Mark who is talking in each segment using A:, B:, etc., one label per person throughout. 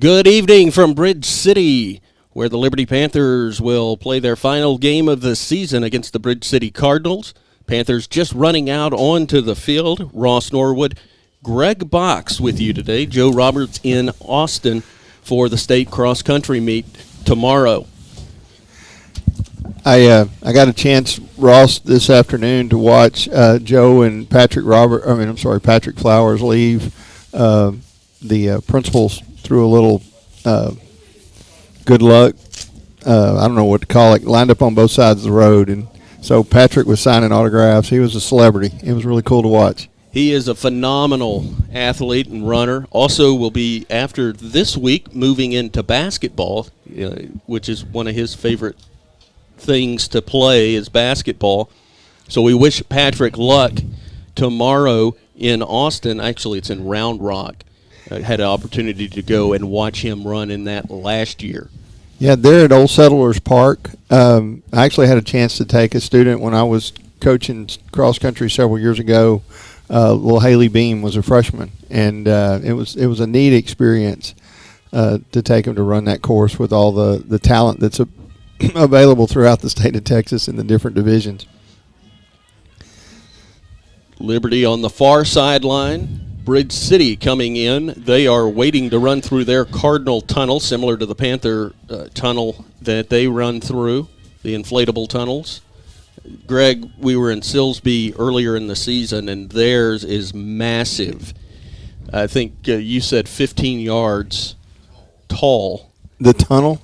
A: Good evening from Bridge City, where the Liberty Panthers will play their final game of the season against the Bridge City Cardinals. Panthers just running out onto the field. Ross Norwood, Greg Box with you today. Joe Roberts in Austin for the state cross-country meet tomorrow.
B: I got a chance, Ross, this afternoon to watch Joe and Patrick Flowers leave. The principals threw a little good luck. I don't know what to call it. Lined up on both sides of the road, and so Patrick was signing autographs. He was a celebrity. It was really cool to watch.
A: He is a phenomenal athlete and runner. Also will be, after this week, moving into basketball, which is one of his favorite things to play is basketball. So we wish Patrick luck tomorrow in Austin. Actually, it's in Round Rock. I had an opportunity to go and watch him run in that last year.
B: Yeah, they're at Old Settlers Park. I actually had a chance to take a student when I was coaching cross country several years ago. Little Haley Beam was a freshman, and it was a neat experience to take him to run that course with all the talent that's available throughout the state of Texas in the different divisions.
A: Liberty on the far sideline. Bridge City coming in. They are waiting to run through their Cardinal tunnel, similar to the Panther tunnel that they run through, the inflatable tunnels. Greg, we were in Silsbee earlier in the season, and theirs is massive. I think you said 15 yards tall.
B: The tunnel?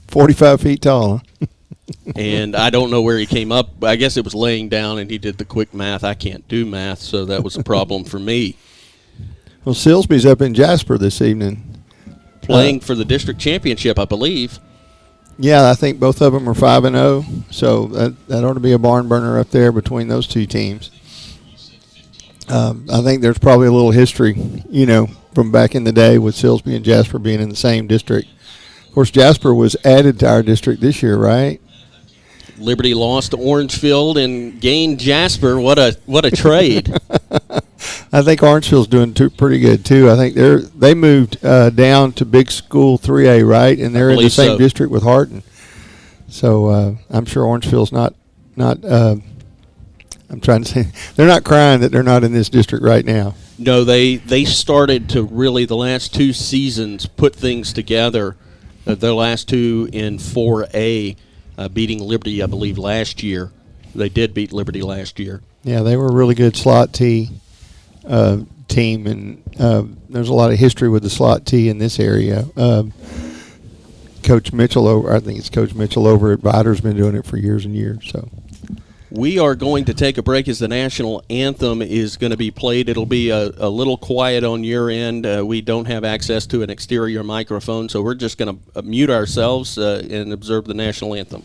B: 45 feet tall, huh?
A: And I don't know where he came up. I guess it was laying down, and he did the quick math. I can't do math, so that was a problem for me.
B: Well, Silsbee's up in Jasper this evening.
A: Playing for the district championship, I believe.
B: Yeah, I think both of them are 5-0, so that ought to be a barn burner up there between those two teams. I think there's probably a little history, from back in the day with Silsbee and Jasper being in the same district. Of course, Jasper was added to our district this year, right?
A: Liberty lost to Orangefield and gained Jasper. What a trade!
B: I think Orangeville's doing pretty good too. I think they moved down to Big School 3A, right? And they're in the same district with Hardin. So I'm sure Orangeville's not. I'm trying to say they're not crying that they're not in this district right now.
A: No, they started to really the last two seasons put things together. The last two in 4A, beating Liberty, I believe, last year. They did beat Liberty last year.
B: Yeah, they were a really good slot T team, and there's a lot of history with the slot T in this area. Coach Mitchell I think it's Coach Mitchell over at Vider's been doing it for years and years. So
A: we are going to take a break as the national anthem is going to be played. It'll be a little quiet on your end. We don't have access to an exterior microphone, so we're just going to mute ourselves and observe the national anthem.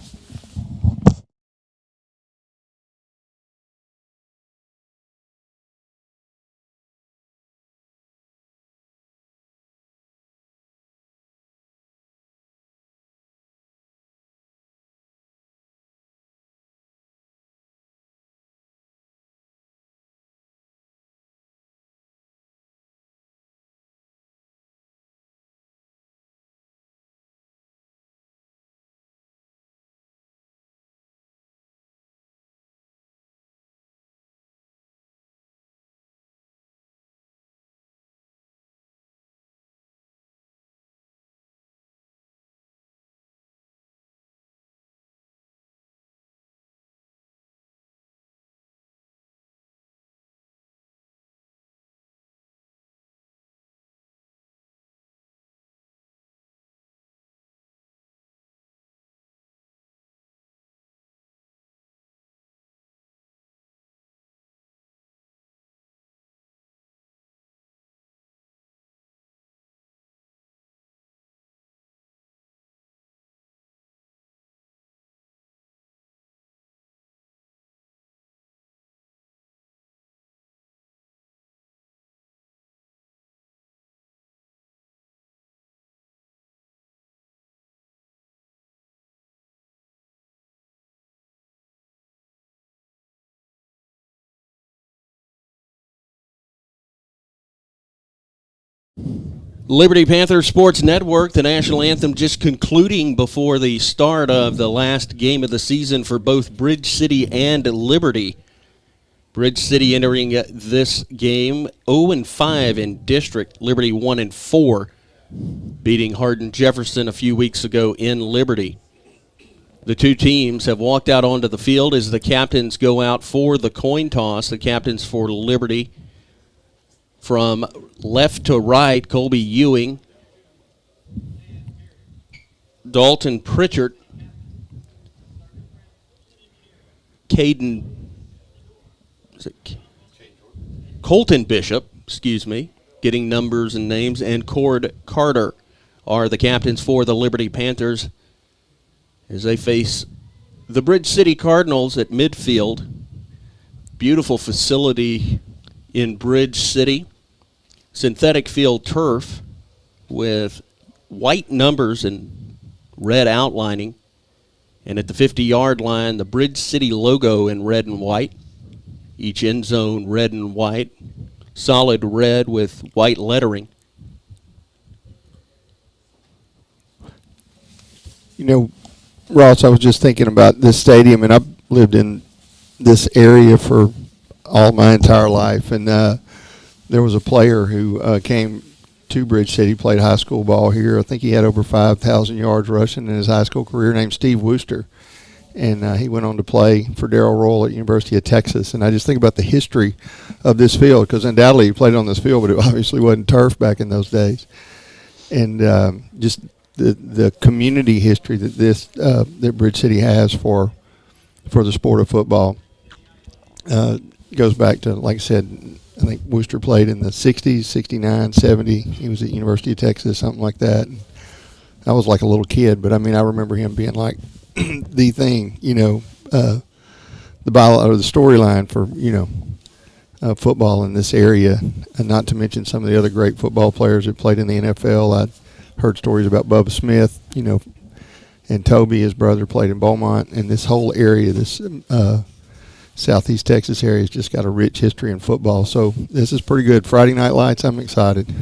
A: Liberty Panthers Sports Network, the national anthem just concluding before the start of the last game of the season for both Bridge City and Liberty. Bridge City entering this game 0-5 in district, Liberty 1-4, beating Hardin Jefferson a few weeks ago in Liberty. The two teams have walked out onto the field as the captains go out for the coin toss. The captains for Liberty, from left to right, Colby Ewing, Dalton Pritchard, Colton Bishop, getting numbers and names, and Cord Carter are the captains for the Liberty Panthers as they face the Bridge City Cardinals at midfield. Beautiful facility in Bridge City. Synthetic field turf with white numbers and red outlining. And at the 50-yard line, the Bridge City logo in red and white. Each end zone red and white. Solid red with white lettering.
B: You know, Ross, I was just thinking about this stadium, and I've lived in this area for all my entire life. And there was a player who came to Bridge City, played high school ball here. I think he had over 5,000 yards rushing in his high school career, named Steve Wooster. And he went on to play for Darrell Royal at University of Texas. And I just think about the history of this field, because undoubtedly he played on this field, but it obviously wasn't turf back in those days. And just the community history that that Bridge City has for the sport of football goes back to, like I said, I think Wooster played in the 60s, 69, 70. He was at University of Texas, something like that. And I was like a little kid, but I mean, I remember him being like the thing, the storyline for, football in this area, and not to mention some of the other great football players that played in the NFL. I heard stories about Bubba Smith, and Toby, his brother, played in Beaumont, and this whole area, this Southeast Texas area, has just got a rich history in football. So this is pretty good. Friday Night Lights, I'm excited.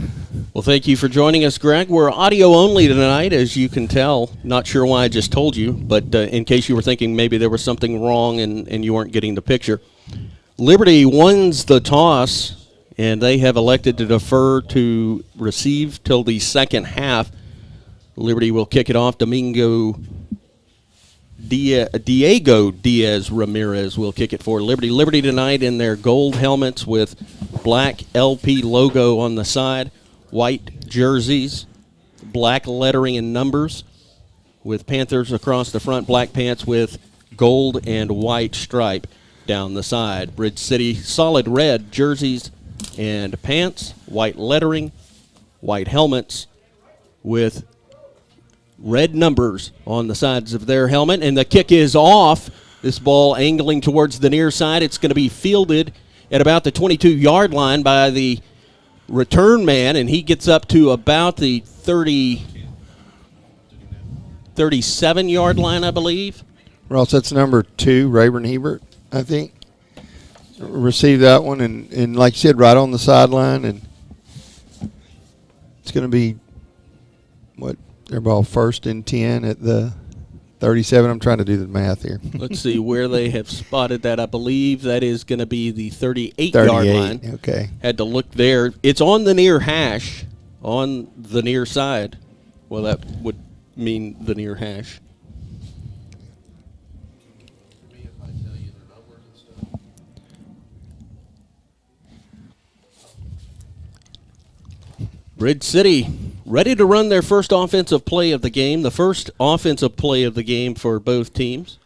A: Well, thank you for joining us, Greg. We're audio only tonight, as you can tell. Not sure why I just told you, but in case you were thinking maybe there was something wrong and you weren't getting the picture. Liberty wins the toss, and they have elected to defer to receive till the second half. Liberty will kick it off. Diego Diaz Ramirez will kick it for Liberty. Liberty tonight in their gold helmets with black LP logo on the side, white jerseys, black lettering and numbers, with Panthers across the front, black pants with gold and white stripe down the side. Bridge City, solid red jerseys and pants, white lettering, white helmets with red numbers on the sides of their helmet, and the kick is off. This ball angling towards the near side. It's going to be fielded at about the 22-yard line by the return man, and he gets up to about the 37-yard line, I believe.
B: Ross, that's number 2, Rayburn Hebert, I think. Received that one, and like you said, right on the sideline, and it's going to be, their ball 1st and 10 at the 37. I'm trying to do the math here.
A: Let's see where they have spotted that. I believe that is going to be the 38-yard line.
B: Okay.
A: Had to look there. It's on the near hash, on the near side. Well, that would mean the near hash. Bridge City ready to run their first offensive play of the game, the first offensive play of the game for both teams.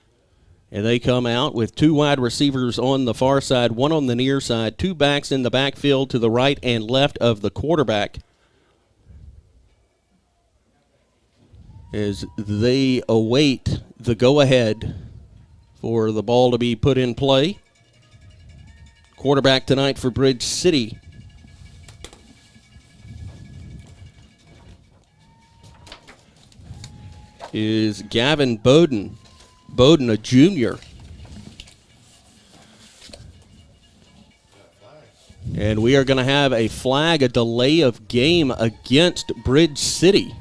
A: And they come out with 2 wide receivers on the far side, 1 on the near side, 2 backs in the backfield to the right and left of the quarterback, as they await the go-ahead for the ball to be put in play. Quarterback tonight for Bridge City is Gavin Bowden. Bowden, a junior. And we are going to have a flag, a delay of game against Bridge City.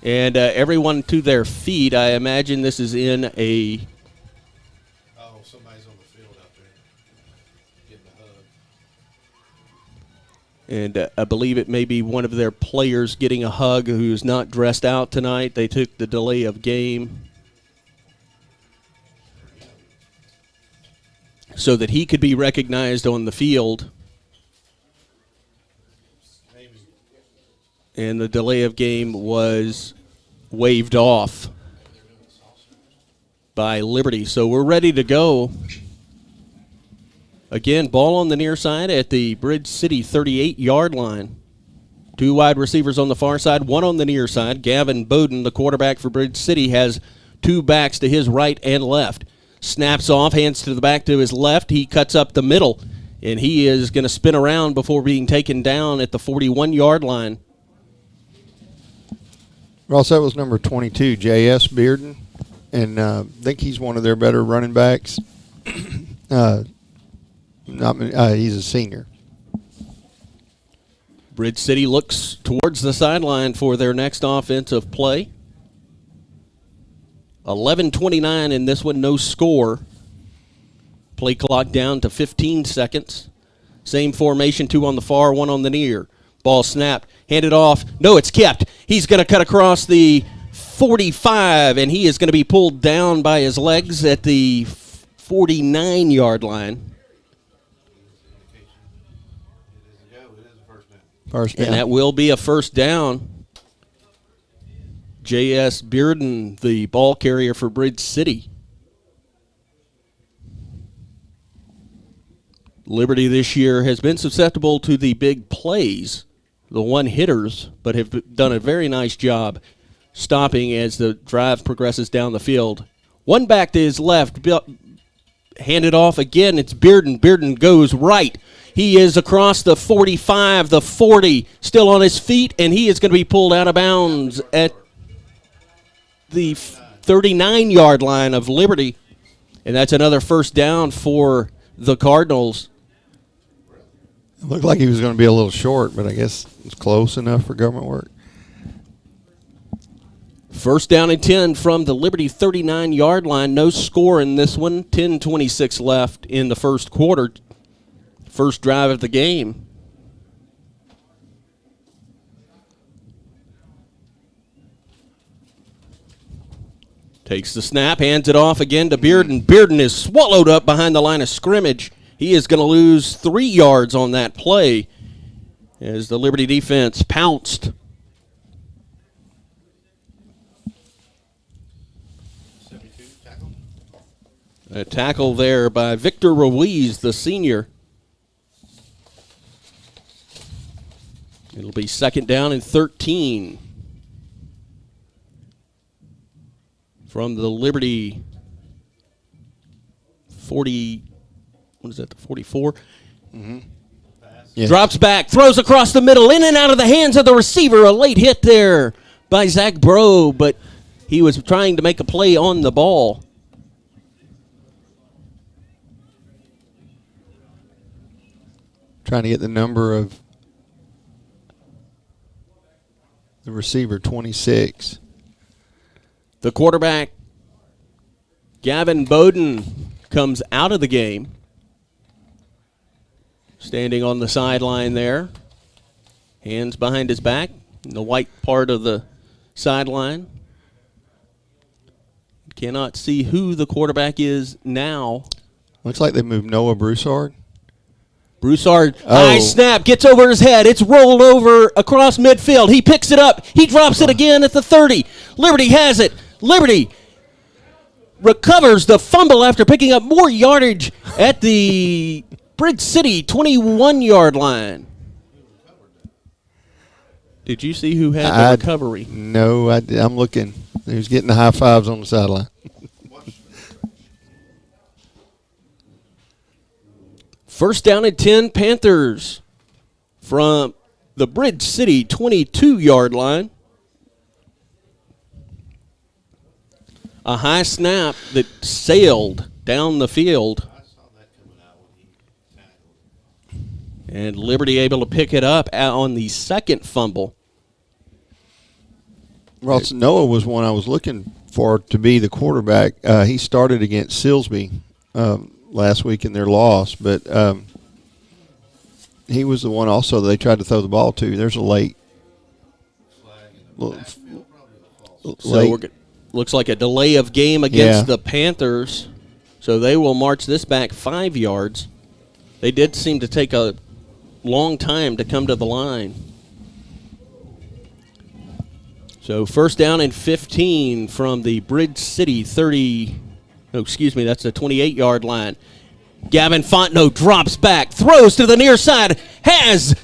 A: And everyone to their feet. I imagine this is in a...
C: Oh, somebody's on the field out there getting a hug.
A: And I believe it may be one of their players getting a hug who's not dressed out tonight. They took the delay of game so that he could be recognized on the field. And the delay of game was waved off by Liberty. So we're ready to go. Again, ball on the near side at the Bridge City 38-yard line. Two wide receivers on the far side, one on the near side. Gavin Bowden, the quarterback for Bridge City, has two backs to his right and left. Snaps off, hands to the back to his left. He cuts up the middle, and he is going to spin around before being taken down at the 41-yard line.
B: Ross, that was number 22, J.S. Bearden, and I think he's one of their better running backs. He's a senior.
A: Bridge City looks towards the sideline for their next offensive play. 11:29 in this one, no score. Play clock down to 15 seconds. Same formation, two on the far, one on the near. Ball snapped, handed off. No, it's kept. He's going to cut across the 45, and he is going to be pulled down by his legs at the 49-yard line.
B: First down.
A: And that will be a first down. J.S. Bearden, the ball carrier for Bridge City. Liberty this year has been susceptible to the big plays, the one-hitters, but have done a very nice job stopping as the drive progresses down the field. One back to his left, handed off again. It's Bearden. Bearden goes right. He is across the 45, the 40, still on his feet, and he is going to be pulled out of bounds at the 39-yard line of Liberty. And that's another first down for the Cardinals.
B: It looked like he was going to be a little short, but I guess it's close enough for government work.
A: First down and 10 from the Liberty 39-yard line. No score in this one. 10:26 left in the first quarter. First drive of the game. Takes the snap, hands it off again to Bearden. Bearden is swallowed up behind the line of scrimmage. He is going to lose 3 yards on that play as the Liberty defense pounced. A tackle there by Victor Ruiz, the senior. It'll be second down and 13 from the Liberty 40. What is that, the 44?
B: Mm-hmm. Yeah.
A: Drops back, throws across the middle, in and out of the hands of the receiver. A late hit there by Zach Bro, but he was trying to make a play on the ball.
B: Trying to get the number of the receiver, 26.
A: The quarterback, Gavin Bowden, comes out of the game. Standing on the sideline there. Hands behind his back in the white part of the sideline. Cannot see who the quarterback is now.
B: Looks like they moved Noah Broussard.
A: Broussard, high snap, gets over his head. It's rolled over across midfield. He picks it up. He drops it again at the 30. Liberty has it. Liberty recovers the fumble after picking up more yardage at the Bridge City 21-yard line. Did you see who had the recovery?
B: No, I'm looking. He was getting the high fives on the sideline.
A: First down and 10, Panthers from the Bridge City 22-yard line. A high snap that sailed down the field.
C: I saw that coming out when he tackled.
A: And Liberty able to pick it up on the second fumble.
B: Ross Noah was one I was looking for to be the quarterback. He started against Silsbee last week in their loss, but he was the one also that they tried to throw the ball to. There's a late.
A: Looks like a delay of game against the Panthers, so they will march this back 5 yards. They did seem to take a long time to come to the line. So first down and 15 from the Bridge City that's the 28-yard line. Gavin Fontenot drops back, throws to the near side, has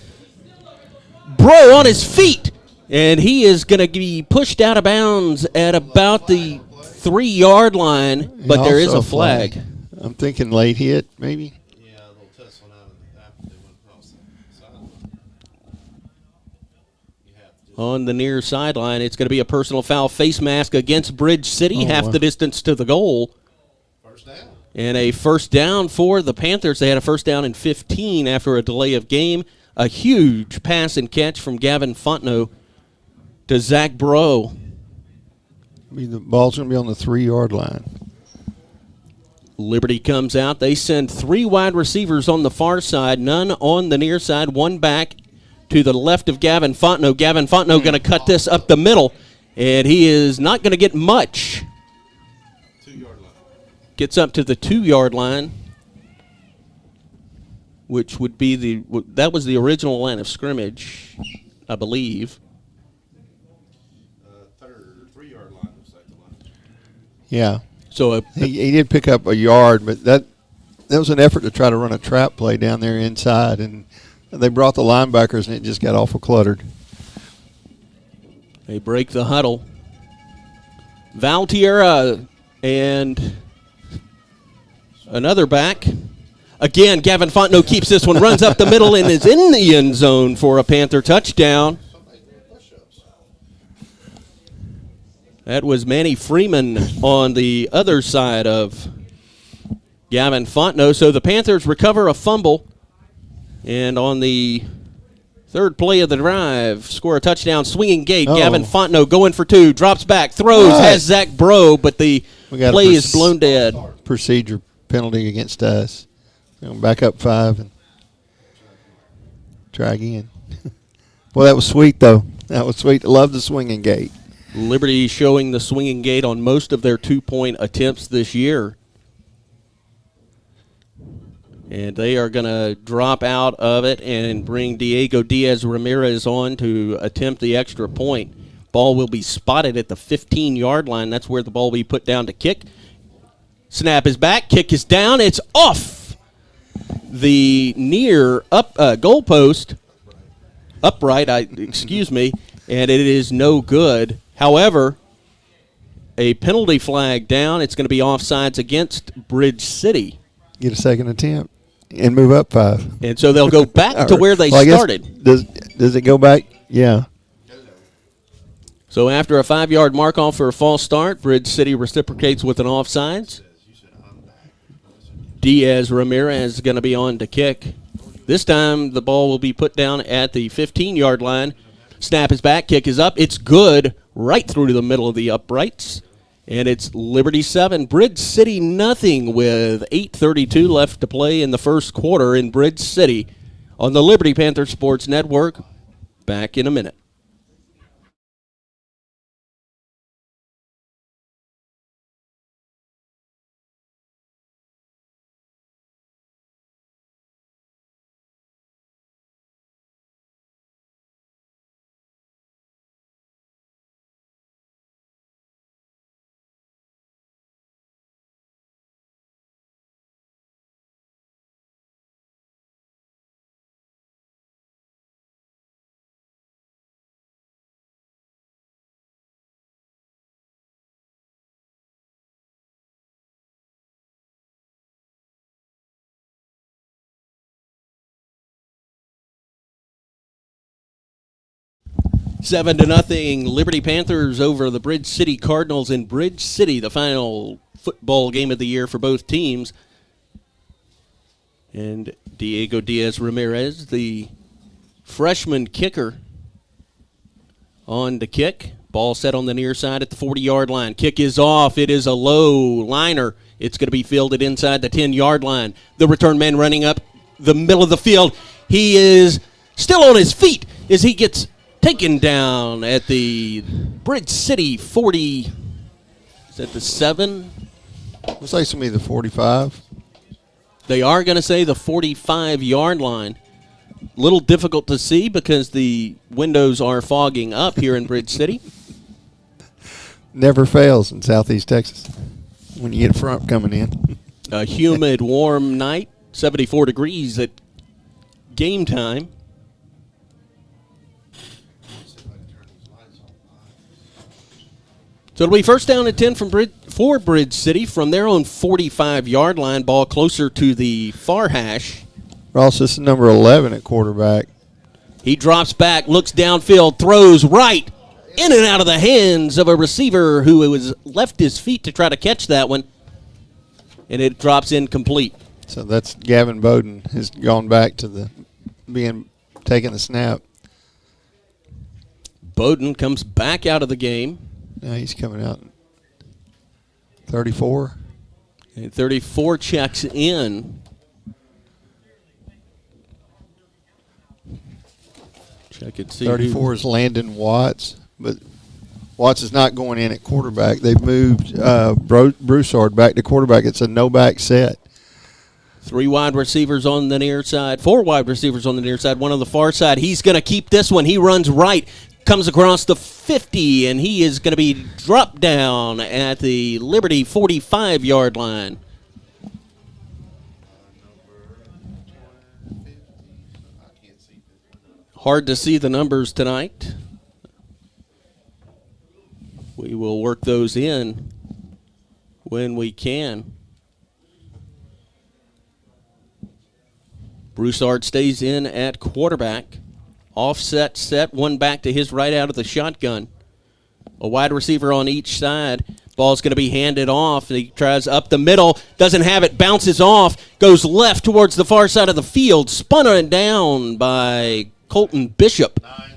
A: Bro on his feet, and he is going to be pushed out of bounds at about the 3-yard line, but there is a flag.
B: I'm thinking late hit, maybe.
C: Yeah, a little test went out after they went across the sideline.
A: On the near sideline, it's going to be a personal foul face mask against Bridge City, half the distance to the goal.
C: First down.
A: And a first down for the Panthers. They had a first down and 15 after a delay of game. A huge pass and catch from Gavin Fontenot to Zach Bro.
B: The ball's going to be on the 3-yard line.
A: Liberty comes out. They send 3 wide receivers on the far side, none on the near side, one back to the left of Gavin Fontenot. Gavin Fontenot going to cut this up the middle, and he is not going to get much.
C: 2-yard line.
A: Gets up to the 2-yard line, which would be that was the original line of scrimmage, I believe.
C: 3-yard line looks like the line.
B: Yeah.
A: So
B: he did pick up a yard, but that was an effort to try to run a trap play down there inside, and they brought the linebackers, and it just got awful cluttered.
A: They break the huddle. Valtierra and another back. Again, Gavin Fontenot keeps this one, runs up the middle, and is in the end zone for a Panther touchdown. That was Manny Freeman on the other side of Gavin Fontenot. So the Panthers recover a fumble, and on the third play of the drive, score a touchdown, swinging gate. Gavin Fontenot going for 2, drops back, throws, has Zach Bro, but the play is blown dead.
B: Procedure penalty against us. Back up 5 and try again. Well, that was sweet, though. That was sweet. I love the swinging gate.
A: Liberty showing the swinging gate on most of their 2-point attempts this year. And they are going to drop out of it and bring Diego Diaz-Ramirez on to attempt the extra point. Ball will be spotted at the 15-yard line. That's where the ball will be put down to kick. Snap is back. Kick is down. It's off the near goalpost. Upright, and it is no good. However, a penalty flag down. It's going to be offsides against Bridge City.
B: Get a second attempt and move up 5.
A: And so they'll go back to where they started.
B: Does it go back? Yeah.
A: So after a 5-yard mark-off for a false start, Bridge City reciprocates with an offsides. Diaz-Ramirez is going to be on to kick. This time the ball will be put down at the 15-yard line. Snap is back, kick is up. It's good, right through to the middle of the uprights. And it's Liberty 7, Bridge City nothing with 8:32 left to play in the first quarter in Bridge City on the Liberty Panther Sports Network. Back in a minute. Seven to nothing, Liberty Panthers over the Bridge City Cardinals in Bridge City, the final football game of the year for both teams. And Diego Diaz Ramirez, the freshman kicker, on the kick. Ball set on the near side at the 40-yard line. Kick is off. It is a low liner. It's going to be fielded inside the 10-yard line. The return man running up the middle of the field. He is still on his feet as he gets taken down at the Bridge City 40. Is that the 7?
B: Looks like it's going to be the 45.
A: They are going to say the 45-yard line. Little difficult to see because the windows are fogging up here in Bridge City.
B: Never fails in Southeast Texas when you get a front coming in.
A: A humid, warm night, 74 degrees at game time. So it'll be first down and 10 for Bridge City from their own 45-yard line. Ball closer to the far hash.
B: Ross, this is number 11 at quarterback.
A: He drops back, looks downfield, throws right, in and out of the hands of a receiver who has left his feet to try to catch that one, and it drops incomplete.
B: So that's Gavin Bowden has gone back to taking the snap.
A: Bowden comes back out of the game.
B: Now he's coming out. 34.
A: And 34 checks in. Check and see.
B: 34 is Landon Watts, but Watts is not going in at quarterback. They've moved Broussard back to quarterback. It's a no-back set.
A: 3 wide receivers on the near side. 4 wide receivers on the near side. 1 on the far side. He's going to keep this one. He runs right. Comes across the 50, and he is going to be dropped down at the Liberty 45-yard line. Hard to see the numbers tonight. We will work those in when we can. Broussard stays in at quarterback. Offset set, one back to his right out of the shotgun. A wide receiver on each side. Ball's going to be handed off. He tries up the middle, doesn't have it, bounces off, goes left towards the far side of the field, spun on down by Colton Bishop.
C: 9.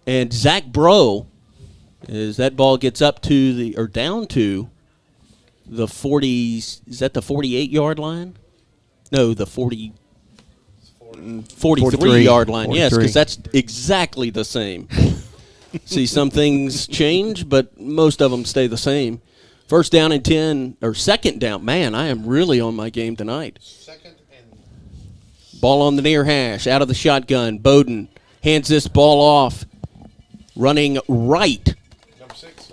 A: And Zach Bro, as that ball gets up to down to the 40, is that the 48-yard line? No, the 43-yard line.
B: 43.
A: Yes, because that's exactly the same. See, some things change, but most of them stay the same. First down and 10, or second down. Man, I am really on my game tonight.
C: Second and
A: Ball on the near hash, out of the shotgun. Bowden hands this ball off. Running right
C: number 6.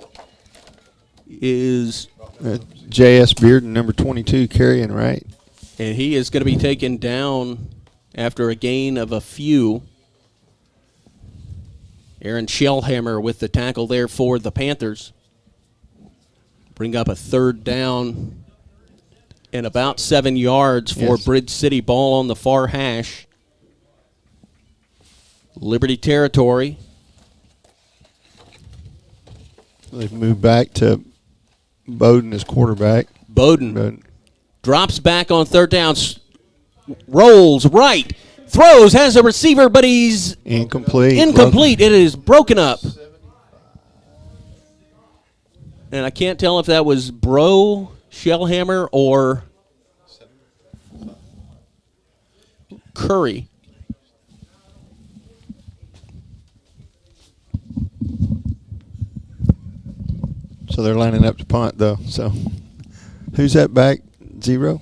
A: is,
B: J.S. Bearden, number 22, carrying right.
A: and he is going to be taken down after a gain of a few. Aaron Shellhammer with the tackle there for the Panthers. Bring up a third down and about 7 yards for
B: Yes.
A: Bridge City. Ball on the far hash. Liberty territory.
B: They've moved back to Bowden as quarterback.
A: Bowden drops back on third down, rolls right, throws, has a receiver, but he's
B: Incomplete.
A: incomplete. It is broken up. And I can't tell if that was Bro, Shellhammer, or Curry.
B: So they're lining up to punt, though. So who's that back? 0?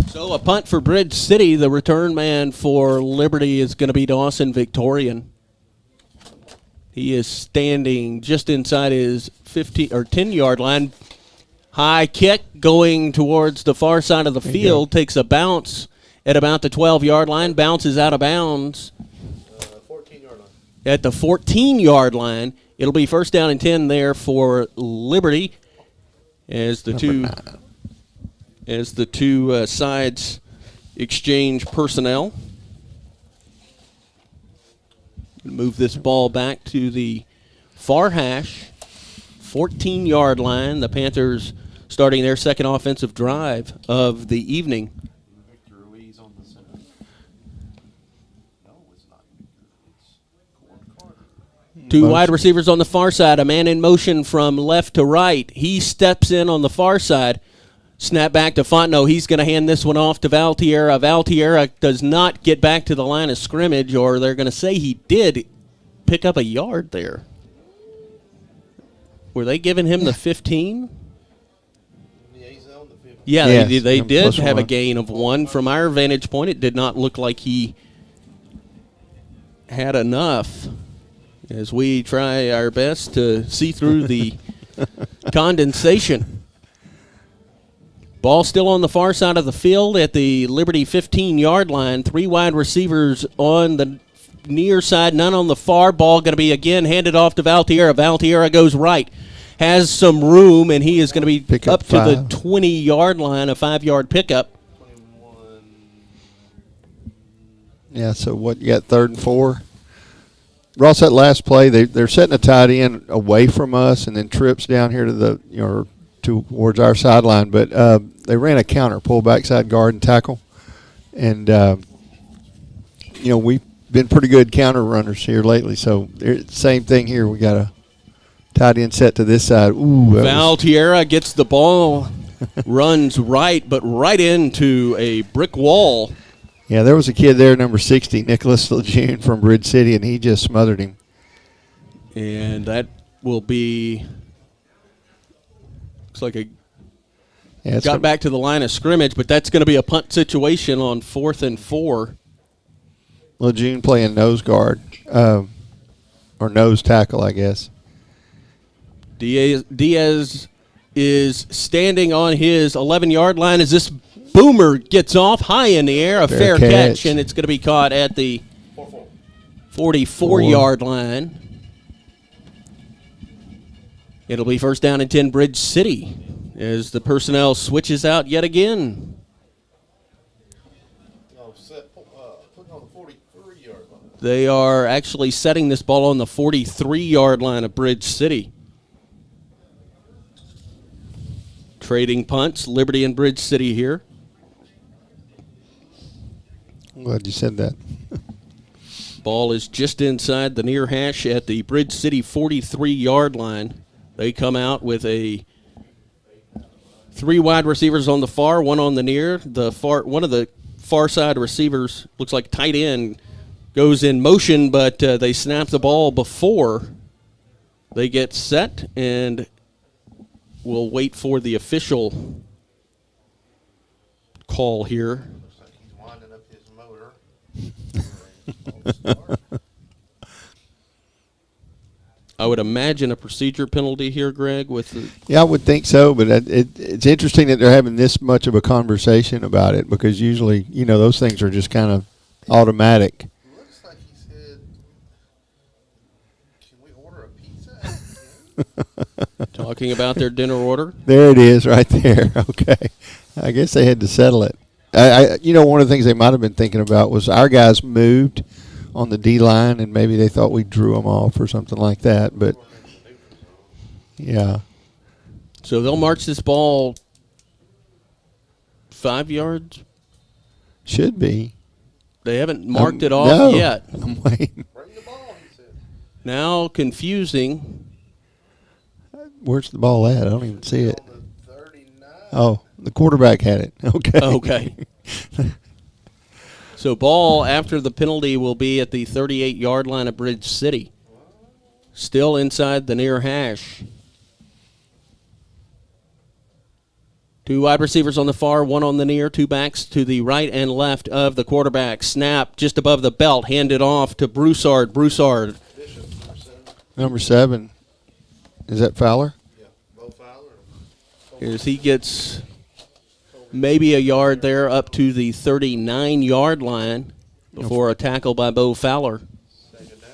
A: So a punt for Bridge City. The return man for Liberty is going to be Dawson Victorian. He is standing just inside his 15 or 10-yard line. High kick going towards the far side of the field. Takes a bounce at about the 12-yard line. Bounces out of bounds
C: 14-yard line.
A: at the 14-yard line. It'll be first down and 10 there for Liberty as the two sides exchange personnel. Move this ball back to the far hash, 14-yard line. The Panthers starting their second offensive drive of the evening.
C: Victor Lee's on the center. No, it's not Victor. It's Corn Carter.
A: Two wide receivers on the far side, a man in motion from left to right. He steps in on the far side. Snap back to Fontenot. He's going to hand this one off to Valtierra. Valtierra does not get back to the line of scrimmage, or they're going to say he did pick up a yard there. Were they giving him the 15?
C: Yeah, he's on the 50.
A: Yeah,
B: Yes,
A: they did
B: plus
A: have a
B: one.
A: gain of 1. From our vantage point, it did not look like he had enough, as we try our best to see through the condensation. Ball still on the far side of the field at the Liberty 15-yard line. 3 wide receivers on the near side, none on the far. Ball going to be again handed off to Valtierra. Valtierra goes right, has some room, and he is going to be
B: Pick
A: up
B: up
A: to the
B: 5.
A: 20-yard line, a 5-yard pickup.
C: 21.
B: Yeah, so what, you got 3rd and 4? Ross, that last play, they're setting a tight end away from us and then trips down here to the, towards our sideline. But they ran a counter, pull backside guard and tackle. And, we've been pretty good counter runners here lately. So same thing here. We got a tight end set to this side. Ooh,
A: Valtierra gets the ball, runs right, but right into a brick wall.
B: Yeah, there was a kid there, number 60, Nicholas Lejeune from Bridge City, and he just smothered him.
A: And that will be, looks like got back to the line of scrimmage, but that's going to be a punt situation on 4th and 4.
B: Lejeune playing nose guard, or nose tackle, I guess.
A: Diaz is standing on his 11-yard line as this boomer gets off high in the air, a fair catch, and it's going to be caught at the 44-yard line. It'll be first down and 10 Bridge City as the personnel switches out yet again.
C: Putting on the 43-yard line.
A: They are actually setting this ball on the 43-yard line of Bridge City. Trading punts, Liberty and Bridge City here.
B: I'm glad you said that.
A: Ball is just inside the near hash at the Bridge City 43-yard line. They come out with 3 wide receivers on the far, 1 on the near. One of the far side receivers, looks like tight end, goes in motion, but they snap the ball before they get set, and we'll wait for the official call here.
C: Looks like he's winding up his motor.
A: I would imagine a procedure penalty here, Greg, with the
B: Yeah, I would think so, but it's interesting that they're having this much of a conversation about it because usually, those things are just kind of automatic.
C: Looks like he said, "Can we order a pizza?"
A: talking about their dinner order.
B: There it is right there. Okay. I guess they had to settle it. One of the things they might have been thinking about was our guys moved on the D-line, and maybe they thought we drew them off or something like that. But, yeah.
A: So they'll march this ball 5 yards.
B: Should be.
A: They haven't marked it off yet.
B: I'm waiting.
C: Bring the ball, he said.
A: Now confusing.
B: Where's the ball at? I don't even see it.
C: On the 39.
B: Oh, the quarterback had it. Okay.
A: Okay. So ball after the penalty will be at the 38-yard line of Bridge City. Still inside the near hash. 2 wide receivers on the far, 1 on the near, 2 backs to the right and left of the quarterback. Snap just above the belt, handed off to Broussard. Broussard.
C: Bishop,
B: Number 7. Is that Fowler?
C: Yeah, Bo Fowler.
A: As he gets maybe a yard there up to the 39-yard line before a tackle by Bo Fowler.
C: Second down.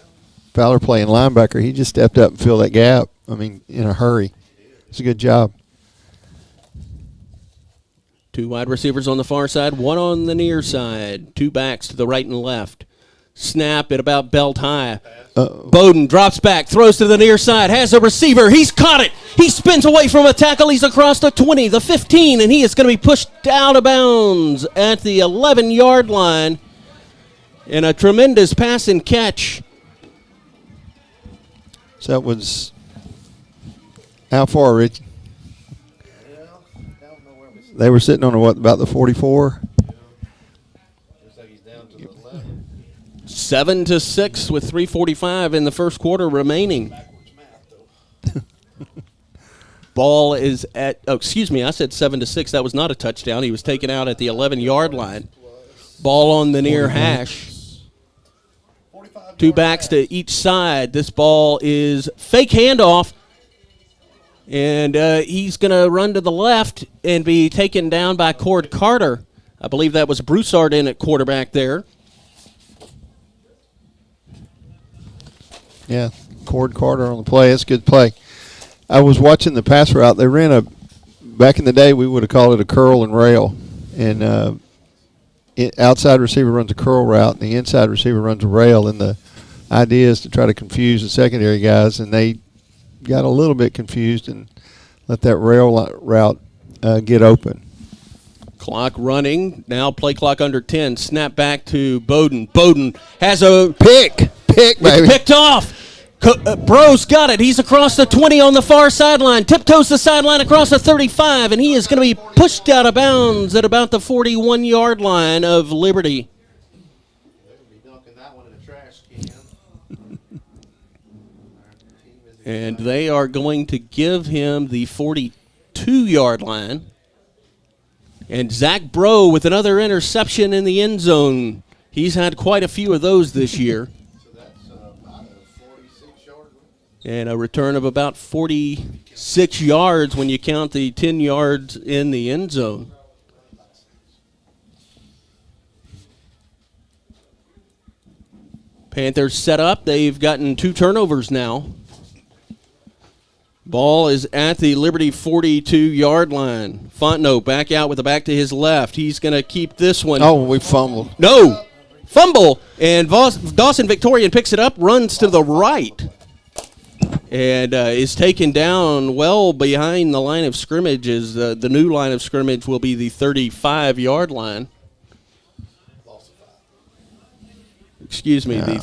B: Fowler playing linebacker. He just stepped up and filled that gap. In a hurry. It's a good job.
A: 2 wide receivers on the far side, 1 on the near side. 2 backs to the right and left. Snap at about belt high. Bowden drops back, throws to the near side, has a receiver. He's caught it. He spins away from a tackle. He's across the 20, the 15, and he is going to be pushed out of bounds at the 11-yard line. And a tremendous pass and catch.
B: So that was how far, Rich? They were sitting on about the 44?
A: 7-6 with 3:45 in the first quarter remaining. Ball is at, I said 7-6. That was not a touchdown. He was taken out at the 11-yard line. Ball on the near hash. Two backs to each side. This ball is fake handoff. And he's going to run to the left and be taken down by Cord Carter. I believe that was Broussard in at quarterback there.
B: Yeah, Cord Carter on the play. That's a good play. I was watching the pass route. They ran back in the day, we would have called it a curl and rail. And outside receiver runs a curl route, and the inside receiver runs a rail. And the idea is to try to confuse the secondary guys, and they got a little bit confused and let that rail route get open.
A: Clock running. Now play clock under 10. Snap back to Bowden. Bowden has a
B: pick, baby.
A: It's picked off. Bro's got it. He's across the 20 on the far sideline. Tiptoes the sideline across the 35, and he is going to be pushed out of bounds at about the 41-yard line of Liberty. And they are going to give him the 42-yard line. And Zach Bro with another interception in the end zone. He's had quite a few of those this year.
C: So that's about a 46-yard line.
A: And a return of about 46 yards when you count the 10 yards in the end zone. Panthers set up. They've gotten 2 turnovers now. Ball is at the Liberty 42-yard line. Fontenot back out with the back to his left. He's going to keep this one.
B: Oh, we fumbled.
A: No. Fumble. And Dawson Victorian picks it up, runs to the right, and is taken down well behind the line of scrimmage. As the new line of scrimmage will be the 35-yard line. Excuse me, the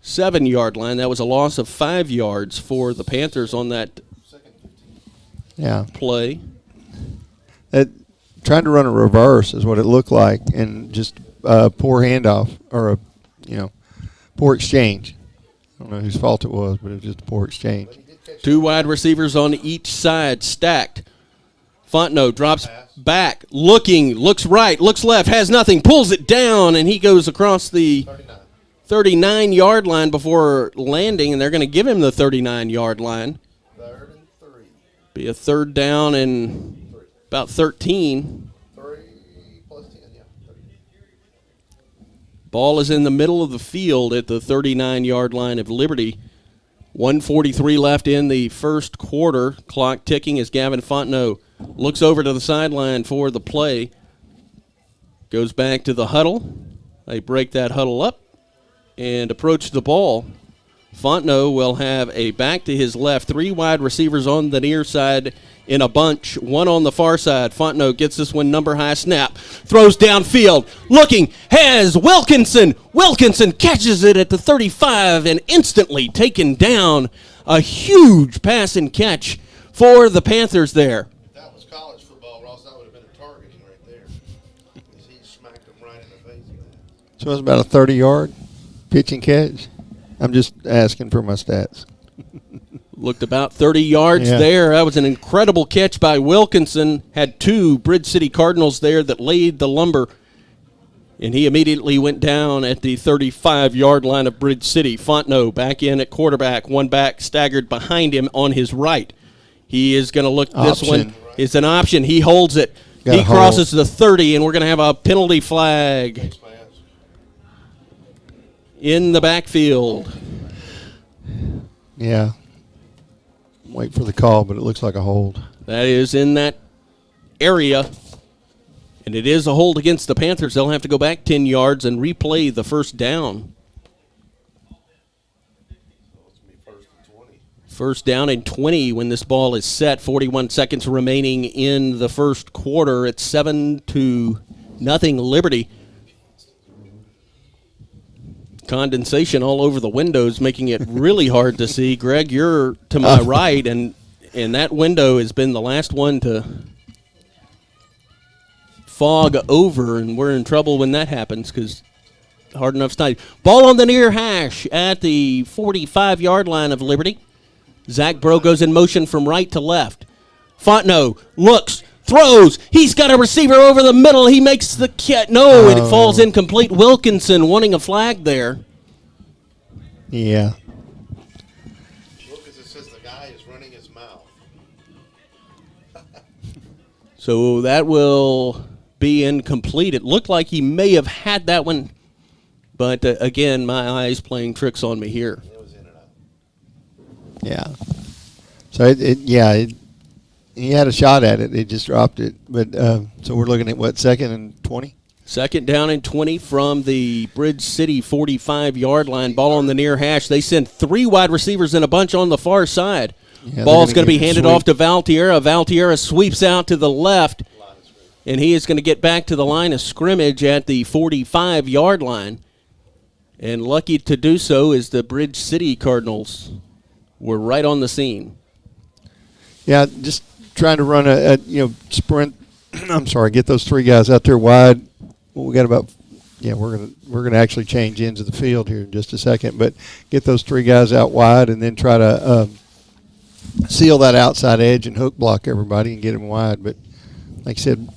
A: 37-yard line. That was a loss of 5 yards for the Panthers on that play.
B: Trying to run a reverse is what it looked like, and just poor handoff or poor exchange. I don't know whose fault it was, but it was just a poor exchange.
A: 2 wide receivers on each side, stacked. Fontenot drops back, looks right, looks left, has nothing, pulls it down, and he goes across the 39-yard line before landing, and they're going to give him the 39-yard line.
C: 3rd and 3.
A: Be a third down and about 13.
C: 3 plus 10, yeah. 30.
A: Ball is in the middle of the field at the 39-yard line of Liberty. 1:43 left in the first quarter. Clock ticking as Gavin Fontenot looks over to the sideline for the play. Goes back to the huddle. They break that huddle up and approach the ball. Fontenot will have a back to his left. 3 wide receivers on the near side in a bunch. 1 on the far side. Fontenot gets this one number high snap. Throws downfield. Looking. Has Wilkinson. Wilkinson catches it at the 35 and instantly taken down. A huge pass and catch for the Panthers there.
C: If that was college football, Ross, that would have been a targeting right there. He smacked him right in the face with that.
B: So it was about a 30-yard pitch and catch. I'm just asking for my stats.
A: Looked about 30 yards there. That was an incredible catch by Wilkinson. Had 2 Bridge City Cardinals there that laid the lumber. And he immediately went down at the 35-yard line of Bridge City. Fontenot back in at quarterback. 1 back staggered behind him on his right. He is going to look. This one is an option. He holds it. He crosses the 30, and we're going to have a penalty flag in the backfield.
B: Yeah. Wait for the call, but it looks like a hold.
A: That is in that area. And it is a hold against the Panthers. They'll have to go back 10 yards and replay the first down. First down and 20 when this ball is set. 41 seconds remaining in the first quarter. It's 7-0 Liberty. Condensation all over the windows, making it really hard to see. Greg, you're to my right, and that window has been the last one to fog over, and we're in trouble when that happens because hard enough study. Ball on the near hash at the 45-yard line of Liberty. Zach Bro goes in motion from right to left. Fontenot looks, throws. He's got a receiver over the middle. He makes the catch. No, and it falls incomplete. Wilkinson wanting a flag there.
B: Yeah.
C: Look, as it says, the guy is running his mouth.
A: So that will be incomplete. It looked like he may have had that one, but again, my eyes playing tricks on me here.
C: It was in and out.
B: Yeah. So he had a shot at it. He just dropped it. But so we're looking at what, 2nd and 20?
A: 2nd down and 20 from the Bridge City 45-yard line. Ball on the near hash. They send 3 wide receivers in a bunch on the far side.
B: Yeah,
A: ball's going to be handed off to Valtierra. Valtierra sweeps out to the left, and he is going to get back to the line of scrimmage at the 45-yard line. And lucky to do so is the Bridge City Cardinals. We're right on the scene.
B: Yeah, just trying to run a sprint. I'm sorry, get those 3 guys out there wide. Well, we got about we're gonna actually change ends of the field here in just a second, but get those 3 guys out wide and then try to seal that outside edge and hook block everybody and get them wide. But like I said,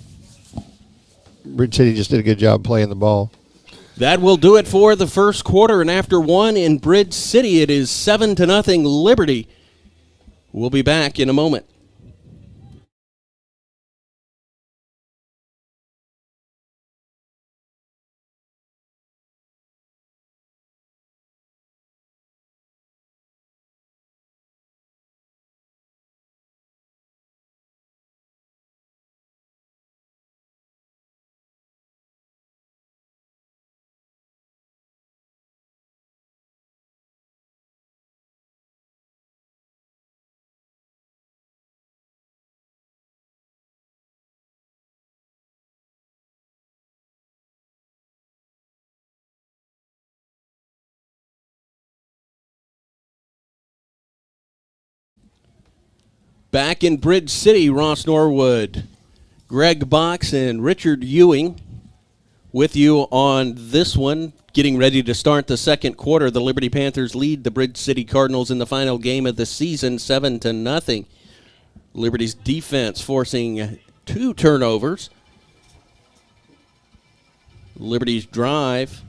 B: Bridge City just did a good job playing the ball.
A: That will do it for the first quarter, and after 1 in Bridge City, it is 7-0 Liberty. We'll be back in a moment. Back in Bridge City, Ross Norwood, Greg Box, and Richard Ewing with you on this one. Getting ready to start the second quarter. The Liberty Panthers lead the Bridge City Cardinals in the final game of the season, 7-0. Liberty's defense forcing 2 turnovers. Liberty's drive,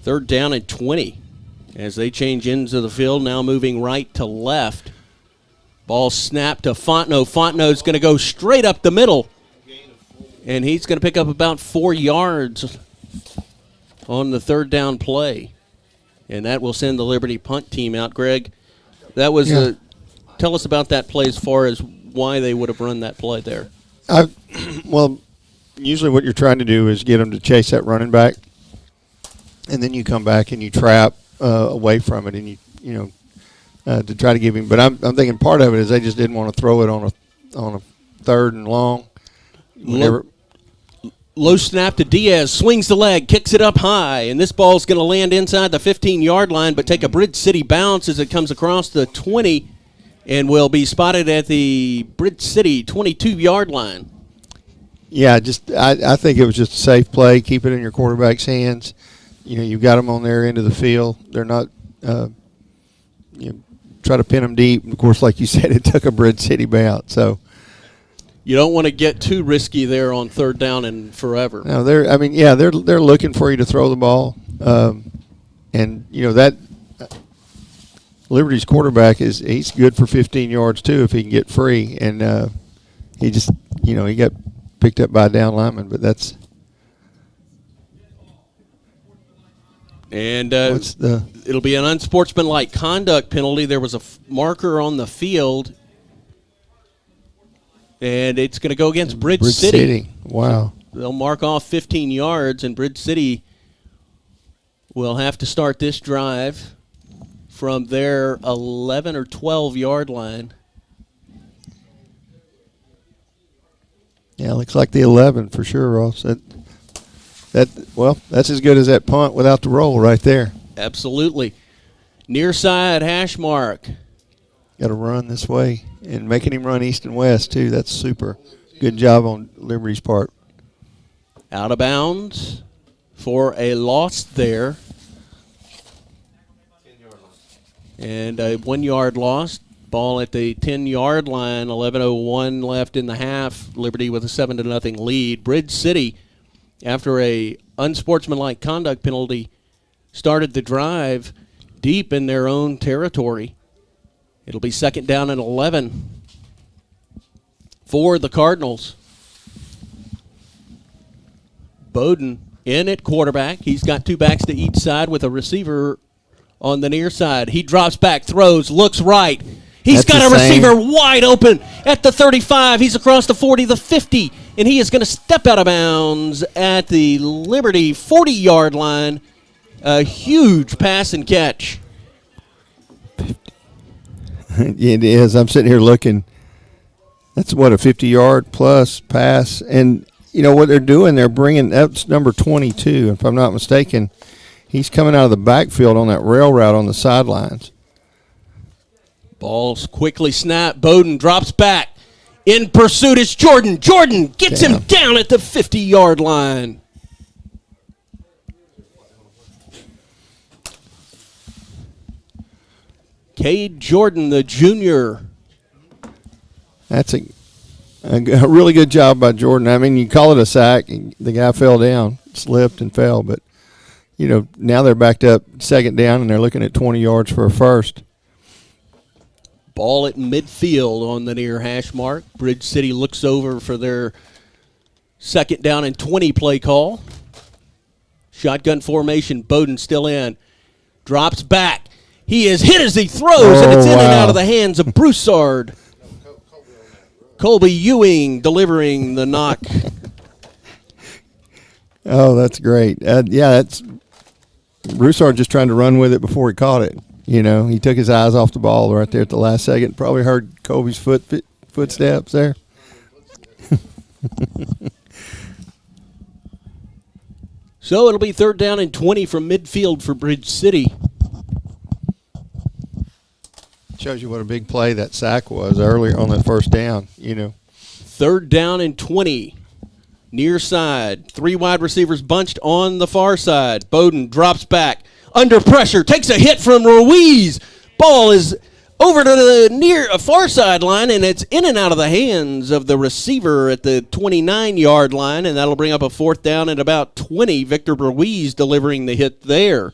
A: 3rd down and 20 as they change into the field, now moving right to left. Ball snapped to Fontenot. Fontenot's going to go straight up the middle, and he's going to pick up about 4 yards on the 3rd down play, and that will send the Liberty punt team out. Greg, that was tell us about that play as far as why they would have run that play there.
B: Well, usually what you're trying to do is get them to chase that running back, and then you come back and you trap away from it, and you to try to give him. But I'm thinking part of it is they just didn't want to throw it on a 3rd and long.
A: Low snap to Diaz, swings the leg, kicks it up high, and this ball's going to land inside the 15-yard line, but take a Bridge City bounce as it comes across the 20 and will be spotted at the Bridge City 22-yard line.
B: Yeah, I think it was just a safe play. Keep it in your quarterback's hands. You've got them on their end of the field. They're not try to pin them deep. And of course, like you said, it took a Bridge City bounce. So
A: you don't want to get too risky there on 3rd down and forever.
B: No, they're looking for you to throw the ball, and that Liberty's quarterback he's good for 15 yards too if he can get free, and he just he got picked up by a down lineman, but that's.
A: And it'll be an unsportsmanlike conduct penalty. There was a marker on the field, and it's going to go against Bridge City.
B: Wow.
A: They'll mark off 15 yards, and Bridge City will have to start this drive from their 11 or 12-yard line.
B: Yeah, looks like the 11 for sure, Ross. That's as good as that punt without the roll right there.
A: Absolutely. Near side hash mark.
B: Got to run this way and making him run east and west too. That's super. Good job on Liberty's part.
A: Out of bounds for a loss there. And a 1 yard loss. Ball at the 10-yard line. 11:01 left in the half. Liberty with a 7-0 lead. Bridge City, after a unsportsmanlike conduct penalty, started the drive deep in their own territory. It'll be 2nd down and 11 for the Cardinals. Bowden in at quarterback. He's got 2 backs to each side with a receiver on the near side. He drops back, throws, looks right. He's got a receiver wide open at the 35. He's across the 40, the 50, and he is going to step out of bounds at the Liberty 40-yard line. A huge pass and catch.
B: It is. I'm sitting here looking. That's what, a 50-yard plus pass. And you know what they're doing? They're bringing, that's number 22, if I'm not mistaken. He's coming out of the backfield on that rail route on the sidelines.
A: Ball's quickly snapped. Bowden drops back. In pursuit is Jordan. Jordan gets him down at the 50-yard line. Cade Jordan, the junior.
B: That's a really good job by Jordan. I mean, you call it a sack. The guy fell down, slipped and fell. But, you know, now they're backed up 2nd down, and they're looking at 20 yards for a first.
A: Ball at midfield on the near hash mark. Bridge City looks over for their 2nd down and 20 play call. Shotgun formation. Bowden still in. Drops back. He is hit as he throws, and it's in and out of the hands of Broussard. Colby Ewing delivering the knock.
B: Oh, that's great. That's Broussard just trying to run with it before he caught it. You know, he took his eyes off the ball right there at the last second. Probably heard Colby's footsteps there.
A: So it'll be 3rd down and 20 from midfield for Bridge City.
B: Shows you what a big play that sack was earlier on that 1st down, you know.
A: 3rd down and 20. Near side. 3 wide receivers bunched on the far side. Bowden drops back. Under pressure. Takes a hit from Ruiz. Ball is over to the far sideline, and it's in and out of the hands of the receiver at the 29-yard line, and that'll bring up a 4th down at about 20. Victor Ruiz delivering the hit there.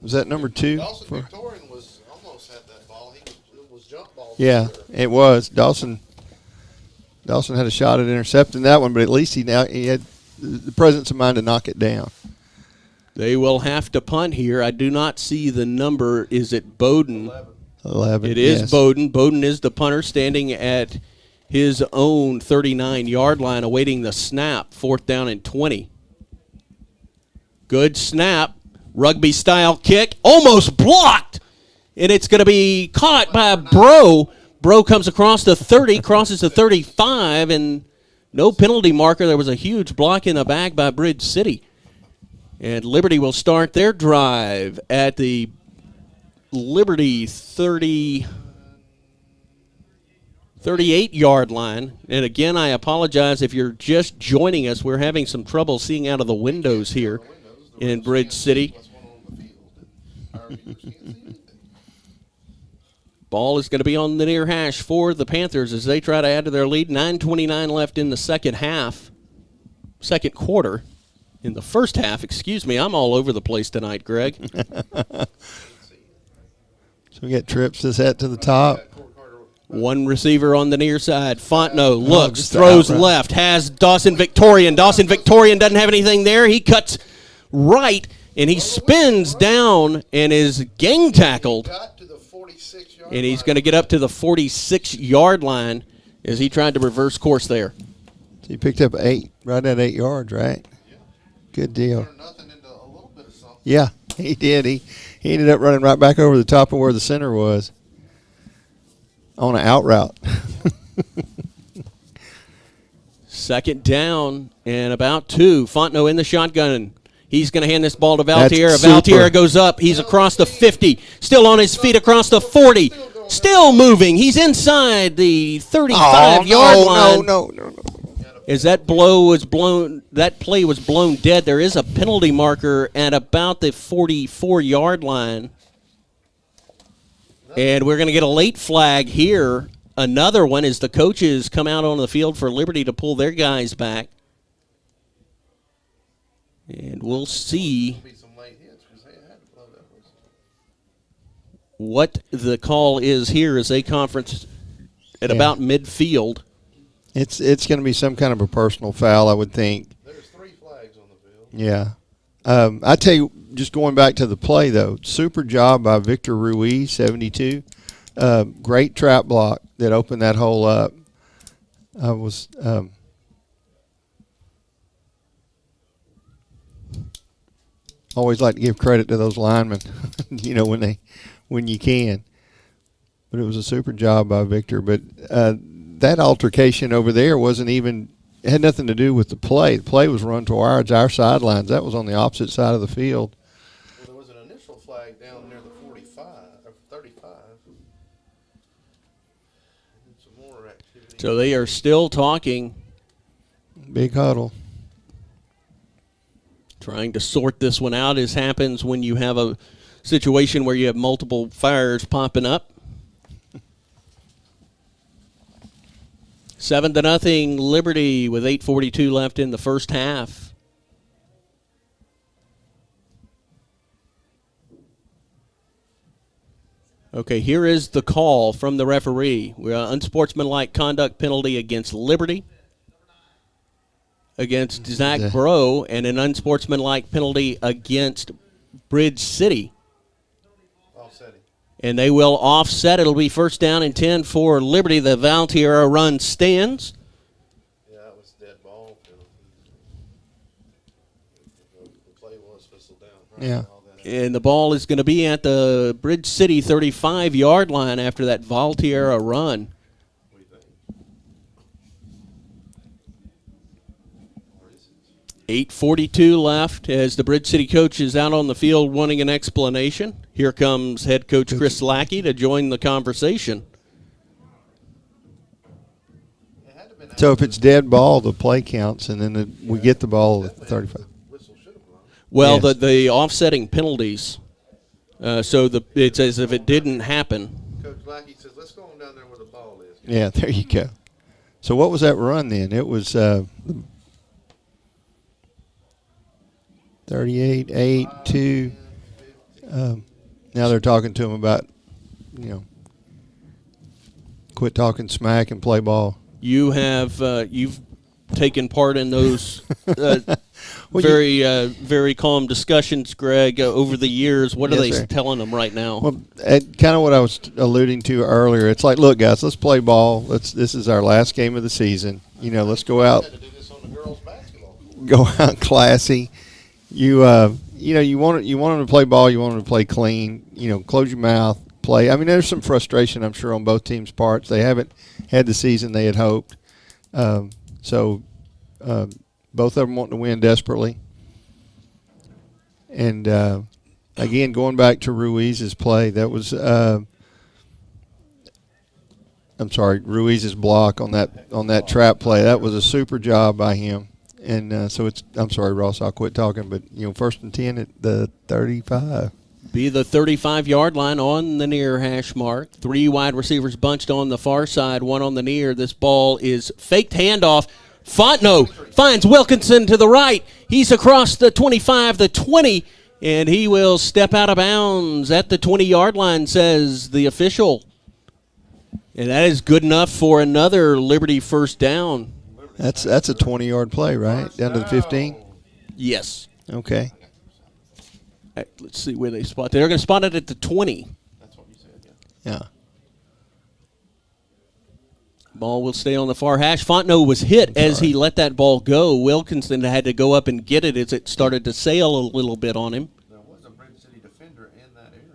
B: Was that number 2?
C: Dawson Victorian almost had that ball. It was jump ball.
B: Yeah, it was. Dawson had a shot at intercepting that one, but at least he had the presence of mind to knock it down.
A: They will have to punt here. I do not see the number. Is it Bowden?
B: 11.
A: It is,
B: yes.
A: Bowden. Bowden is the punter standing at his own 39-yard line awaiting the snap. 4th down and 20. Good snap. Rugby-style kick. Almost blocked. And it's going to be caught by Bro. Bro comes across the 30, crosses the 35, and no penalty marker. There was a huge block in the back by Bridge City. And Liberty will start their drive at the Liberty 38-yard line. And again, I apologize if you're just joining us. We're having some trouble seeing out of the windows here in Bridge City. Ball is going to be on the near hash for the Panthers as they try to add to their lead. 9:29 left in the second quarter. In the first half, excuse me. I'm all over the place tonight, Greg.
B: So we get trips to set to the top.
A: One receiver on the near side. Fontenot looks, throws left, has Dawson Victorian. Dawson Victorian doesn't have anything there. He cuts right, and he spins down and is gang tackled. And he's going to get up to the 46-yard line as he tried to reverse course there.
B: So you picked up 8, right at 8 yards, right?
C: Yeah.
B: Good deal.
C: Turned nothing into a little bit of something.
B: Yeah, he did. He ended up running right back over the top of where the center was on an out route.
A: Second down and about 2. Fontenot in the shotgun. He's going to hand this ball to
B: That's
A: Valtiera.
B: super.
A: Valtiera goes up. He's across the 50. Still on his feet across the 40. Still moving. He's inside the 35-yard line.
B: No.
A: As that play was blown dead, there is a penalty marker at about the 44-yard line. And we're going to get a late flag here. Another one as the coaches come out on the field for Liberty to pull their guys back. And we'll see what the call is here as they conference at about midfield.
B: It's going to be some kind of a personal foul, I would think.
C: There's 3 flags on the field.
B: Yeah. I tell you, just going back to the play, though, super job by Victor Ruiz, 72. Great trap block that opened that hole up. I was always like to give credit to those linemen, when you can. But it was a super job by Victor. But that altercation over there it had nothing to do with the play. The play was run towards our sidelines. That was on the opposite side of the field.
C: Well, there was an initial flag down near the 45 or 35. And some more activity.
A: So they are still talking,
B: Big huddle.
A: trying to sort this one out, as happens when you have a situation where you have multiple fires popping up. 7-0 Liberty with 8:42 left in the first half. Okay, here is the call from the referee. Unsportsmanlike conduct penalty against Liberty, against Zach Bro, and an unsportsmanlike penalty against Bridge City.
C: Offsetting.
A: And they will offset. It'll be first down and 10 for Liberty. The Valtiera run stands.
C: Yeah, that was dead ball. The play was whistled down. Right?
B: Yeah.
A: And the ball is going to be at the Bridge City 35-yard line after that Valtiera run.
C: What do you think?
A: 8:42 left as the Bridge City coach is out on the field wanting an explanation. Here comes head coach Chris Lackey to join the conversation.
B: So if it's dead ball, the play counts, and then we get the ball at 35.
C: Whistle should have blown.
A: Well,
B: Yes.
A: the offsetting penalties, it's as if it didn't happen.
C: Coach Lackey says, let's go on down there where the ball is.
B: Yeah, there you go. So what was that run then? It was 38-8-2. Now they're talking to him about, quit talking smack and play ball.
A: You have you've taken part in those
B: Well,
A: very calm discussions, Greg, over the years. What are
B: Yes,
A: they
B: sir.
A: telling them right now?
B: Well, kind of what I was alluding to earlier. It's like, look, guys, let's play ball. This is our last game of the season. Let's go out,
C: Had to do this on the girls' basketball court.
B: go out classy. You want them to play ball. You want them to play clean. Close your mouth, play. I mean, there's some frustration, I'm sure, on both teams' parts. They haven't had the season they had hoped. So both of them wanting to win desperately. And again, going back to Ruiz's play, that was Ruiz's block on that trap play. That was a super job by him. And I'm sorry, Ross, I'll quit talking, but first and 10 at the 35.
A: Be the 35-yard line on the near hash mark. 3 wide receivers bunched on the far side, 1 on the near. This ball is faked handoff. Fontenot finds Wilkinson to the right. He's across the 25, the 20, and he will step out of bounds at the 20-yard line, says the official. And that is good enough for another Liberty first down.
B: That's a 20-yard play, right? Down to the 15?
A: Yes.
B: Okay.
A: Let's see where they spot. They're going to spot it at the 20.
C: That's what you said, yeah.
B: Yeah.
A: Ball will stay on the far hash. Fontenot was hit as he let that ball go. Wilkinson had to go up and get it as it started to sail a little bit on him.
C: There was a Bridge City defender in that area.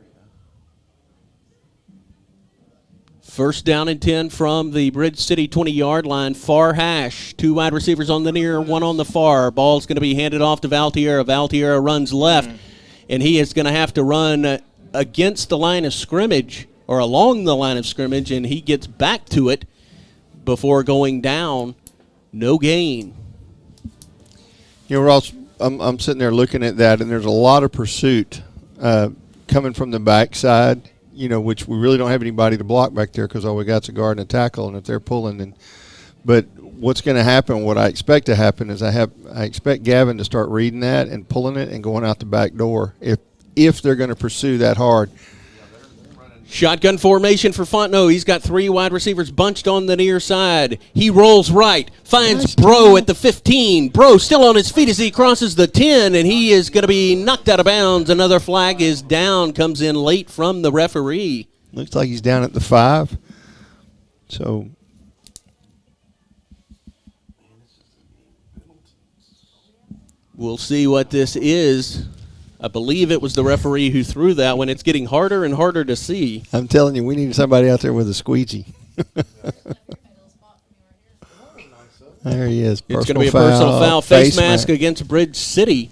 A: First down and 10 from the Bridge City 20-yard line. Far hash. 2 wide receivers on the near, 1 on the far. Ball's going to be handed off to Valtierra. Valtierra runs left, and he is going to have to run against the line of scrimmage or along the line of scrimmage, and he gets back to it before going down. No gain.
B: You know, Ross, I'm sitting there looking at that, and there's a lot of pursuit coming from the backside, you know, which we really don't have anybody to block back there because all we got's a guard and a tackle, and if they're pulling, then. But what's going to happen, what I expect to happen is I expect Gavin to start reading that and pulling it and going out the back door if they're going to pursue that hard.
A: Shotgun formation for Fontenot. He's got 3 wide receivers bunched on the near side. He rolls right, finds Bro at the 15. Bro still on his feet as he crosses the 10, and he is going to be knocked out of bounds. Another flag is down, comes in late from the referee.
B: Looks like he's down at the 5. So
A: we'll see what this is. I believe it was the referee who threw that one. It's getting harder and harder to see.
B: I'm telling you, we need somebody out there with a squeegee. There he is.
A: It's going to be a personal foul. Face mask against Bridge City.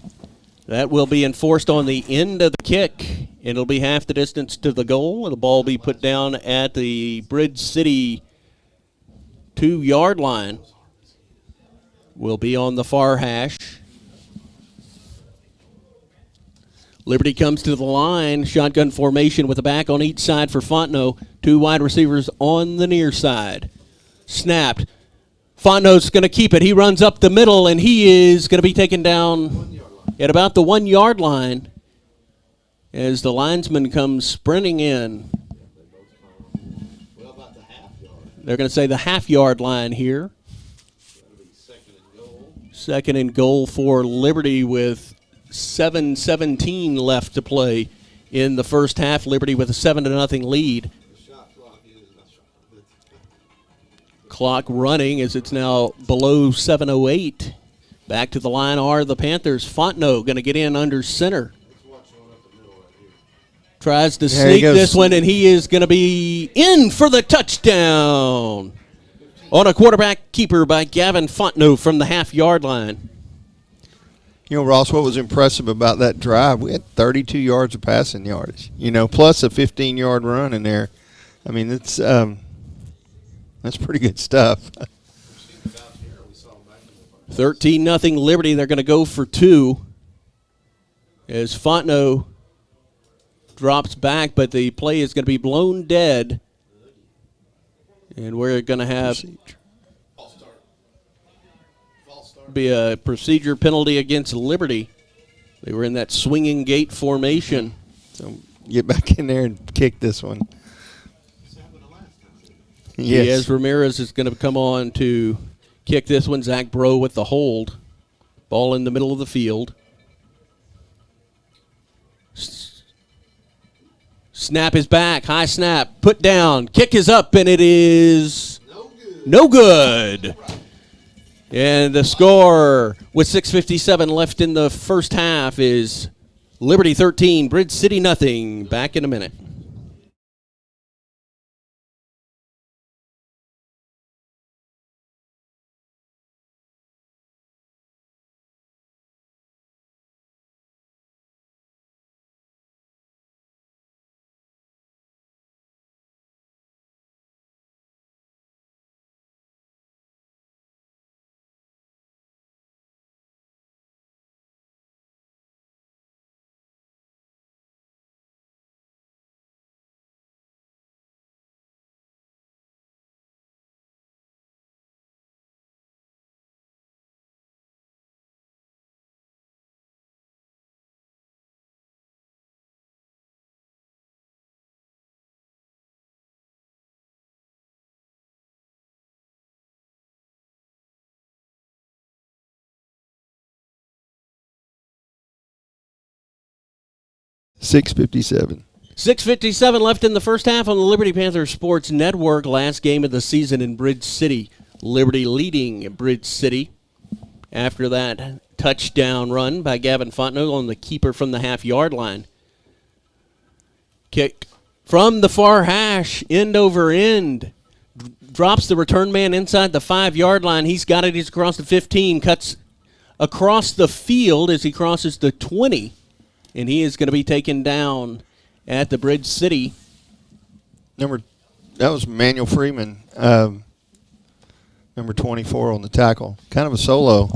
A: That will be enforced on the end of the kick. It'll be half the distance to the goal. The ball will be put down at the Bridge City 2-yard line. Will be on the far hash. Liberty comes to the line. Shotgun formation with a back on each side for Fontenot. 2 wide receivers on the near side. Snapped. Fontenot's going to keep it. He runs up the middle, and he is going to be taken down at about the 1-yard line as the linesman comes sprinting in. They're going to say the half-yard line here. Second and goal for Liberty with 7:17 left to play in the first half. Liberty with a 7-0 lead. Clock running as it's now below 7:08. Back to the line are the Panthers. Fontenot going to get in under center. Tries to sneak this one, and he is going to be in for the touchdown. On a quarterback keeper by Gavin Fontenot from the half-yard line.
B: You know, Ross, what was impressive about that drive, we had 32 yards of passing yardage, you know, plus a 15-yard run in there. I mean, that's pretty good stuff.
A: 13-0 Liberty. They're going to go for 2 as Fontenot drops back, but the play is going to be blown dead. And we're going to have be a procedure penalty against Liberty. They were in that swinging gate formation.
B: So get back in there and kick this one.
A: Yes. Diaz Ramirez is going to come on to kick this one. Zach Bro with the hold. Ball in the middle of the field. Snap is back. High snap. Put down. Kick is up, and it is no good. And the score with 6:57 left in the first half is Liberty 13, Bridge City nothing. Back in a minute.
B: $6.57.
A: 6:57 left in the first half on the Liberty Panthers Sports Network. Last game of the season in Bridge City. Liberty leading Bridge City after that touchdown run by Gavin Fontenot on the keeper from the half-yard line. Kick from the far hash, end over end. Drops the return man inside the 5-yard line. He's got it. He's across the 15. Cuts across the field as he crosses the 20. And he is going to be taken down at the Bridge City.
B: That was Manuel Freeman, number 24 on the tackle. Kind of a solo.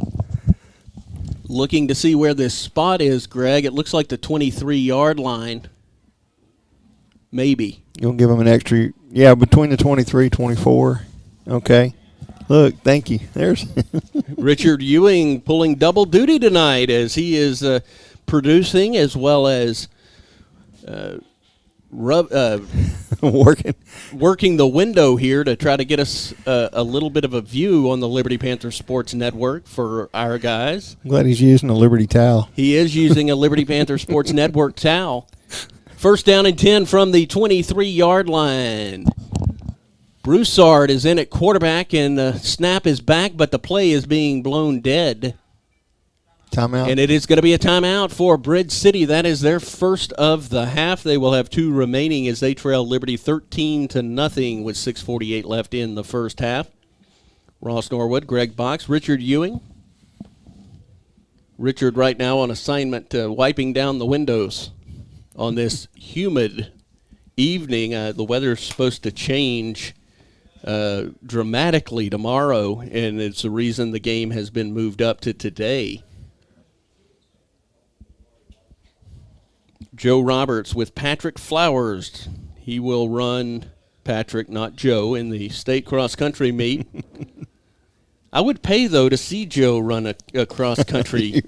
A: Looking to see where this spot is, Greg. It looks like the 23-yard line. Maybe.
B: You'll give him an extra, between the 23, 24. Okay. Look, thank you. There's
A: Richard Ewing pulling double duty tonight as he is producing as well as working the window here to try to get us a little bit of a view on the Liberty Panther Sports Network for our guys.
B: I'm glad he's using a Liberty towel.
A: He is using a Liberty Panther Sports Network towel. First down and 10 from the 23-yard line. Broussard is in at quarterback, and the snap is back, but the play is being blown dead.
B: Timeout.
A: And it is going to be a timeout for Bridge City. That is their first of the half. They will have 2 remaining as they trail Liberty 13-0 with 6:48 left in the first half. Ross Norwood, Greg Box, Richard Ewing. Richard right now on assignment wiping down the windows on this humid evening. The weather's supposed to change dramatically tomorrow, and it's the reason the game has been moved up to today. Joe Roberts with Patrick Flowers. He will run Patrick, not Joe, in the state cross-country meet. I would pay, though, to see Joe run a cross-country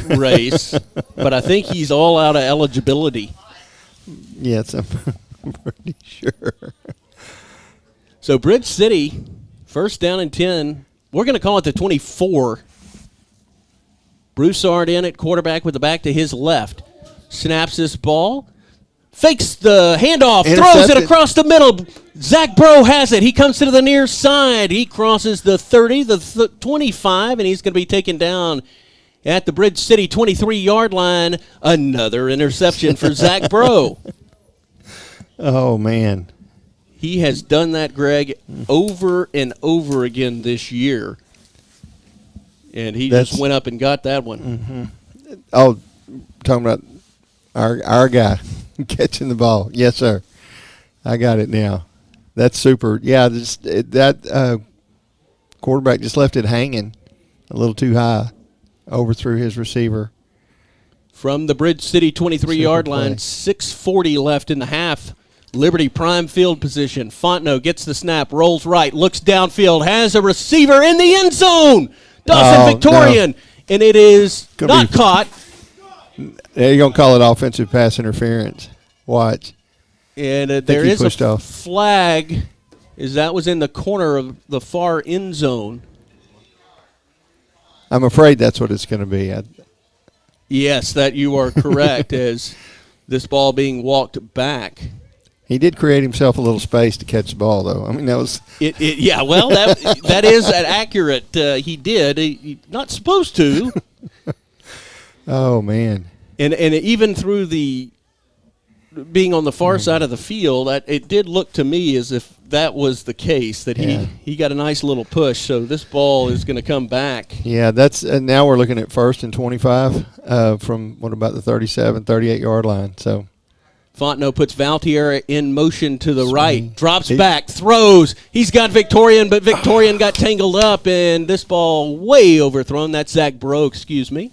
A: race, but I think he's all out of eligibility.
B: Yes, I'm pretty sure.
A: So Bridge City, first down and 10. We're going to call it the 24. Broussard in at quarterback with the back to his left. Snaps this ball. Fakes the handoff. Throws it across the middle. Zach Bro has it. He comes to the near side. He crosses the 30, the 25, and he's going to be taken down at the Bridge City 23-yard line. Another interception for Zach Bro.
B: Oh, man.
A: He has done that, Greg, over and over again this year. And he just went up and got that one.
B: Mm-hmm. Oh, talking about our guy catching the ball. Yes, sir. I got it now. That's super. Yeah, that quarterback just left it hanging a little too high, overthrew his receiver.
A: From the Bridge City 23-yard line, 6:40 left in the half. Liberty prime field position. Fontenot gets the snap, rolls right, looks downfield, has a receiver in the end zone. Dawson Victorian, and it is not caught.
B: You're going to call it offensive pass interference. Watch.
A: And there is a flag, as that was in the corner of the far end zone.
B: I'm afraid that's what it's going to be.
A: Yes, that you are correct, as this ball being walked back.
B: He did create himself a little space to catch the ball, though. I mean, that was
A: yeah, well, that is accurate. He did. He not supposed to.
B: Oh, man.
A: And even through the being on the far side of the field, it did look to me as if that was the case, that he got a nice little push. So this ball is going to come back.
B: Yeah, that's now we're looking at 1st and 25 from what about the 37, 38-yard line. So
A: Fontenot puts Valtiera in motion to the right, drops back, throws. He's got Victorian, but Victorian got tangled up, and this ball way overthrown. That's Zach Bro, excuse me.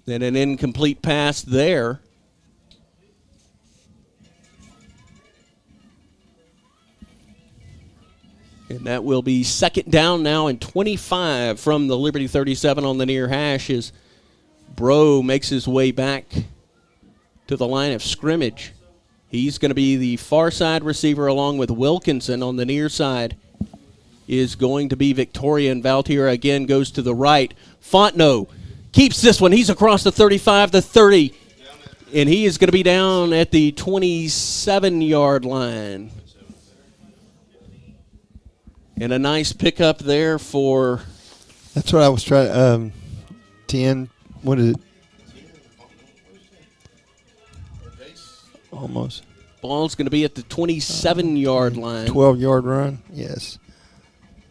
A: Then an incomplete pass there. And that will be second down now and 25 from the Liberty 37 on the near hash as Bro makes his way back to the line of scrimmage. He's going to be the far side receiver along with Wilkinson. On the near side is going to be Victorian. Valtiera again goes to the right. Fontenot keeps this one. He's across the 35, the 30. And he is going to be down at the 27-yard line. And a nice pickup there for...
B: That's what I was trying. 10. What is it? Almost.
A: Ball's going to be at the 27-yard line.
B: 12-yard run. Yes.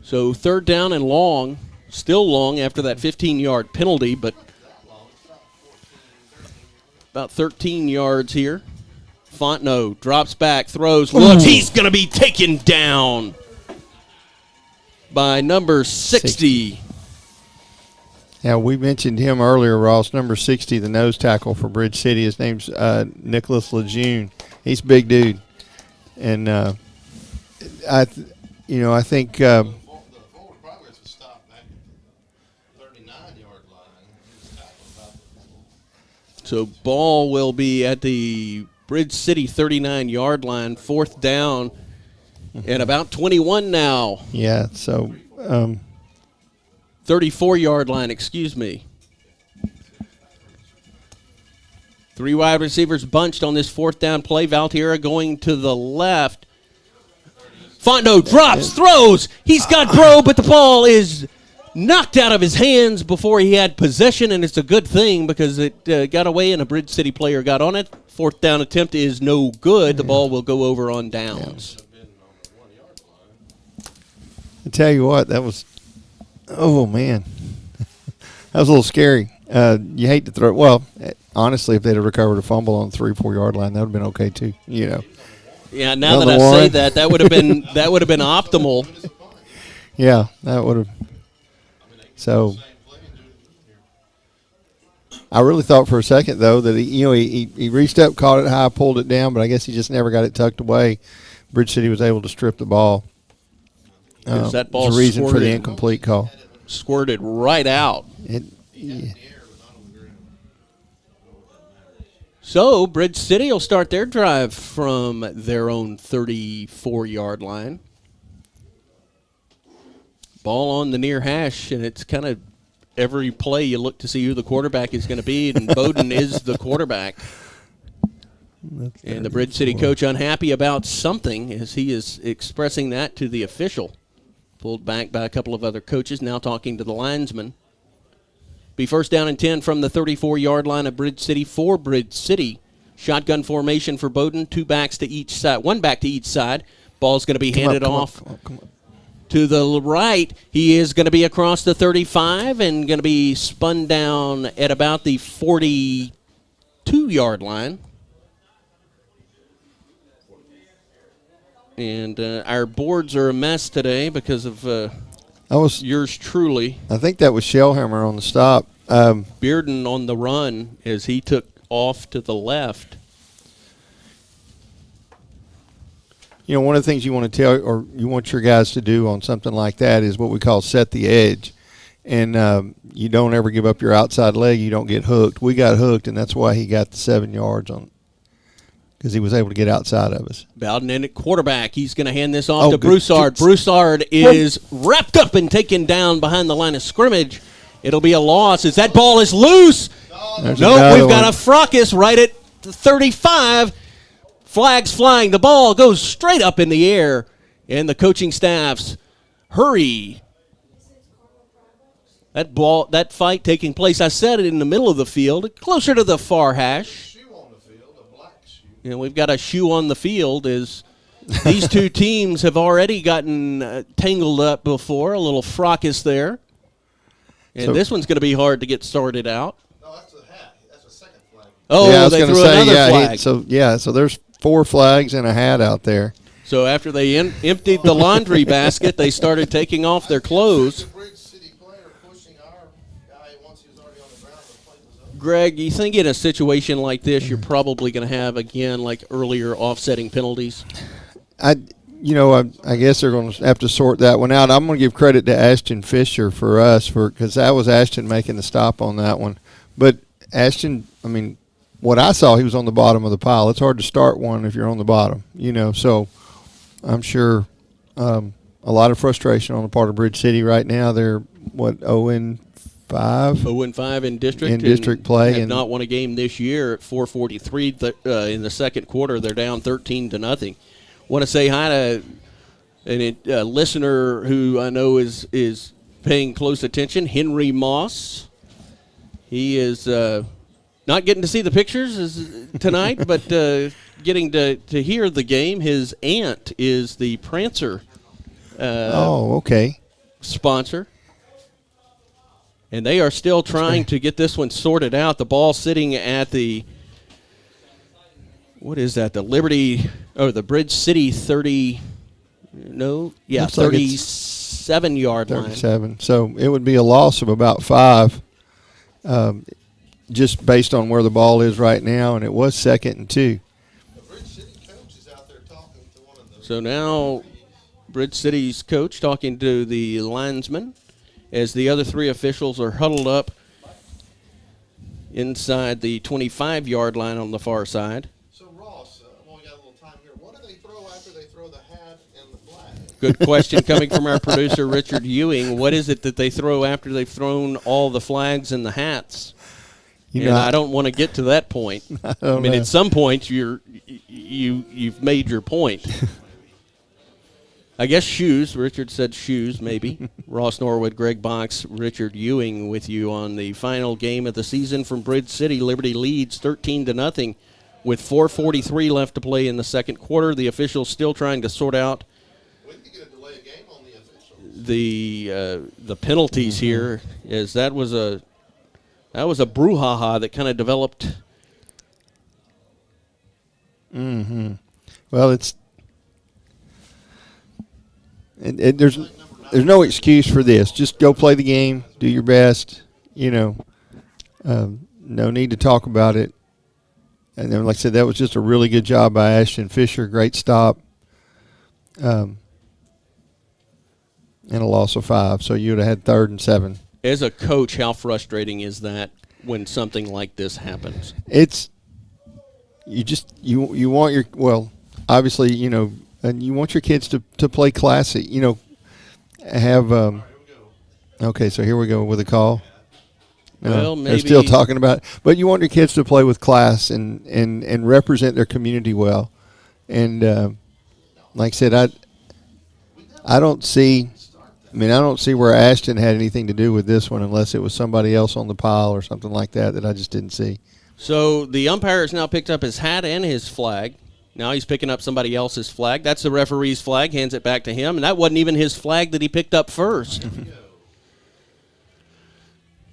A: So 3rd down and long. Still long after that 15-yard penalty, but about 13 yards here. Fontenot drops back, throws, looks. He's going to be taken down by number 60.
B: Yeah, we mentioned him earlier, Ross. Number 60, the nose tackle for Bridge City. His name's Nicholas Lejeune. He's a big dude, and I think.
C: The forward progress was stopped back at the 39-yard line.
A: So ball will be at the Bridge City 39-yard line, 4th down, and about 21 now.
B: Yeah, so
A: 34-yard line, excuse me. 3 wide receivers bunched on this 4th down play. Valtierra going to the left. Fontenot drops, throws. He's got Bro, but the ball is knocked out of his hands before he had possession, and it's a good thing because it got away and a Bridge City player got on it. 4th down attempt is no good. The ball will go over on downs.
B: I tell you what, that was, oh, man. That was a little scary. You hate to throw. Well, honestly, if they'd have recovered a fumble on the 3-4 yard line, that would have been okay too. You know.
A: Yeah. Now that I say that would have been optimal.
B: Yeah, that would have. So, I really thought for a second though that he reached up, caught it high, pulled it down, but I guess he just never got it tucked away. Bridge City was able to strip the ball.
A: That ball
B: was a reason for the incomplete call.
A: Squirted right out.
B: Yeah.
A: So, Bridge City will start their drive from their own 34-yard line. Ball on the near hash, and it's kind of every play you look to see who the quarterback is going to be, and Bowden is the quarterback. And the Bridge City coach unhappy about something as he is expressing that to the official. Pulled back by a couple of other coaches, now talking to the linesman. Be 1st down and 10 from the 34-yard line of Bridge City for Bridge City. Shotgun formation for Bowden, 2 backs to each side, 1 back to each side. Ball's going to be handed off to the right. He is going to be across the 35 and going to be spun down at about the 42-yard line. And our boards are a mess today because of yours truly.
B: I think that was Shellhammer on the stop.
A: Bearden on the run as he took off to the left.
B: You know, one of the things you want to tell, or you want your guys to do on something like that is what we call set the edge. And you don't ever give up your outside leg. You don't get hooked. We got hooked, and that's why he got the 7 yards on, because he was able to get outside of us.
A: Bowden in at quarterback. He's going to hand this off to Broussard. Broussard is wrapped up and taken down behind the line of scrimmage. It'll be a loss as that ball is loose. No, we've got a fracas right at the 35. Flags flying. The ball goes straight up in the air, and the coaching staffs hurry. That fight taking place, I said it in the middle of the field, closer to the far hash. And we've got a shoe on the field as these two teams have already gotten tangled up before, a little fracas there. And this one's going to be hard to get started out.
C: No, that's a hat. That's a second flag.
B: Oh,
C: yeah,
B: they threw another flag. So there's 4 flags and a hat out there.
A: So after they emptied the laundry basket, they started taking off their clothes. Greg, you think in a situation like this, you're probably going to have, again, like earlier offsetting penalties?
B: I guess they're going to have to sort that one out. I'm going to give credit to Ashton Fisher for us, because that was Ashton making the stop on that one. But Ashton, I mean, what I saw, he was on the bottom of the pile. It's hard to start one if you're on the bottom, So I'm sure a lot of frustration on the part of Bridge City right now. They're, 0-5 5.
A: 0-5 in district.
B: In district play,
A: Have
B: and
A: not won a game this year at 4:43 in the second quarter. They're down 13-0. Want to say hi to a listener who I know is paying close attention, Henry Moss. He is not getting to see the pictures tonight, but getting to hear the game. His aunt is the Prancer
B: okay.
A: sponsor. And they are still trying to get this one sorted out. The ball sitting at the, what is that, the Liberty, the Bridge City 37-yard line.
B: 37. So it would be a loss of about 5, just based on where the ball is right now, and it was 2nd and 2.
C: The Bridge City coach is out there talking to one of the.
A: So now Bridge City's coach talking to the linesman as the other 3 officials are huddled up inside the 25-yard line on the far side.
C: So, Ross, we got a little time here. What do they throw after they throw the hat and the flag?
A: Good question coming from our producer, Richard Ewing. What is it that they throw after they've thrown all the flags and the hats? I don't want to get to that point. I mean, at some point, you've made your point. I guess shoes. Richard said shoes, maybe. Ross Norwood, Greg Box, Richard Ewing with you on the final game of the season from Bridge City. Liberty leads 13-0 with 4:43 left to play in the second quarter. The officials still trying to sort out
C: When did you get a delay game on the officials?
A: the penalties here, as that was a brouhaha that kind of developed.
B: Well, there's no excuse for this. Just go play the game, do your best. No need to talk about it. And then, like I said, that was just a really good job by Ashton Fisher. Great stop. And a loss of 5. So you would have had 3rd and 7.
A: As a coach, how frustrating is that when something like this happens?
B: It's you want your, well, obviously, and you want your kids to play classy. Have okay, so here we go with a call.
A: Well, maybe
B: they're still talking about it. But you want your kids to play with class and represent their community well. And like I said, I don't see where Ashton had anything to do with this one unless it was somebody else on the pile or something like that I just didn't see.
A: So the umpire has now picked up his hat and his flag. Now he's picking up somebody else's flag. That's the referee's flag, hands it back to him, and that wasn't even his flag that he picked up first.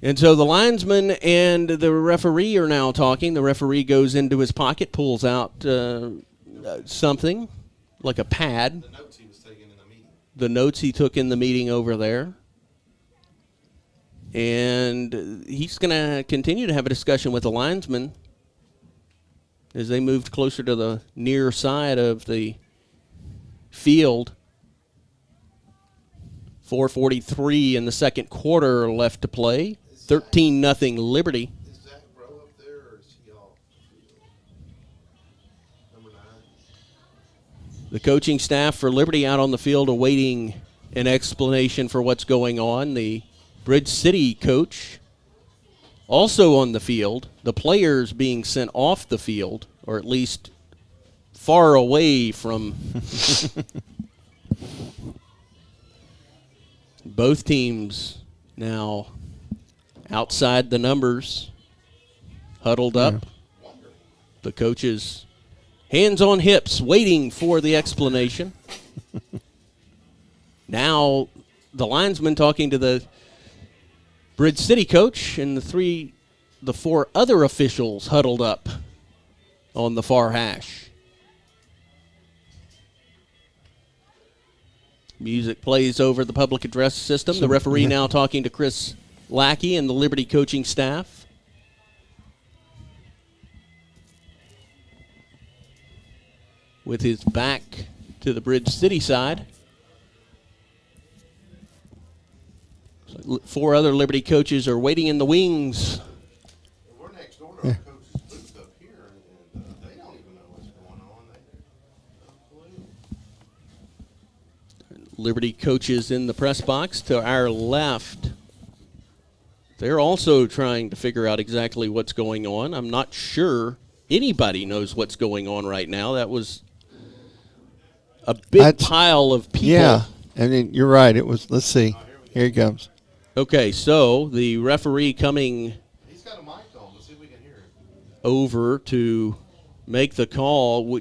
A: And so the linesman and the referee are now talking. The referee goes into his pocket, pulls out something like a pad.
C: The notes he was taking in the meeting.
A: The notes he took in the meeting over there. And he's going to continue to have a discussion with the linesman as they moved closer to the near side of the field. 4:43 in the second quarter left to play. 13-0 Liberty.
C: Is Zach Rowe up there, or is he off the field? Number 9.
A: The coaching staff for Liberty out on the field awaiting an explanation for what's going on. The Bridge City coach also on the field. The players being sent off the field, or at least far away from both teams now outside the numbers, huddled up. The coaches, hands on hips, waiting for the explanation. Now the linesman talking to the Bridge City coach, and the 4 other officials huddled up on the far hash. Music plays over the public address system. The referee now talking to Chris Lackey and the Liberty coaching staff. With his back to the Bridge City side. 4 other Liberty coaches are waiting in the wings.
C: We're next door to our coach's booth up here, and they don't even know what's going on.
A: Liberty coaches in the press box to our left. They're also trying to figure out exactly what's going on. I'm not sure anybody knows what's going on right now. That was a big pile of people.
B: Yeah, and then you're right. It was. Let's see. Here he comes.
A: Okay, so the referee coming.
C: He's got a mic on. Let's see if we can hear him.
A: Over to make the call.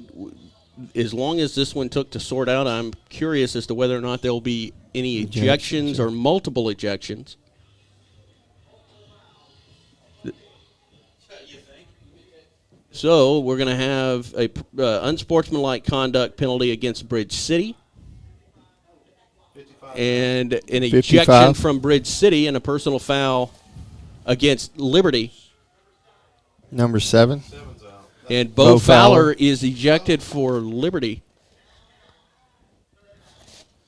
A: As long as this one took to sort out, I'm curious as to whether or not there'll be any ejections or multiple ejections. So we're going to have a unsportsmanlike conduct penalty against Bridge City.
C: 55.
A: And an
B: 55.
A: ejection from Bridge City and a personal foul against Liberty.
B: Number 7.
C: 7's out.
A: And Bo Fowler is ejected for Liberty.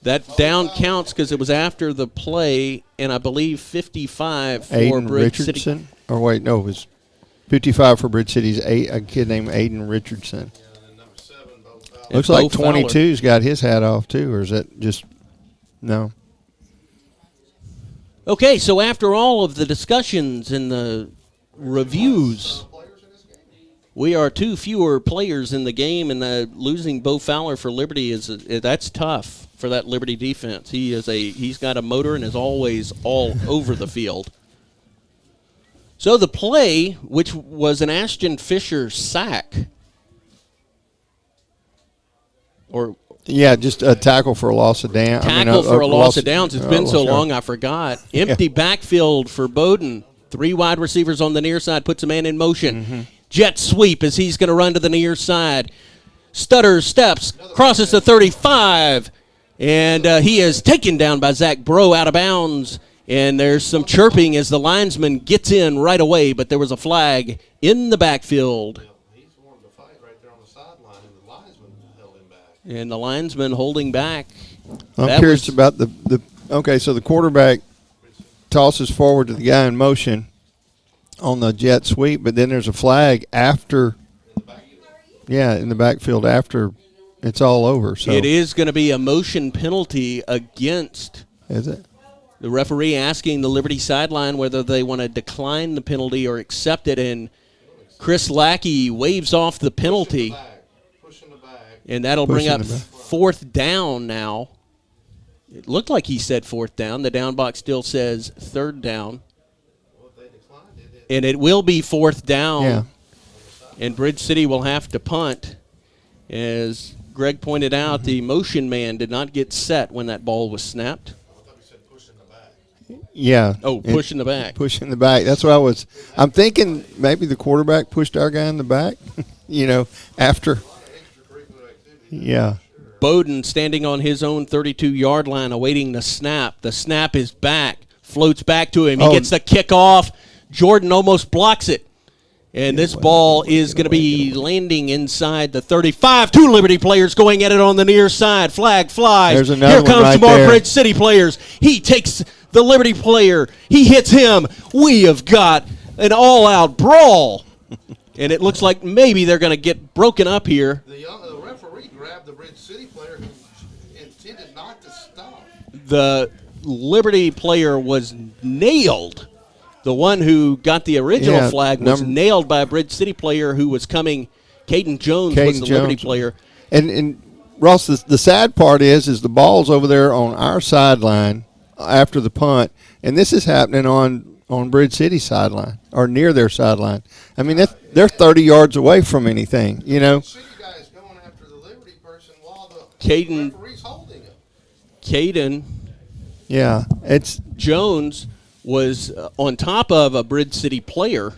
A: That down counts because it was after the play, and I believe 55 for
B: Aiden
A: Bridge
B: Richardson.
A: City.
B: Or wait, no, it was 55 for Bridge City's a kid named Aiden Richardson.
C: Yeah, and then number 7, Bo Fowler.
B: Looks
A: Bo
B: like
A: Fowler.
B: 22's got his hat off too, or is that just no?
A: Okay, so after all of the discussions and the reviews,
C: Players in this game?
A: we are 2 fewer players in the game, and losing Bo Fowler for Liberty that's tough for that Liberty defense. He's got a motor and is always all over the field. So the play, which was an Ashton Fisher sack,
B: Yeah, just a tackle for a loss of down.
A: tackle for a loss of downs. It's been so long I forgot. Empty backfield for Bowden. 3 wide receivers on the near side, puts a man in motion. Jet sweep as he's going to run to the near side. Stutters, steps, crosses the 35, and he is taken down by Zach Bro out of bounds. And there's some chirping as the linesman gets in right away, but there was a flag in the backfield.
C: He's wanted to fight right there on the sideline, and the linesman held him back.
A: And the linesman holding back.
B: I'm curious about the. Okay, so the quarterback tosses forward to the guy in motion on the jet sweep, but then there's a flag after. Yeah, in the backfield after it's all over. So
A: It is going to be a motion penalty against.
B: Is it?
A: The referee asking the Liberty sideline whether they want to decline the penalty or accept it, and Chris Lackey waves off the penalty,
C: Pushing the back.
A: and that'll bring
B: Pushing
A: up
B: the back.
A: 4th down now. It looked like he said 4th down. The down box still says 3rd down,
C: Well, if they declined it,
A: and it will be 4th down,
B: Yeah.
A: and Bridge City will have to punt. As Greg pointed out, the motion man did not get set when that ball was snapped.
C: I thought we said pushing the back.
B: Yeah.
A: Oh, pushing the back.
B: Pushing the back. That's what I'm thinking maybe the quarterback pushed our guy in the back, after.
C: Extracurricular activity.
B: Yeah.
A: Bowden standing on his own 32-yard line awaiting the snap. The snap is back. Floats back to him. He gets the kickoff. Jordan almost blocks it. And this ball is going to be landing inside the 35. 2 Liberty players going at it on the near side. Flag flies.
B: There's another
A: Here
B: one
A: comes
B: right
A: some more
B: there.
A: Bridge City players. He takes the Liberty player. He hits him. We have got an all-out brawl. And it looks like maybe they're going to get broken up here.
C: The referee grabbed the Bridge City player who intended not to stop.
A: The Liberty player was nailed. The one who got the original flag was nailed by a Bridge City player who was coming. Caden Jones was the Liberty player.
B: And Ross, the sad part is the ball's over there on our sideline after the punt, and this is happening on Bridge City's sideline or near their sideline. I mean, they're 30 yards away from anything,
C: The city guy is going after the Liberty person while the referee's holding him.
A: Caden Jones was on top of a Bridge City player.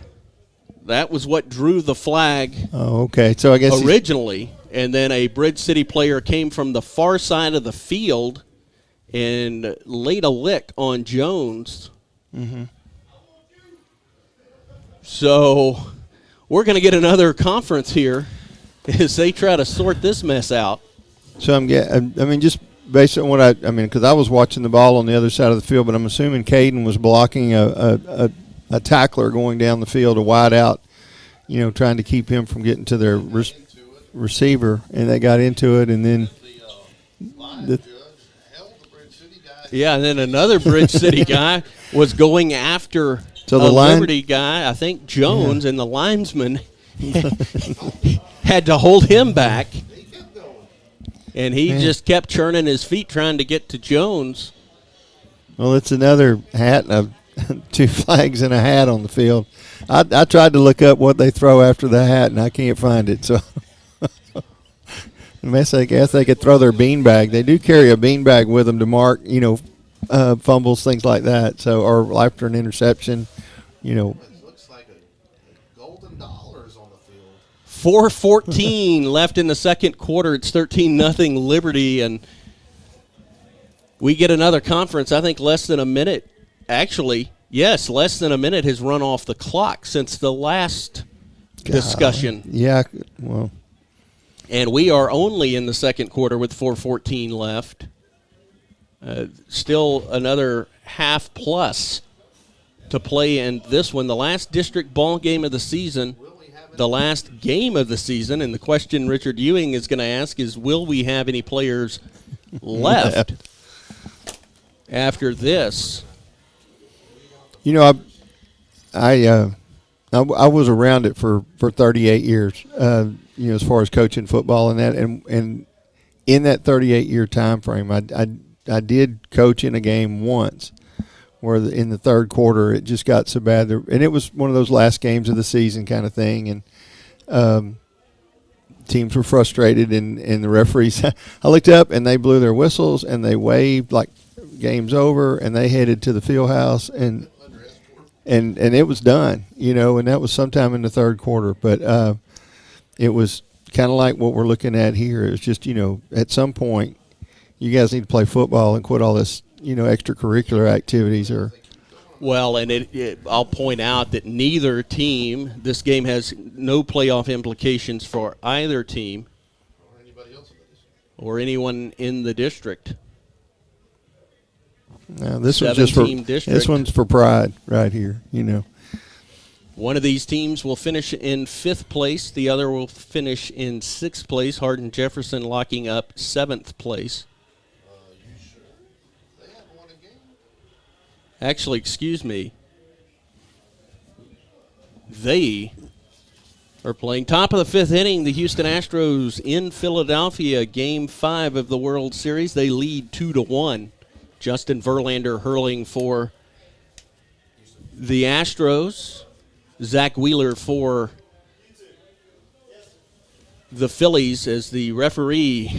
A: That was what drew the flag
B: Oh, okay. So I guess
A: originally. And then a Bridge City player came from the far side of the field and laid a lick on Jones.
B: Mm-hmm.
A: So we're going to get another conference here as they try to sort this mess out.
B: So I'm getting. I mean, just based on what because I was watching the ball on the other side of the field, but I'm assuming Caden was blocking a tackler going down the field, a wide out, trying to keep him from getting to their receiver, and they got into it, and then
A: yeah, and then another Bridge City guy was going after
B: So
A: a Liberty guy, I think Jones, and the linesman had to hold him back. And he just kept churning his feet trying to get to Jones.
B: Well, it's another hat, two flags and a hat on the field. I tried to look up what they throw after the hat, and I can't find it. So I guess they could throw their beanbag. They do carry a beanbag with them to mark, fumbles, things like that. So, or after an interception,
C: It looks like a golden dollars on the field.
A: 4:14 left in the second quarter. It's 13-0 Liberty, and we get another conference. I think less than a minute. Actually, yes, less than a minute has run off the clock since the last discussion.
B: Yeah, well.
A: And we are only in the second quarter with 4:14 left. Still another half plus to play in this one. The last district ball game of the season, the last game of the season, and the question Richard Ewing is going to ask is, will we have any players left after this?
B: I was around it for 38 years, as far as coaching football and that, and in that 38-year time frame, I did coach in a game once where in the third quarter it just got so bad, and it was one of those last games of the season kind of thing, and teams were frustrated, and the referees, I looked up and they blew their whistles and they waved like game's over, and they headed to the field house, and it was done, and that was sometime in the third quarter. But it was kind of like what we're looking at here. It's just, at some point, you guys need to play football and quit all this, extracurricular activities.
A: Well, and I'll point out that neither team, this game has no playoff implications for either team or anyone in the district.
B: No, this one's for pride right here,
A: One of these teams will finish in 5th place. The other will finish in 6th place. Hardin Jefferson locking up 7th place.
C: You sure? They haven't won a game.
A: Actually, excuse me. They are playing top of the 5th inning. The Houston Astros in Philadelphia, Game 5 of the World Series. They lead 2-1. Justin Verlander hurling for the Astros. Zach Wheeler for the Phillies, as the referee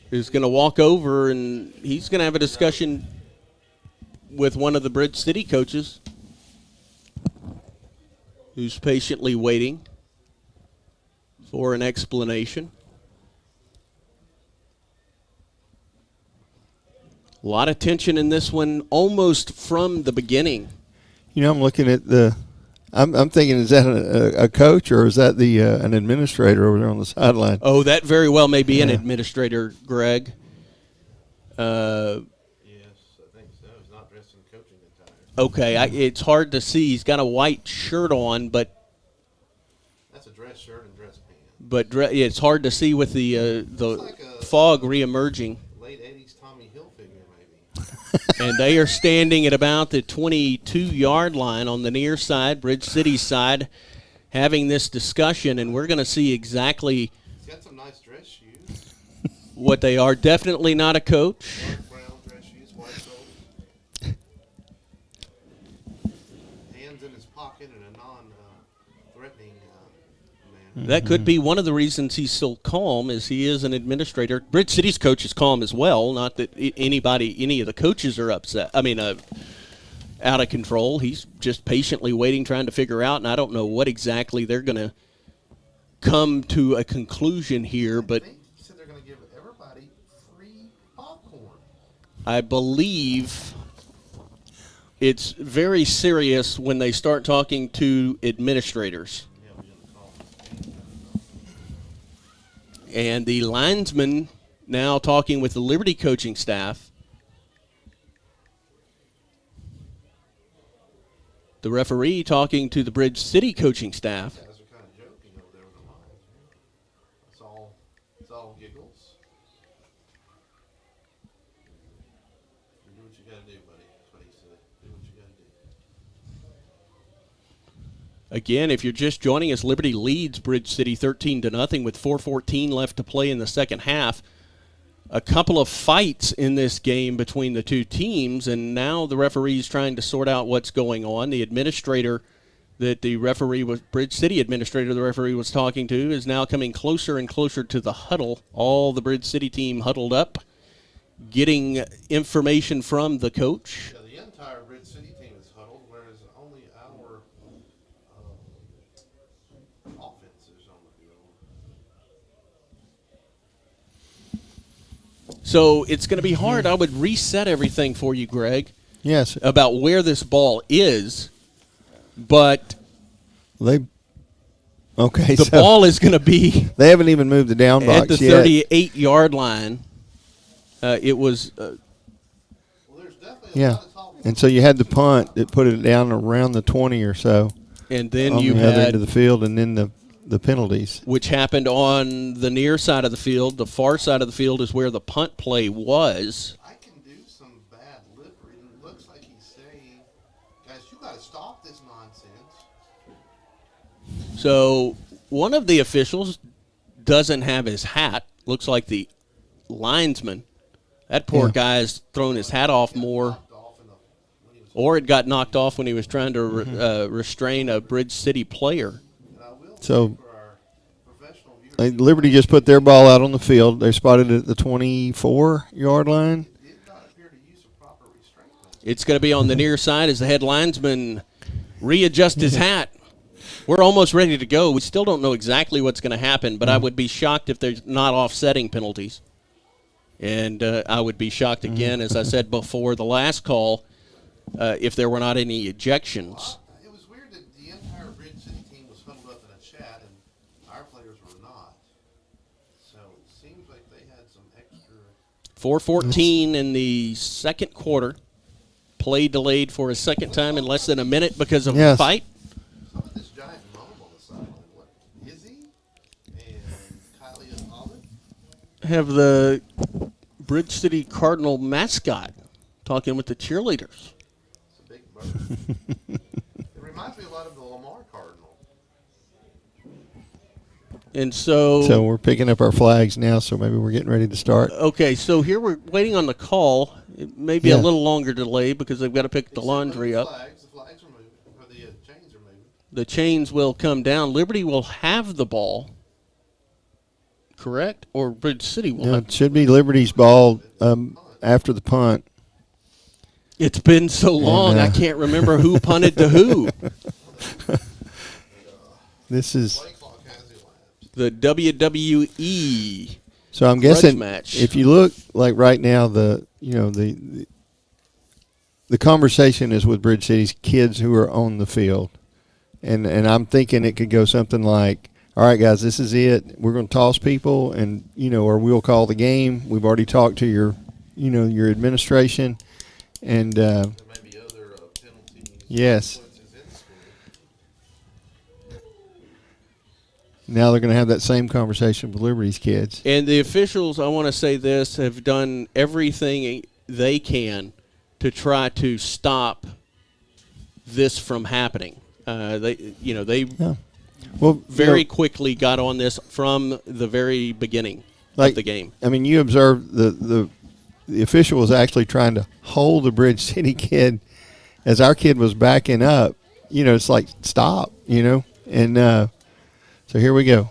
A: is going to walk over and he's going to have a discussion with one of the Bridge City coaches who's patiently waiting for an explanation. A lot of tension in this one almost from the beginning.
B: I'm looking at I'm thinking, is that a coach or is that an administrator over there on the sideline?
A: Oh, that very well may be an administrator, Greg.
C: Yes, I think so. He's not dressed in coaching attire.
A: Okay, it's hard to see. He's got a white shirt on, but
C: that's a dress shirt and dress pants.
A: But it's hard to see with the
C: like
A: fog reemerging.
C: Late 80s Tommy Hilfiger, maybe.
A: And they are standing at about the 22-yard line on the near side, Bridge City side, having this discussion, and we're going to see exactly
C: He's got some nice dress shoes.
A: what they are. Definitely not a coach.
C: Dark brown dress shoes, white soles. Hands in his pocket in a non-threatening manner.
A: That could be one of the reasons he's so calm, is he is an administrator. Bridge City's coach is calm as well. Not that any of the coaches are upset. Out of control. He's just patiently waiting, trying to figure out, and I don't know what exactly they're going to come to a conclusion here, but
C: I think he said they're going to give everybody free popcorn.
A: I believe it's very serious when they start talking to administrators. And the linesman now talking with the Liberty coaching staff. The referee talking to the Bridge City coaching staff.
C: You guys are kind of joking over there with the lines. It's all giggles. You do what you got to do, buddy. That's what he said.
A: Again, if you're just joining us, Liberty leads Bridge City 13-0 with 4:14 left to play in the second half. A couple of fights in this game between the two teams, and now the referee's trying to sort out what's going on. The administrator that the referee was, Bridge City administrator the referee was talking to, is now coming closer and closer to the huddle. All the Bridge City team huddled up, getting information from the coach.
C: Yeah, the entire Bridge City team is huddled, whereas only our offense is on the field.
A: So it's going to be hard. I would reset everything for you, Greg,
B: Yes.
A: about where this ball is, but
B: Okay.
A: the ball is going to be
B: They haven't even moved the down box
A: at the
B: yet.
A: 38-yard line. It was
C: Well, there's definitely a
B: Yeah.
C: lot of talk.
B: And so you had the punt that put it down around the 20 or so
A: and then
B: on
A: you
B: the other end
A: had,
B: of the field, and then the penalties.
A: which happened on the near side of the field. The far side of the field is where the punt play was.
C: I can do some bad lip reading. It looks like he's saying, guys, you got to stop this nonsense.
A: So one of the officials doesn't have his hat. Looks like the linesman. That poor
B: Yeah.
A: guy's thrown his hat off more,
C: Knocked off in the, when he was,
A: or it got knocked off when he was trying to restrain a Bridge City player.
C: and I will
B: So-
C: say for our professional viewers,
B: Liberty just put their ball out on the field. They spotted it at the 24-yard line.
C: he did not appear to use a proper restraint.
A: It's going to be on the near side as the head linesman readjusts his hat. We're almost ready to go. We still don't know exactly what's going to happen, but I would be shocked if there's not offsetting penalties. And I would be shocked again, as I said before the last call, if there were not any ejections.
C: It was weird that the entire Bridge City team was huddled up in a chat and our players were not. So it seems like they had some extra.
A: 4:14 in the second quarter. Play delayed for a second time in less than a minute because of a
B: Yes.
A: fight.
C: Some of this giant mom on the sideline. What? Izzy and Kylie Almond?
A: Have the Bridge City Cardinal mascot talking with the cheerleaders.
C: It's a big bird. It reminds me a lot of the Lamar Cardinal.
A: And so,
B: So we're picking up our flags now, so maybe we're getting ready to start.
A: okay, so here we're waiting on the call. It may be a
B: Yeah.
A: little longer delay because they've got to pick the laundry up.
C: The flags are moving, or the chains are moving.
A: The chains will come down. Liberty will have the ball, correct? Or Bridge City will
B: No,
A: have.
B: it should be Liberty's ball after the punt.
A: It's been so long, I can't remember who punted to who.
B: This is
C: Play clock has elapsed.
A: The WWE.
B: so. I'm
A: grudge
B: guessing
A: match.
B: if you look like right now, the conversation is with Bridge City's kids who are on the field, and I'm thinking it could go something like, all right, guys, this is it. We're going to toss people, and or we'll call the game. We've already talked to your administration, and
C: There may be other penalties.
B: Yes.
C: Consequences in school.
B: now they're going to have that same conversation with Liberty's kids.
A: And the officials, I want to say this, have done everything they can to try to stop this from happening. They
B: Yeah. Well,
A: very quickly got on this from the very beginning
B: like
A: of the game.
B: I mean, you observed the official was actually trying to hold the Bridge City kid as our kid was backing up. It's like stop, and so here we go.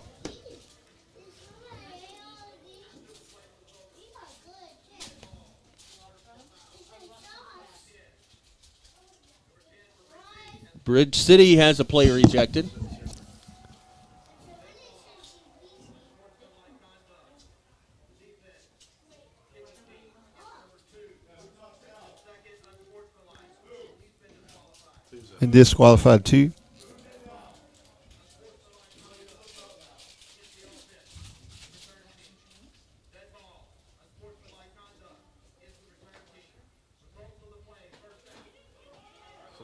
A: Bridge City has a player ejected.
B: And disqualified 2.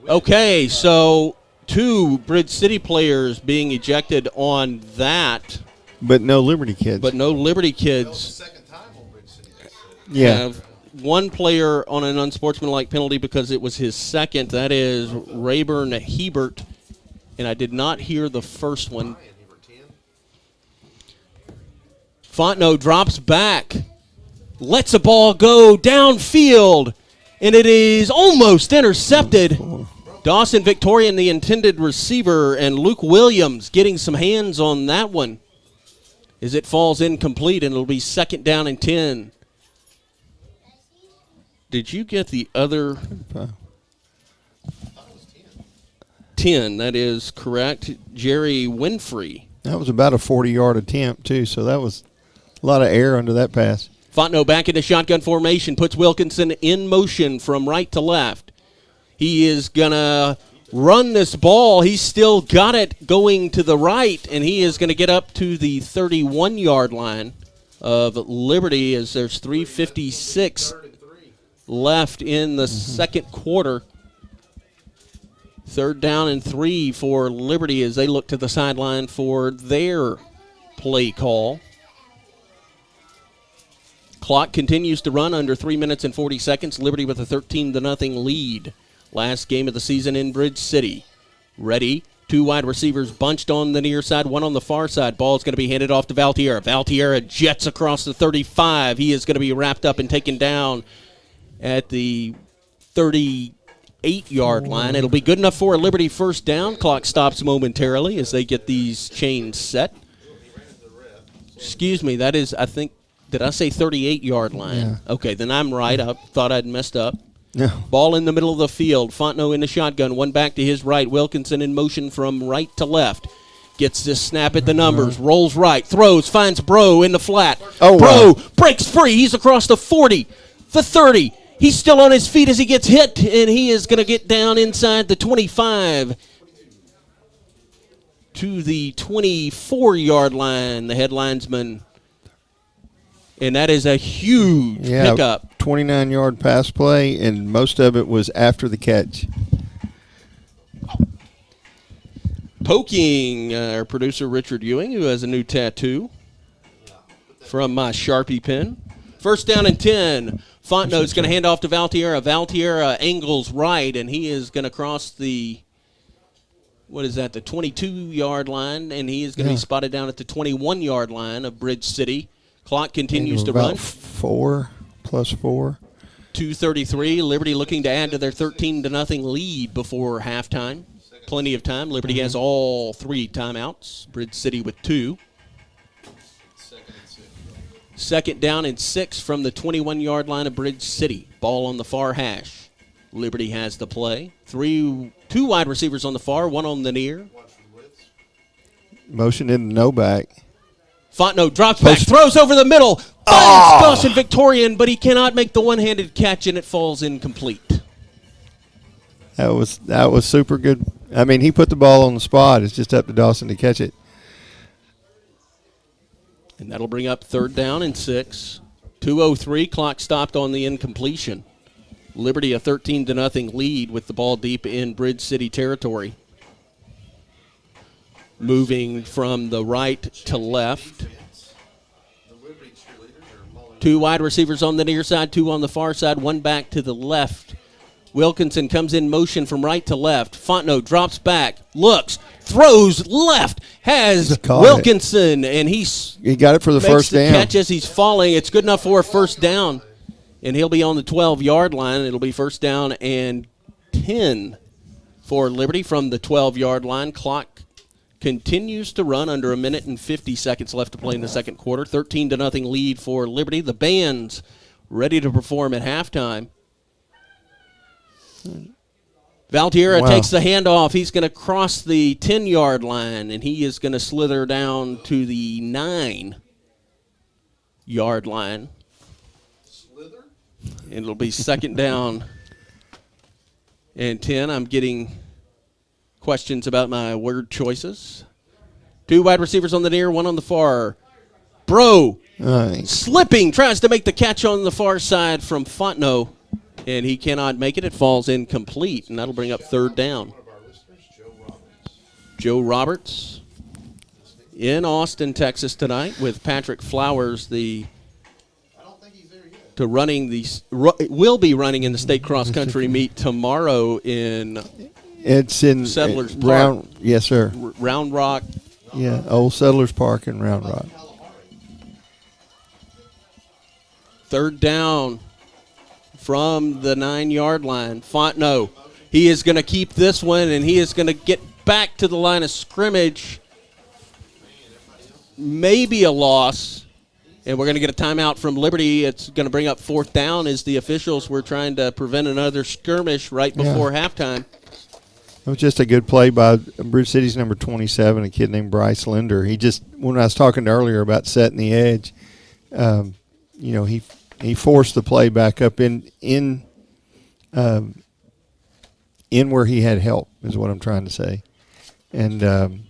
A: Okay, so 2 Bridge City players being ejected on that,
B: But no Liberty kids.
A: but no Liberty
C: That was the
A: kids.
C: second time on Bridge City. They said.
B: yeah.
A: Have 1 player on an unsportsmanlike penalty because it was his second. That is Rayburn Hebert and I did not hear the first one.
C: Ryan, you were 10.
A: Fontenot drops back, lets a ball go downfield, and it is almost intercepted. Dawson Victorian, the intended receiver, and Luke Williams getting some hands on that one as it falls incomplete, and it'll be 2nd down and 10. Did you get the other? 10, that is correct. Jerry Winfrey.
B: That was about a 40-yard attempt, too, so that was a lot of air under that pass.
A: Fontenot back into shotgun formation, puts Wilkinson in motion from right to left. He is going to run this ball. He's still got it going to the right, and he is going to get up to the 31-yard line of Liberty as there's 3:56 left in the second quarter. 3rd down and 3 for Liberty as they look to the sideline for their play call. Clock continues to run under 3 minutes and 40 seconds. Liberty with a 13-0 lead. Last game of the season in Bridge City. Ready. 2 wide receivers bunched on the near side, 1 on the far side. Ball's going to be handed off to Valtierra. Valtierra jets across the 35. He is going to be wrapped up and taken down at the 38-yard line. It'll be good enough for a Liberty 1st down. Clock stops momentarily as they get these chains set. Excuse me, that is, I think, did I say 38-yard line?
B: Yeah.
A: Okay, then I'm right. I thought I'd messed up.
B: No.
A: Ball in the middle of the field. Fontenot in the shotgun. One back to his right. Wilkinson in motion from right to left. Gets this snap at the numbers. Rolls right. Throws. Finds Bro in the flat.
B: Oh,
A: Bro
B: wow.
A: breaks free. He's across the 40, the 30. He's still on his feet as he gets hit, and he is going to get down inside the 25 to the 24-yard line, the headlinesman. And that is a huge pickup.
B: 29-yard pass play, and most of it was after the catch.
A: Poking our producer Richard Ewing, who has a new tattoo from my Sharpie pen. 1st down and 10. Fontenot's going to hand off to Valtierra. Valtierra angles right, and he is going to cross the, the 22-yard line, and he is going to be spotted down at the 21-yard line of Bridge City. Clock continues to run.
B: 4 plus 4.
A: 2:33. Liberty looking to add to their 13-0 lead before halftime. Plenty of time. Liberty has all 3 timeouts. Bridge City with 2. 2nd down and 6 from the 21-yard line of Bridge City. Ball on the far hash. Liberty has the play. 2 wide receivers on the far, 1 on the near.
B: Motion in the no back.
A: Fontenot drops back, throws over the middle, finds Dawson Victorian, but he cannot make the one-handed catch, and it falls incomplete.
B: That was super good. I mean, he put the ball on the spot. It's just up to Dawson to catch it.
A: And that'll bring up 3rd down and 6. 2:03, clock stopped on the incompletion. Liberty a 13-0 lead with the ball deep in Bridge City territory. Moving from the right to left. 2 wide receivers on the near side, 2 on the far side, 1 back to the left. Wilkinson comes in motion from right to left. Fontenot drops back, looks, throws left, has Wilkinson, and he
B: got it for the first down.
A: Catch as he's falling. It's good enough for a 1st down, and he'll be on the 12-yard line. It'll be 1st down and 10 for Liberty from the 12-yard line. Clock continues to run under 1 minute and 50 seconds left to play in the second quarter. 13-0 lead for Liberty. The band's ready to perform at halftime. Valtierra takes the handoff. He's going to cross the 10-yard line, and he is going to slither down to the 9-yard line.
C: Slither?
A: And it'll be 2nd down and 10. I'm getting questions about my word choices. 2 wide receivers on the near, 1 on the far. Bro, slipping, tries to make the catch on the far side from Fontenot, and he cannot make it. It falls incomplete, and that'll bring up 3rd down. Joe Roberts in Austin, Texas tonight with Patrick Flowers, will be running in the state cross country meet tomorrow in
B: It's in
A: Settlers Park.
B: Round. Yes, sir.
A: Round Rock.
B: Yeah, Old Settlers Park in Round Rock.
A: Third down from the 9-yard line. Fontenot, he is going to keep this one, and he is going to get back to the line of scrimmage. Maybe a loss, and we're going to get a timeout from Liberty. It's going to bring up fourth down as the officials were trying to prevent another skirmish right before halftime.
B: It was just a good play by Bridge City's number 27, a kid named Bryce Linder. He just, when I was talking earlier about setting the edge, he forced the play back up in where he had help, is what I'm trying to say. And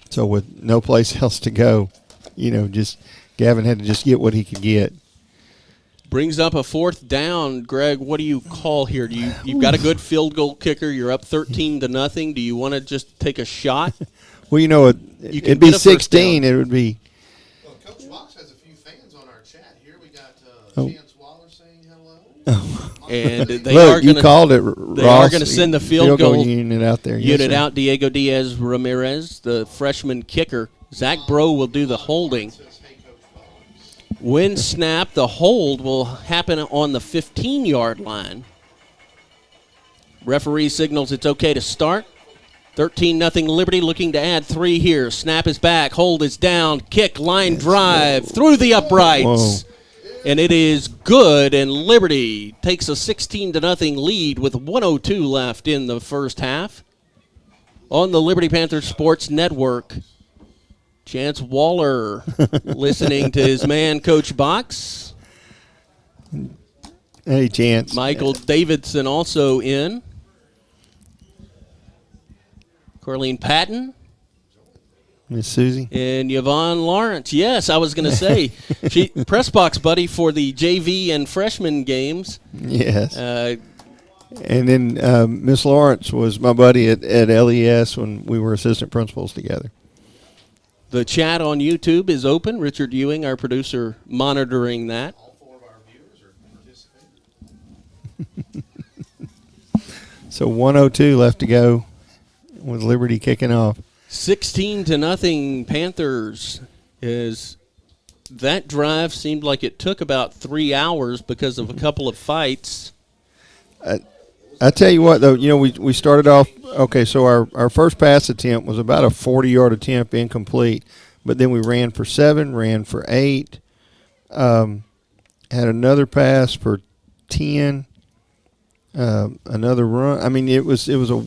B: so with no place else to go, just Gavin had to just get what he could get.
A: Brings up a fourth down. Greg, what do you call here? You've got a good field goal kicker. You're up 13-0. Do you want to just take a shot?
B: Well, it'd be 16. It would be.
C: Well, Coach Box has a few fans on our chat here. We got Chance Waller saying hello.
A: And they
B: Look,
A: are going
B: you called it, Ross.
A: They are going to send the field goal
B: unit out there.
A: Unit out. Diego Diaz Ramirez, the freshman kicker. Zach Bro will do the holding. When snapped, the hold will happen on the 15-yard line. Referee signals it's okay to start. 13-0 Liberty looking to add 3 here. Snap is back. Hold is down. Kick, line drive through the uprights.
B: Whoa.
A: And it is good, and Liberty takes a 16-0 lead with 1:02 left in the first half. On the Liberty Panthers Sports Network, Chance Waller listening to his man, Coach Box.
B: Hey, Chance.
A: Michael Davidson also in. Corleen Patton.
B: Miss Susie.
A: And Yvonne Lawrence. Yes, I was going to say. She press box buddy for the JV and freshman games.
B: Yes. And then Miss Lawrence was my buddy at LES when we were assistant principals together.
A: The chat on YouTube is open. Richard Ewing, our producer, monitoring that.
C: All 4 of our viewers are participating.
B: So 1:02 left to go with Liberty kicking off.
A: 16-0 Panthers. That drive seemed like it took about 3 hours because of a couple of fights.
B: I tell you what, though, we started off, okay, so our first pass attempt was about a 40-yard attempt, incomplete, but then we ran for 7, ran for 8, had another pass for 10, another run. I mean, it was a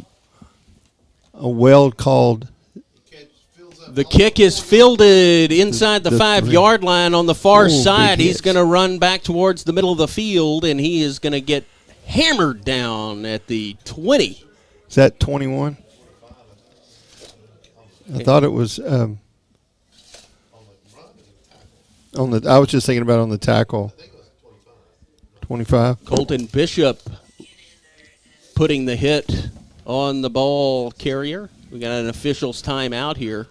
B: well-called.
A: The kick is fielded inside the 5-yard line on the far side. He's going to run back towards the middle of the field, and he is going to get hammered down at the 20.
B: Is that 21? I thought it was on the. I was just thinking about on the tackle. 25.
A: Colton Bishop putting the hit on the ball carrier. We got an official's timeout here.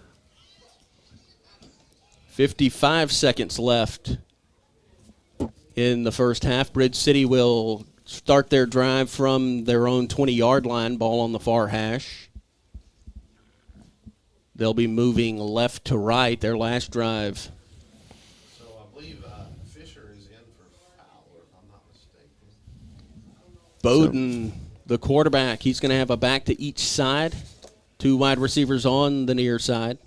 A: 55 seconds left in the first half. Bridge City will start their drive from their own 20-yard line, ball on the far hash. They'll be moving left to right, their last drive.
C: So I believe Fisher is in for Fowler, if I'm not mistaken.
A: Bowden, the quarterback, he's going to have a back to each side. 2 wide receivers on the near side.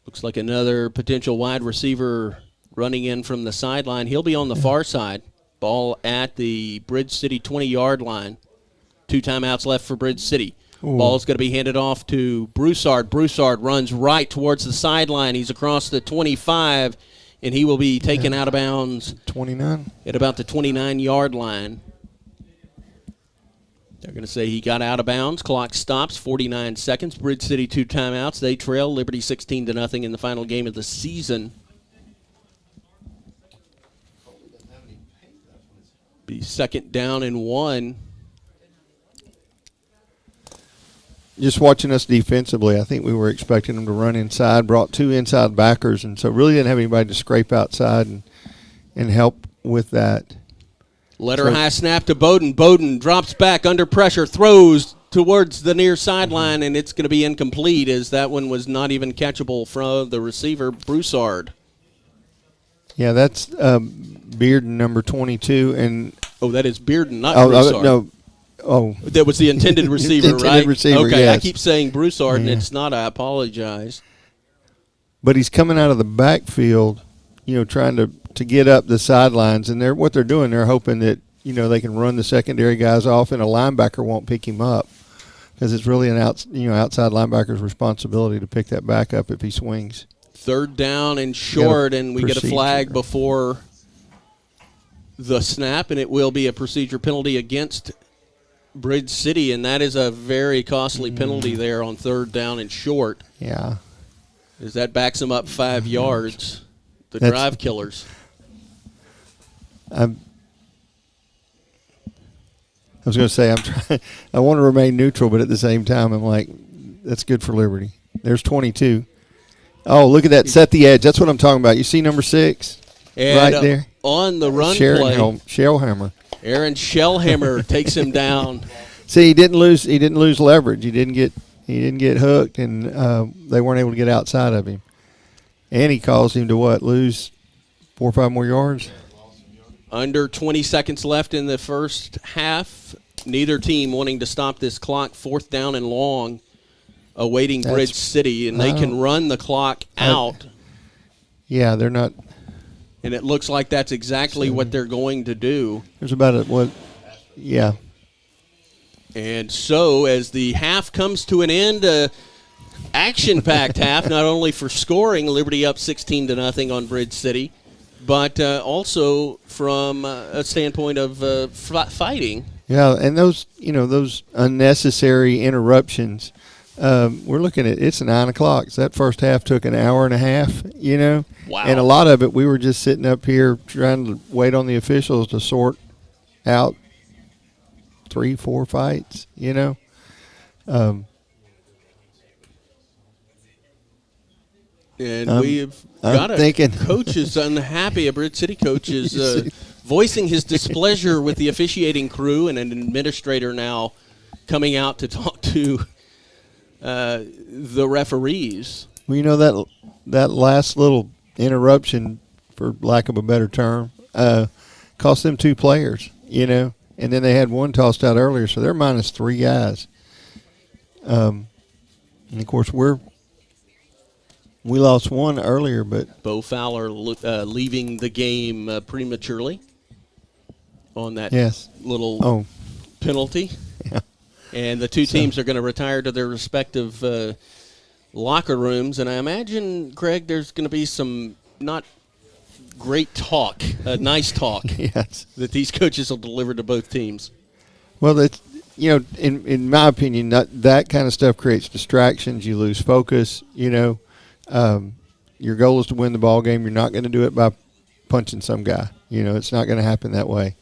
A: Looks like another potential wide receiver running in from the sideline. He'll be on the far side. Ball at the Bridge City 20-yard line. 2 timeouts left for Bridge City.
B: Ooh.
A: Ball's going to be handed off to Broussard. Broussard runs right towards the sideline. He's across the 25, and he will be taken out of bounds
B: 29
A: at about the 29-yard line. They're going to say he got out of bounds. Clock stops, 49 seconds. Bridge City 2 timeouts. They trail Liberty 16-0 in the final game of the season. Be second down and 1.
B: Just watching us defensively, I think we were expecting them to run inside, brought 2 inside backers, and so really didn't have anybody to scrape outside and help with that.
A: Let her high snap to Bowden. Bowden drops back under pressure, throws towards the near sideline, and it's going to be incomplete as that one was not even catchable from the receiver, Broussard.
B: Yeah, that's Bearden, number 22. And
A: that is Bearden, not Broussard.
B: No. Oh.
A: That was the intended receiver,
B: intended
A: right?
B: receiver,
A: okay,
B: yes.
A: I keep saying Broussard, and it's not. I apologize.
B: But he's coming out of the backfield, trying to get up the sidelines, and what they're doing, they're hoping that they can run the secondary guys off, and a linebacker won't pick him up because it's really an outside linebacker's responsibility to pick that back up if he swings.
A: Third down and short, and we get a flag before the snap, and it will be a procedure penalty against Bridge City, and that is a very costly penalty there on third down and short.
B: Yeah.
A: As that backs them up 5 yards, the drive killers.
B: I was going to say I want to remain neutral, but at the same time, I'm like, that's good for Liberty. There's 22. Oh, look at that. Set the edge. That's what I'm talking about. You see number 6 right there?
A: On the run
B: play.
A: Shellhammer. Aaron Shellhammer takes him down.
B: See, he didn't lose leverage. He didn't get hooked, and they weren't able to get outside of him. And he caused him to lose 4 or 5 more yards?
A: Under 20 seconds left in the first half. Neither team wanting to stop this clock. 4th down and long, awaiting Bridge City, and they can run the clock out.
B: Yeah, they're not.
A: And it looks like that's exactly what they're going to do.
B: There's about yeah.
A: And so as the half comes to an end, action-packed half, not only for scoring, Liberty up 16-0 on Bridge City, but also from a standpoint of fighting.
B: Yeah, and those unnecessary interruptions. We're looking at it's 9 o'clock. So that first half took an hour and a half.
A: Wow.
B: And a lot of it we were just sitting up here trying to wait on the officials to sort out 3-4 fights.
A: And we've got coaches unhappy. A Bridge City coach is voicing his displeasure with the officiating crew, and an administrator now coming out to talk to the referees.
B: Well, that last little interruption, for lack of a better term, cost them 2 players, and then they had one tossed out earlier, so they're minus 3 guys. And, of course, we lost one earlier, but
A: Bo Fowler leaving the game prematurely on that little penalty.
B: Yeah.
A: And the two teams are going to retire to their respective locker rooms. And I imagine, Greg, there's going to be some not great talk, nice talk
B: yes.
A: that these coaches will deliver to both teams.
B: Well, that's, in my opinion, that kind of stuff creates distractions. You lose focus, Your goal is to win the ball game. You're not going to do it by punching some guy. It's not going to happen that way.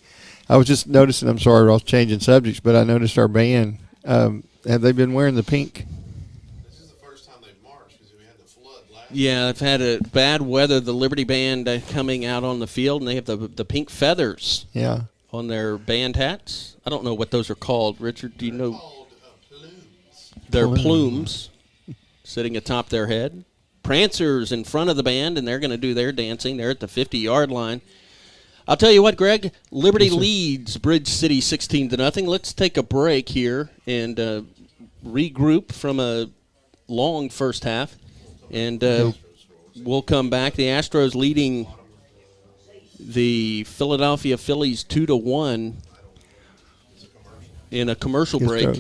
B: I was just noticing, I'm sorry, I was changing subjects, but I noticed our band, have they been wearing the pink?
C: This is the first time they've marched because we had the flood last
A: year. Yeah, they've had a bad weather. The Liberty Band coming out on the field, and they have the pink feathers on their band hats. I don't know what those are called. Richard, do you know?
C: Called, plumes.
A: They're plumes sitting atop their head. Prancers in front of the band, and they're going to do their dancing. They're at the 50-yard line. I'll tell you what, Greg, Liberty leads Bridge City 16-0. Let's take a break here and regroup from a long first half, and we'll come back. The Astros leading the Philadelphia Phillies 2-1 in a commercial break.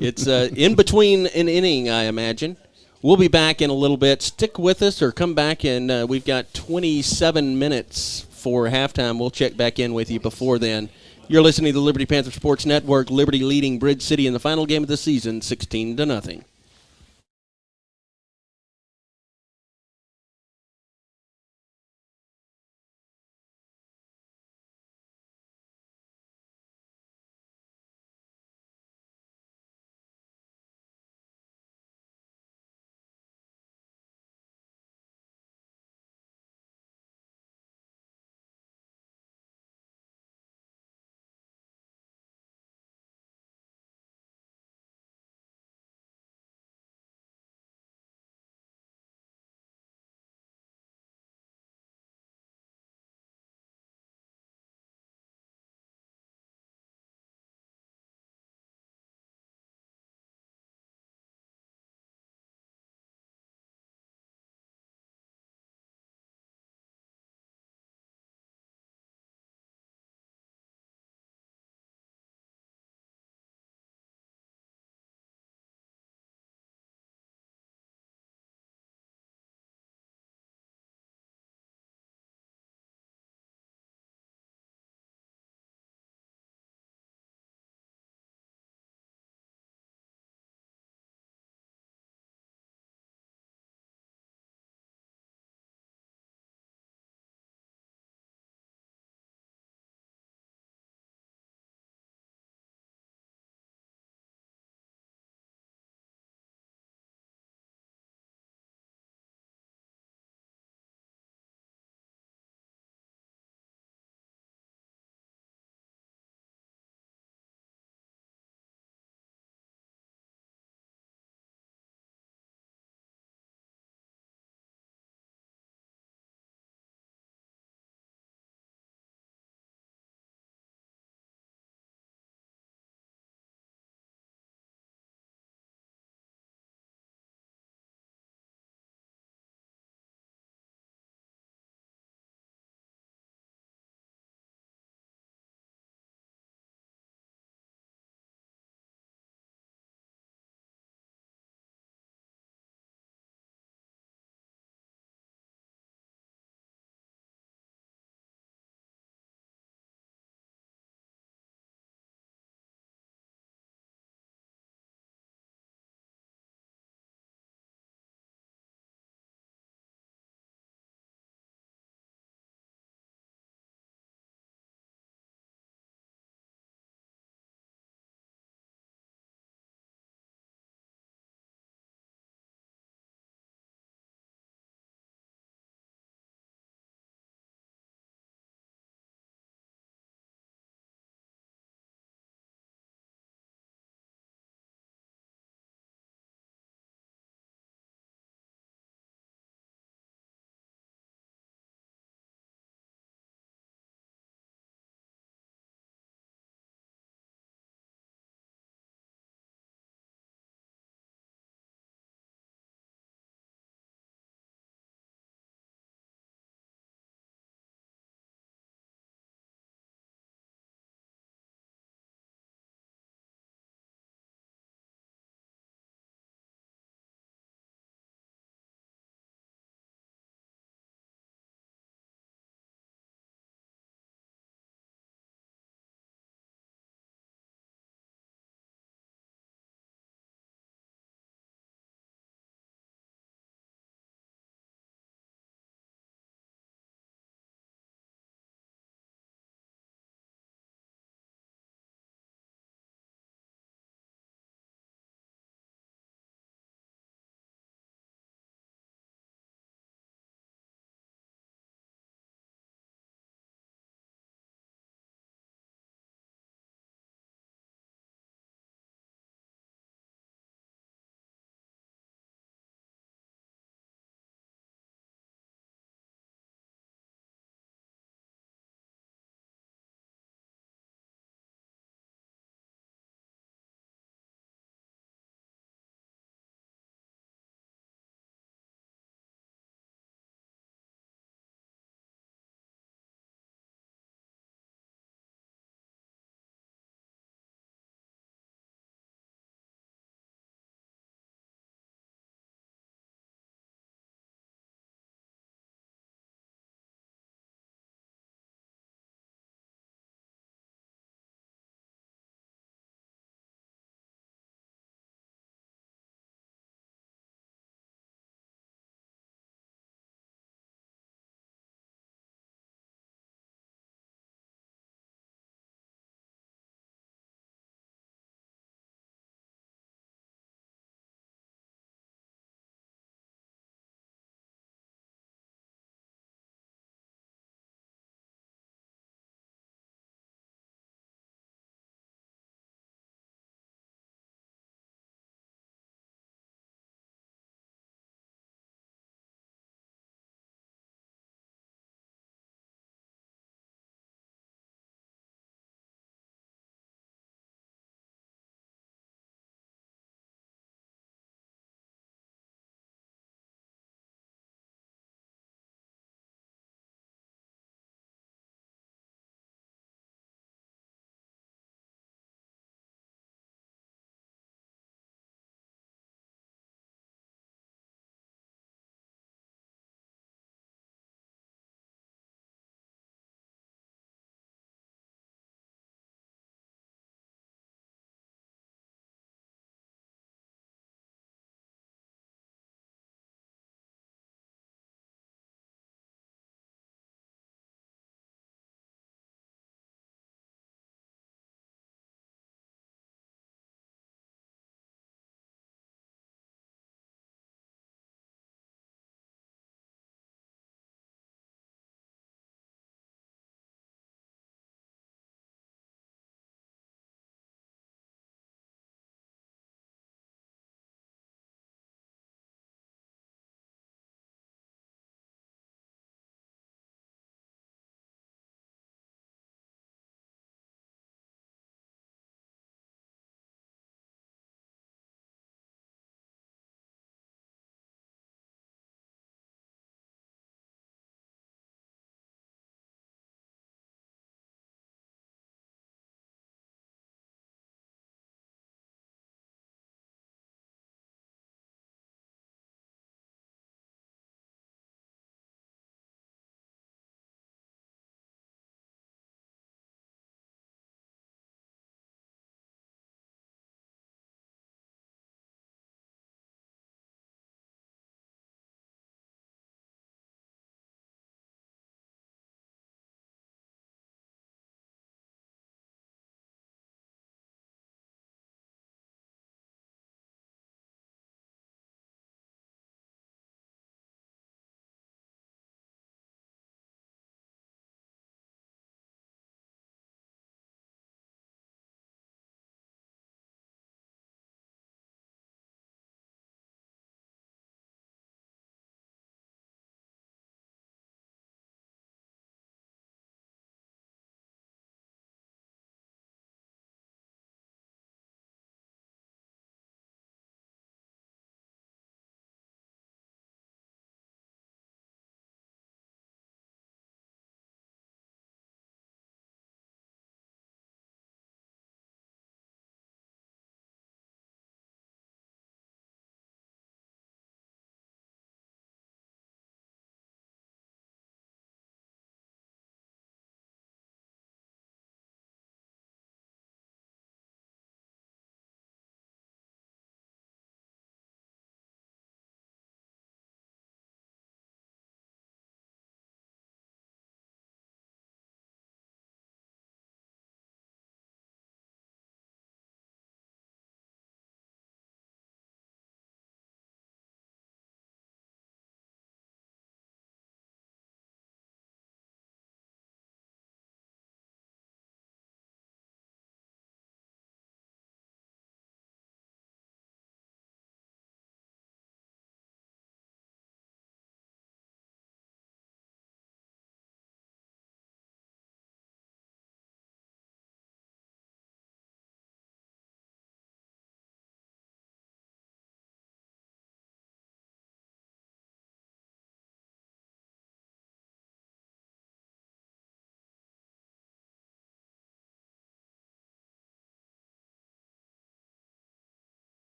A: It's in between an inning, I imagine. We'll be back in a little bit. Stick with us or come back, and we've got 27 minutes for halftime. We'll check back in with you before then. You're listening to the Liberty Panther Sports Network. Liberty leading Bridge City in the final game of the season, 16-0.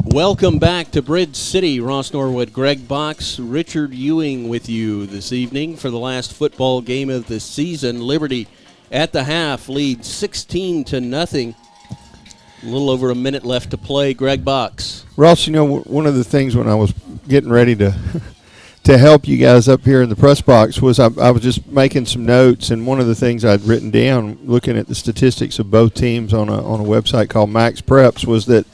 A: Welcome back to Bridge City. Ross Norwood, Greg Box, Richard Ewing with you this evening for the last football game of the season. Liberty at the half leads 16-0. A little over a minute left to play. Greg Box.
B: Ross, you know, one of the things when I was getting ready to to help you guys up here in the press box was I was just making some notes, and one of the things I'd written down looking at the statistics of both teams on a website called Max Preps was that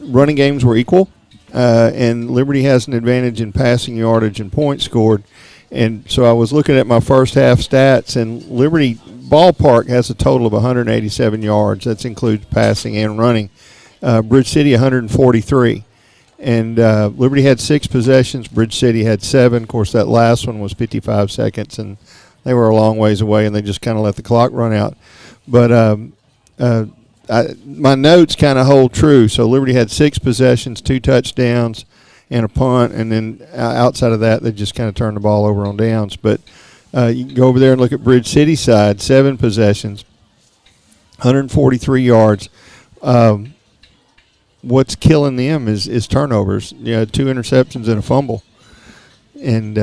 B: running games were equal, and Liberty has an advantage in passing yardage and points scored. And so I was looking at my first half stats, and Liberty ballpark has a total of 187 yards. That includes passing and running. Bridge City 143. And Liberty had 6 possessions. Bridge City had 7. Of course, that last one was 55 seconds, and they were a long ways away, and they just kind of let the clock run out. But my notes kind of hold true. So Liberty had 6 possessions, 2 touchdowns, and a punt, and then outside of that, they just kind of turned the ball over on downs. But you can go over there and look at Bridge City's side, 7 possessions, 143 yards. What's killing them is turnovers. 2 interceptions and a fumble. And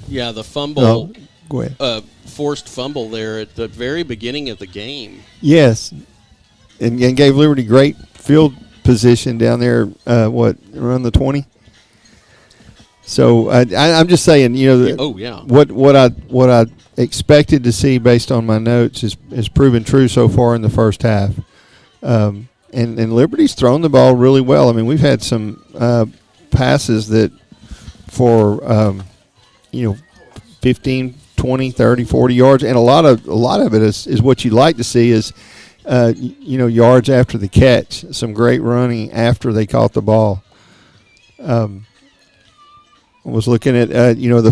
A: Yeah, the fumble.
B: Oh, go ahead.
A: Forced fumble there at the very beginning of the game.
B: Yes, and gave Liberty great field position down there. Around the 20. So I'm just saying, what I expected to see based on my notes is proven true so far in the first half. And Liberty's thrown the ball really well. I mean, we've had some passes that for 15, 20, 30, 40 yards, and a lot of it is what you'd like to see is yards after the catch, some great running after they caught the ball. I was looking at the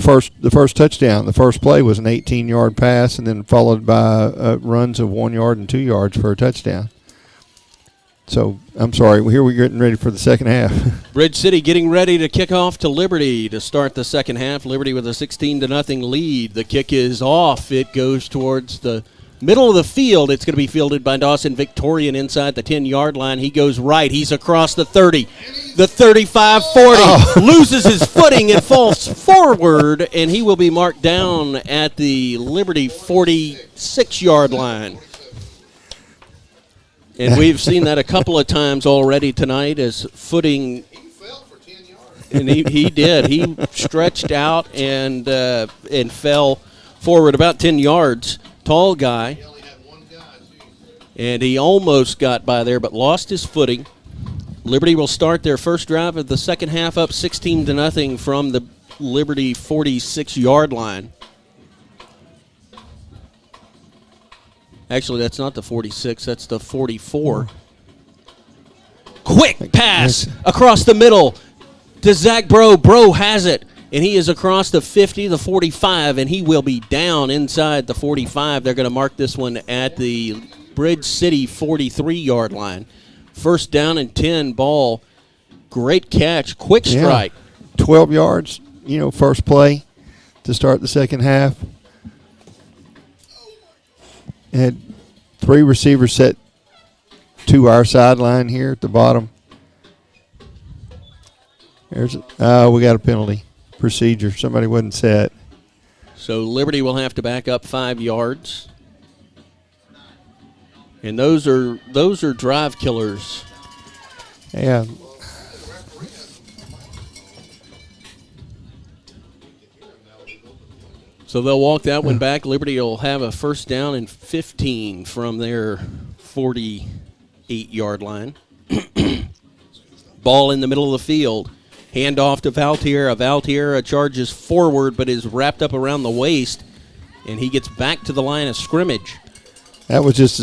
B: first touchdown. The first play was an 18-yard pass, and then followed by runs of 1 yard and 2 yards for a touchdown. So I'm sorry. Here we're getting ready for the second half.
A: Bridge City getting ready to kick off to Liberty to start the second half. Liberty with a 16-0 lead. The kick is off. It goes towards the middle of the field. It's going to be fielded by Dawson Victorian inside the 10-yard line. He goes right. He's across the 30, the 35, 40. Loses his footing and falls forward, and he will be marked down at the Liberty 46-yard line. And we've seen that a couple of times already tonight as footing.
C: He fell for 10 yards.
A: And he did. He stretched out and fell forward about 10 yards. Tall guy.
C: He only had one guy, too.
A: And he almost got by there but lost his footing. Liberty will start their first drive of the second half up 16-0 from the Liberty 46-yard line. Actually, that's not the 46. That's the 44. Quick pass across the middle to Zach Bro. Bro has it, and he is across the 50, the 45, and he will be down inside the 45. They're going to mark this one at the Bridge City 43-yard line. First down and 10 ball. Great catch. Quick strike.
B: 12 yards, first play to start the second half. Had 3 receivers set to our sideline here at the bottom. We got a penalty procedure. Somebody wasn't set.
A: So Liberty will have to back up 5 yards. And those are drive killers.
B: Yeah.
A: So they'll walk that one back. Liberty will have a first down and 15 from their 48-yard line. Ball in the middle of the field. Hand off to Valtierra. Valtierra charges forward but is wrapped up around the waist, and he gets back to the line of scrimmage.
B: That was just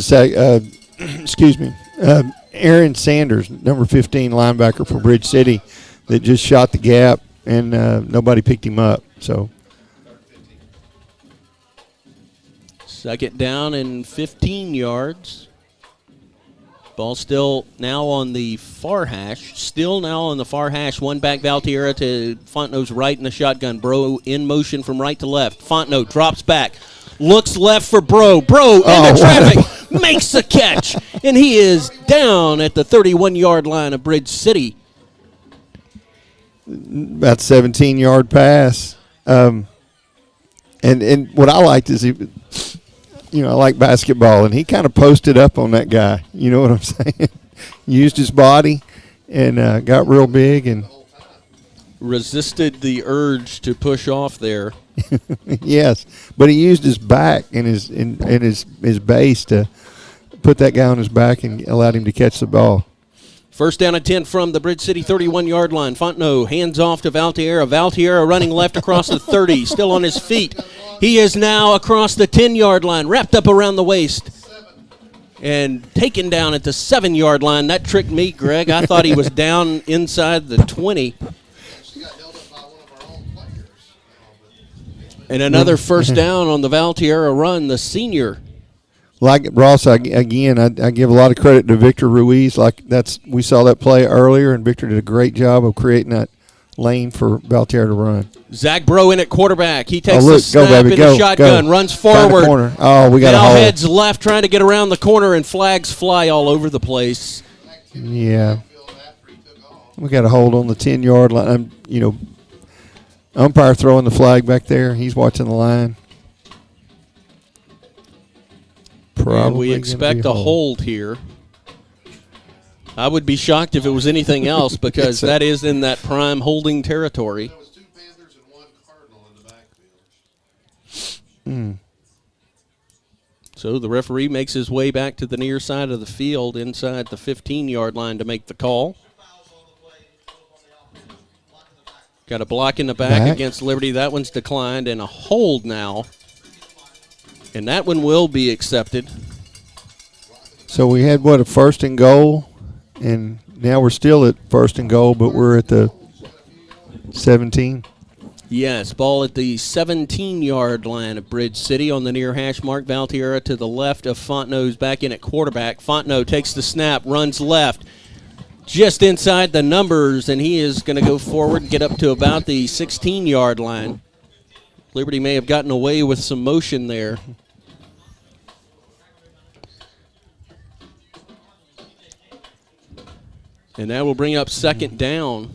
B: Aaron Sanders, number 15 linebacker for Bridge City, that just shot the gap, and nobody picked him up. So
A: second down and 15 yards. Ball still now on the far hash. One back Valtierra to Fontenot's right in the shotgun. Bro in motion from right to left. Fontenot drops back. looks left for Bro. Bro into traffic, makes the catch, and he is down at the 31-yard line of Bridge City.
B: About 17-yard pass. And what I liked is I like basketball, and he kind of posted up on that guy. You know what I'm saying? Used his body and got real big and
A: resisted the urge to push off there.
B: Yes, but he used his back and his base to put that guy on his back and allowed him to catch the ball.
A: First down and 10 from the Bridge City 31-yard line. Fontenot hands off to Valtierra. Valtierra running left across the 30, still on his feet. He is now across the 10-yard line, wrapped up around the waist, and taken down at the 7-yard line. That tricked me, Greg. I thought he was down inside the 20. And another first down on the Valtierra run, the senior.
B: Like Ross, I give a lot of credit to Victor Ruiz. We saw that play earlier, and Victor did a great job of creating that lane for Valtierra to run.
A: Zach Bro in at quarterback. He takes the snap in the shotgun, runs forward.
B: Corner. Oh, we got a
A: now
B: hold.
A: heads left, trying to get around the corner, and flags fly all over the place.
B: Yeah, we got a hold on the 10-yard line. Umpire throwing the flag back there. He's watching the line.
A: And we expect a hold here. I would be shocked if it was anything else because that is in that prime holding territory.
C: There was 2 Panthers and 1 Cardinal in the backfield.
A: So the referee makes his way back to the near side of the field inside the 15-yard line to make the call. Got a block in the back against Liberty. That one's declined, and a hold now. And that one will be accepted.
B: So we had, a first and goal, and now we're still at first and goal, but we're at the 17.
A: Yes, ball at the 17-yard line of Bridge City on the near hash mark. Valtierra to the left of Fontenot's back in at quarterback. Fontenot takes the snap, runs left, just inside the numbers, and he is going to go forward and get up to about the 16-yard line. Liberty may have gotten away with some motion there. And that will bring up second down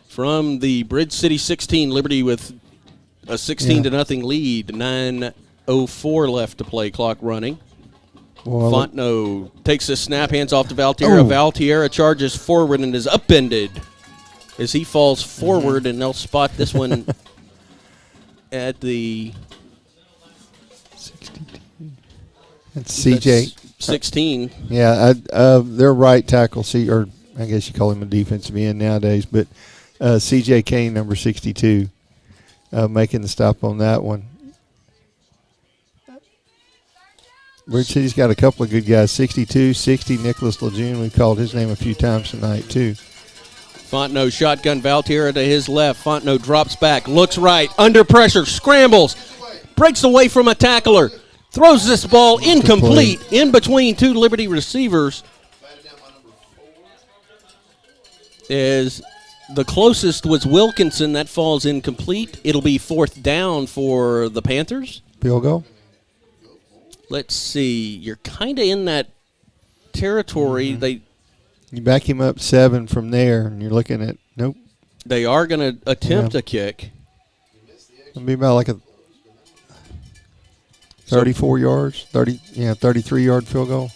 A: from the Bridge City 16. Liberty with a 16-0 lead. 9:04 left to play, clock running. Fontenot takes the snap, hands off to Valtierra. Valtierra charges forward and is upended as he falls forward, and they'll spot this one at the
B: 62. That's CJ.
A: 16.
B: Yeah, their right tackle, or I guess you call him a defensive end nowadays, but CJ Kane, number 62, making the stop on that one. Bridge City's got a couple of good guys, 62, 60, Nicholas Lejeune. We've called his name a few times tonight, too.
A: Fontenot shotgun, Valtierra to his left. Fontenot drops back, looks right, under pressure, scrambles, breaks away from a tackler. Throws this ball incomplete in between 2 Liberty receivers. As the closest was Wilkinson, that falls incomplete. It'll be fourth down for the Panthers.
B: Field goal.
A: Let's see. You're kind of in that territory.
B: You back him up 7 from there, and you're looking at
A: They are going to attempt a kick.
B: It'll be about like a 34 yards, 33-yard field goal.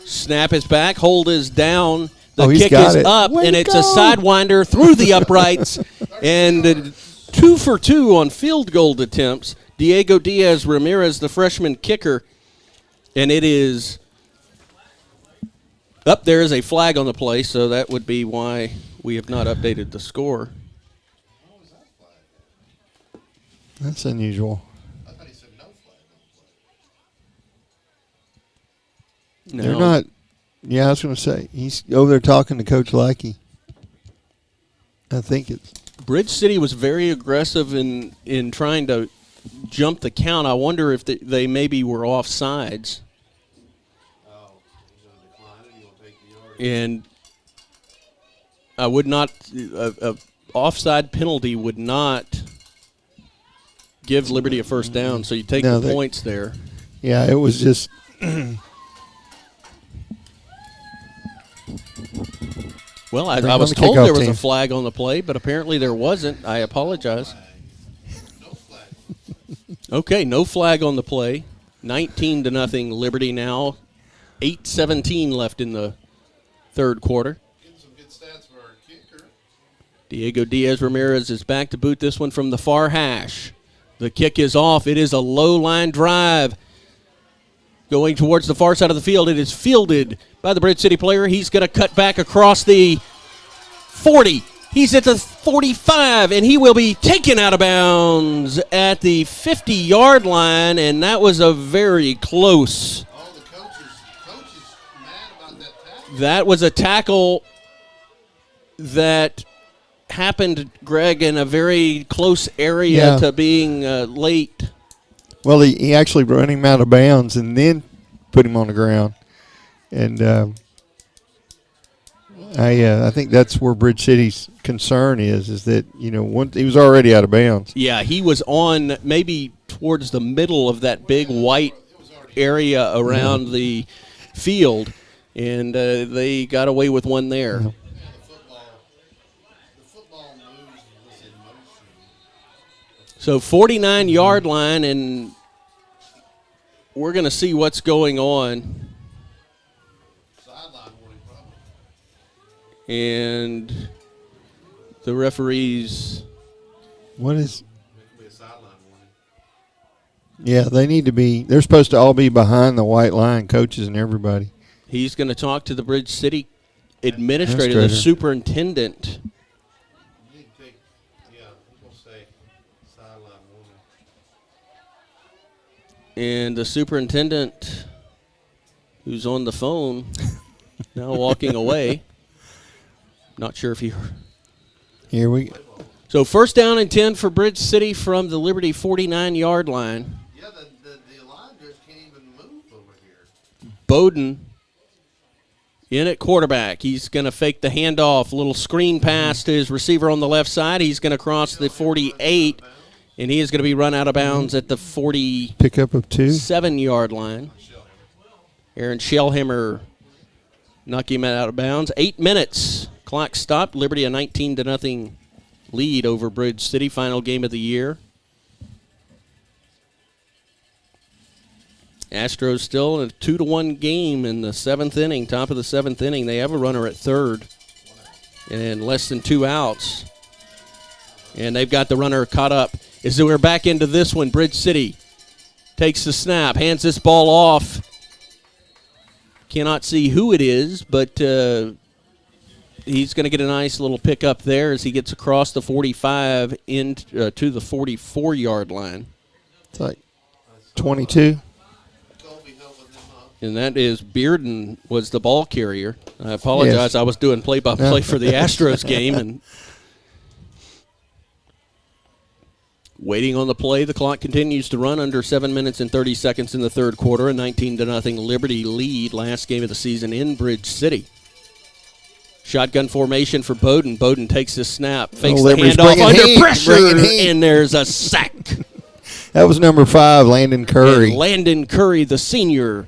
A: Snap is back, hold is down. The
B: he's
A: kick
B: got
A: is
B: it.
A: up,
B: Way
A: and
B: to
A: it's
B: go.
A: a sidewinder through the uprights. And 2 for 2 on field goal attempts. Diego Diaz Ramirez, the freshman kicker. And it is up. There is a flag on the play, so that would be why we have not updated the score.
B: That's unusual.
C: I thought he said no flag.
A: No.
B: They're not. Yeah, I was going to say, he's over there talking to Coach Lackey. I think it's.
A: Bridge City was very aggressive in trying to jump the count. I wonder if they maybe were off sides.
C: Oh, he's going to decline it. He will take the yard.
A: And I would not, a offside penalty would not give Liberty a first down, so you take the points there.
B: Yeah, it was just
A: well, I was told there was a flag on the play, but apparently there wasn't. I apologize.
C: No flag.
A: Okay, no flag on the play. 19-0 Liberty now. 8:17 left in the third quarter.
C: Getting some good stats for our kicker.
A: Diego Diaz-Ramirez is back to boot this one from the far hash. The kick is off. It is a low-line drive. Going towards the far side of the field. It is fielded by the Bridge City player. He's going to cut back across the 40. He's at the 45, and he will be taken out of bounds at the 50-yard line, and that was a very close.
C: Oh, the coach is mad about that tackle.
A: That was a tackle that happened, Greg, in a very close area to being late.
B: Well, he actually ran him out of bounds and then put him on the ground. And I think that's where Bridge City's concern is that, he was already out of bounds.
A: Yeah, he was on maybe towards the middle of that big white area around the field, and they got away with one there.
B: Yeah.
C: The football moves was in motion.
A: So 49-yard line, and we're going to see what's going on.
C: Sideline warning, probably.
A: And the referees.
B: What is?
C: It could be a sideline warning.
B: Yeah, they need to be. They're supposed to all be behind the white line, coaches and everybody.
A: He's going to talk to the Bridge City administrator, the superintendent.
C: You need to take, he's going to say sideline warning.
A: And the superintendent, who's on the phone, now walking away. Not sure if he heard.
B: Here we go.
A: So first down and 10 for Bridge City from the Liberty 49-yard line.
C: Yeah, the line just can't even move over here.
A: Bowden in at quarterback. He's going to fake the handoff. Little screen pass to his receiver on the left side. He's going to cross the 48, and he is going to be run out of bounds at the 47
B: Pickup of 2.
A: yard line. Aaron Shellhammer knock him out of bounds. 8 minutes. Clock stopped. Liberty a 19-0 lead over Bridge City. Final game of the year. Astros still in a 2-1 game in the 7th inning, top of the 7th inning. They have a runner at third and less than 2 outs. And they've got the runner caught up. As we're back into this one, Bridge City takes the snap, hands this ball off. Cannot see who it is, but he's going to get a nice little pickup there as he gets across the 45 into to the 44-yard line.
B: It's like 22.
A: And that is Bearden was the ball carrier. I apologize.
B: Yes.
A: I was doing play-by-play for the Astros game. And waiting on the play, the clock continues to run under 7 minutes and 30 seconds in the third quarter. A 19-0 Liberty lead, last game of the season in Bridge City. Shotgun formation for Bowden. Bowden takes his snap, fakes the handoff under pressure, and there's a sack.
B: That was number 5, Landon Curry.
A: And Landon Curry, the senior,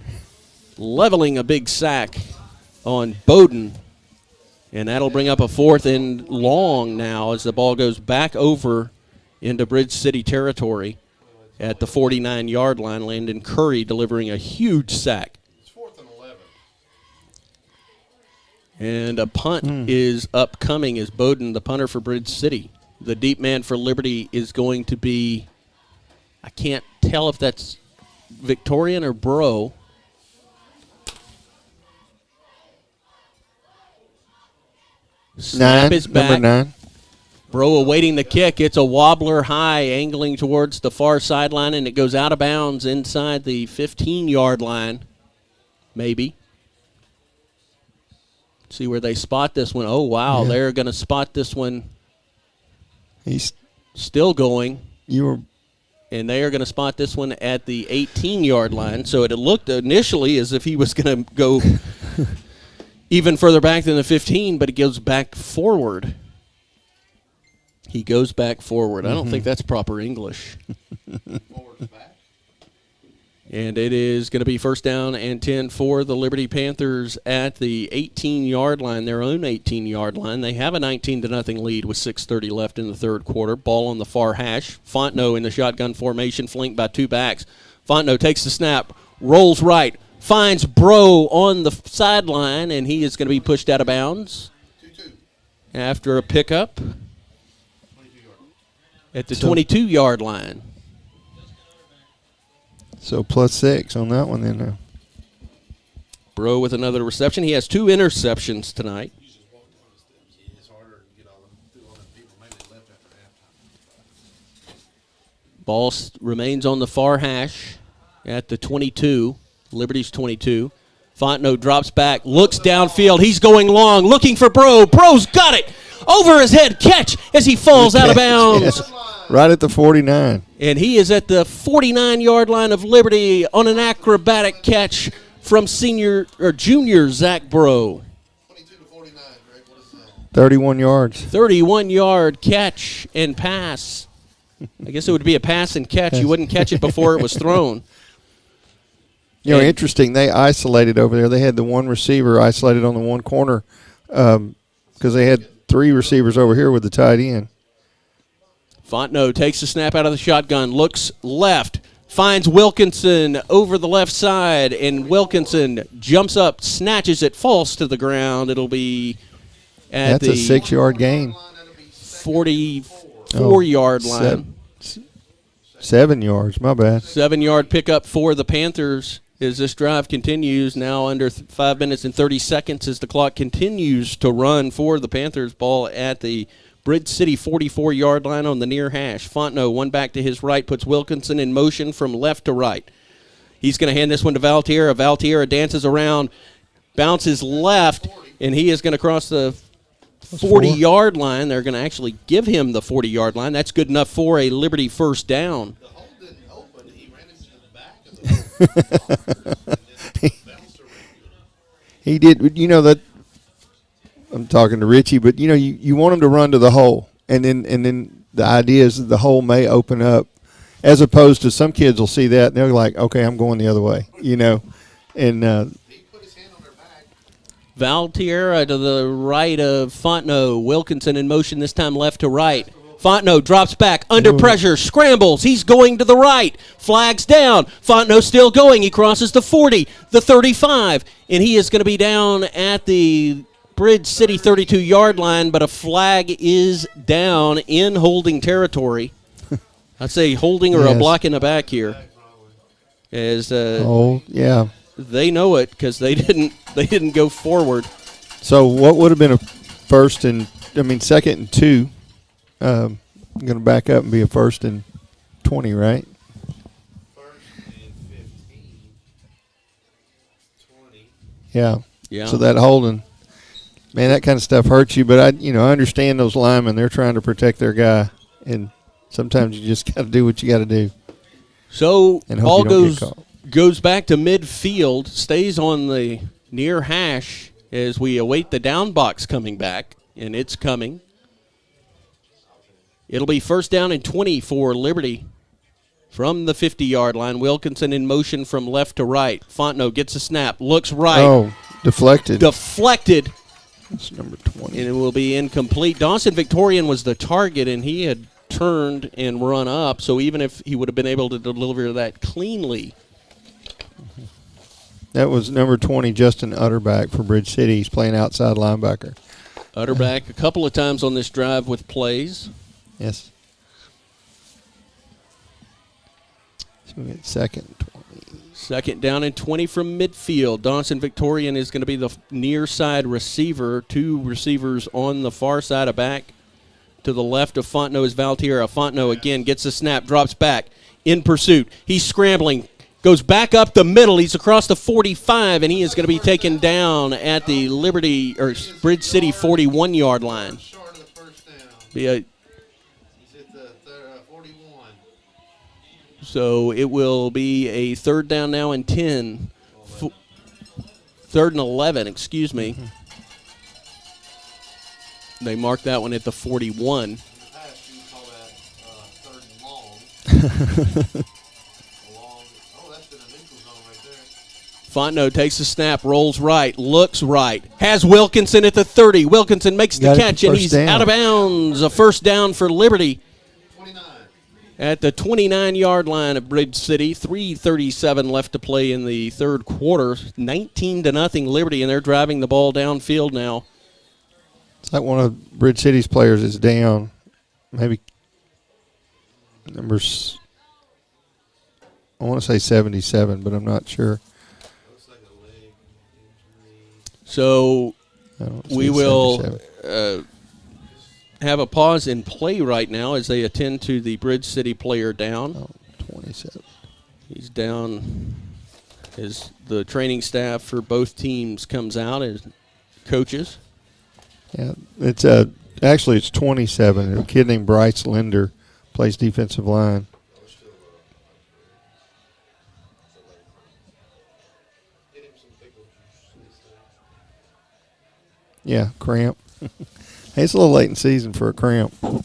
A: leveling a big sack on Bowden. And that'll bring up a 4th and long now as the ball goes back over into Bridge City territory at the 49-yard line. Landon Curry delivering a huge sack.
C: It's 4th and 11.
A: And a punt is upcoming as Bowden, the punter for Bridge City. The deep man for Liberty is going to be, I can't tell if that's Victorian or Bro. Snap is back.
B: Number 9.
A: Bro awaiting the kick. It's a wobbler high, angling towards the far sideline, and it goes out of bounds inside the 15-yard line, maybe. See where they spot this one. Oh, wow, they're going to spot this one.
B: He's
A: still going.
B: And
A: they are going to spot this one at the 18-yard line. So it looked initially as if he was going to go even further back than the 15, but it goes back forward. He goes back forward. I don't think that's proper English.
C: Forwards back.
A: And it is going to be first down and 10 for the Liberty Panthers at the 18-yard line, their own 18-yard line. They have a 19-0 lead with 6:30 left in the third quarter. Ball on the far hash. Fontenot in the shotgun formation, flanked by two backs. Fontenot takes the snap, rolls right, finds Bro on the sideline, and he is going to be pushed out of bounds
C: 2-2.
A: after a pickup
C: 22 yards.
A: at the 22-yard line.
B: So +6 on that one then now.
A: Bro with another reception. He has 2 interceptions tonight.
C: You just walk down the steps. It's harder to get all them through all them people. Maybe they left after halftime.
A: Ball remains on the far hash at the 22, Liberty's 22. Fontenot drops back, looks downfield. He's going long, looking for Bro. Bro's got it. Over his head, catch as he falls out of bounds.
B: Yes. Right at the 49.
A: And he is at the 49-yard line of Liberty on an acrobatic catch from junior Zach Bro.
C: 22 to 49, Greg. What is that?
B: 31 yards.
A: 31-yard catch and pass. I guess it would be a pass and catch. You wouldn't catch it before it was thrown.
B: You know, interesting. They isolated over there. They had the one receiver isolated on the one corner because they had 3 receivers over here with the tight end.
A: Fontenot takes the snap out of the shotgun, looks left, finds Wilkinson over the left side, and Wilkinson jumps up, snatches it, falls to the ground. It'll be at
B: That's a 6-yard gain.
A: 44-yard line.
B: 7 yards, my bad.
A: 7-yard pickup for the Panthers as this drive continues. Now under 5 minutes and 30 seconds as the clock continues to run for the Panthers. Ball at the Bridge City 44-yard line on the near hash. Fontenot, one back to his right, puts Wilkinson in motion from left to right. He's going to hand this one to Valtierra. Valtierra dances around, bounces left, and he is going to cross the 40-yard line. They're going to actually give him the 40-yard line. That's good enough for a Liberty first down.
C: The hole didn't open. He ran into the back of the bounced around.
B: He did. You know that. I'm talking to Richie, but you know you want him to run to the hole, and then the idea is that the hole may open up, as opposed to some kids will see that and they're like, okay, I'm going the other way, you know, and
C: He put his hand on their back.
A: Valtierra to the right of Fontenot. Wilkinson in motion, this time left to right. Fontenot drops back, under pressure, scrambles. He's going to the right. Flags down. Fontenot still going. He crosses the 40, the 35, and he is going to be down at the Bridge City 32-yard line, but a flag is down in holding territory. I'd say holding or a block in the back here. As
B: yeah.
A: they know it because they didn't go forward.
B: So what would have been a second and 2? I'm going to back up and be a first and 20, right?
C: First and 15. 20.
B: Yeah.
A: Yeah.
B: So that holding, man, that kind of stuff hurts you. But I understand those linemen. They're trying to protect their guy, and sometimes you just got to do what you got to do.
A: So
B: And hope
A: ball
B: you don't get caught.
A: goes back to midfield, stays on the near hash as we await the down box coming back, and it's coming. It'll be first down and 20 for Liberty from the 50-yard line. Wilkinson in motion from left to right. Fontenot gets a snap, looks right.
B: Oh, deflected.
A: Deflected,
B: That's number 20.
A: and it will be incomplete. Dawson Victorian was the target, and he had turned and run up, so even if he would have been able to deliver that cleanly.
B: That was number 20, Justin Utterback for Bridge City. He's playing outside linebacker.
A: Utterback a couple of times on this drive with plays.
B: Yes. So we get second 20.
A: Second down and 20 from midfield. Dawson Victorian is going to be the near side receiver. 2 receivers on the far side of back. To the left of Fontenot is Valtierra. Fontenot again gets a snap, drops back in pursuit. He's scrambling, goes back up the middle. He's across the 45, and he is going to be taken down at the Liberty or Bridge City 41-yard line.
C: Short of the first down.
A: Be a
C: He's at the 41.
A: So it will be a third down now and 10. Third and 11, excuse me. They marked that one at the 41.
C: In the past, you would call that third and long. That's been a neutral zone right there.
A: Fontenot takes a snap, rolls right, looks right, has Wilkinson at the 30. Wilkinson makes the
B: Got it for
A: catch, and
B: first
A: he's
B: down.
A: out of bounds. A first down for Liberty
C: 29.
A: at the 29-yard line of Bridge City. 3:37 left to play in the third quarter. 19-0 Liberty, and they're driving the ball downfield now.
B: It's like one of Bridge City's players is down. Maybe numbers, I want to say 77, but I'm not sure.
C: Looks like a leg injury.
A: So
B: I don't
A: we
B: see
A: will
B: 77.
A: have a pause in play right now as they attend to the Bridge City player down.
B: Oh, 27.
A: He's down as the training staff for both teams comes out as coaches.
B: Yeah, it's actually it's 27. A kid named Bryce Linder plays defensive line.
C: Get him some pickle juice.
B: Yeah, cramp. Hey, it's a little late in season for a cramp.
C: Well,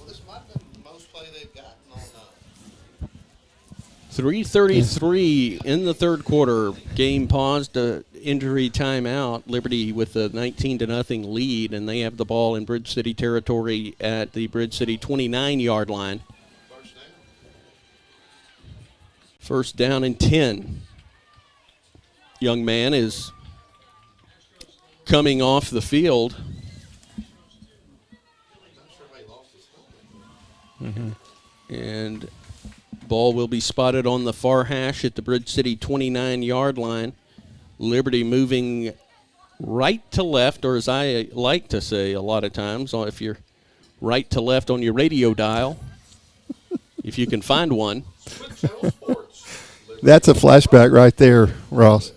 C: this might have been the most play they've gotten on
A: 3:33 in the third quarter. Game paused. Injury timeout. Liberty with a 19-0 lead, and they have the ball in Bridge City territory at the Bridge City 29-yard line.
C: first down.
A: First down and 10. Young man is coming off the field.
C: I'm not sure if he lost his helmet.
A: And ball will be spotted on the far hash at the Bridge City 29-yard line. Liberty moving right to left, or as I like to say a lot of times, if you're right to left on your radio dial, if you can find one.
B: That's a flashback right there, Ross.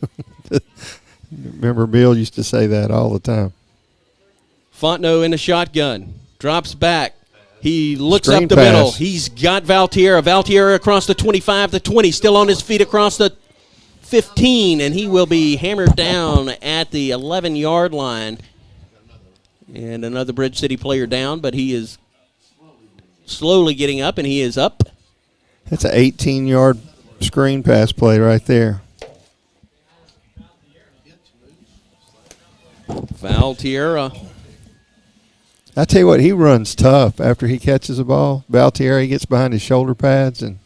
B: Remember, Bill used to say that all the time.
A: Fontenot in a shotgun, drops back. He looks
B: Screen
A: up the
B: pass.
A: middle. He's got Valtiera. Valtiera across the 25, the 20, still on his feet across the 15, and he will be hammered down at the 11-yard line. And another Bridge City player down, but he is slowly getting up, and he is up.
B: That's an 18-yard screen pass play right there.
A: Valtiera.
B: I tell you what, he runs tough after he catches the ball. Valtieri, he gets behind his shoulder pads, and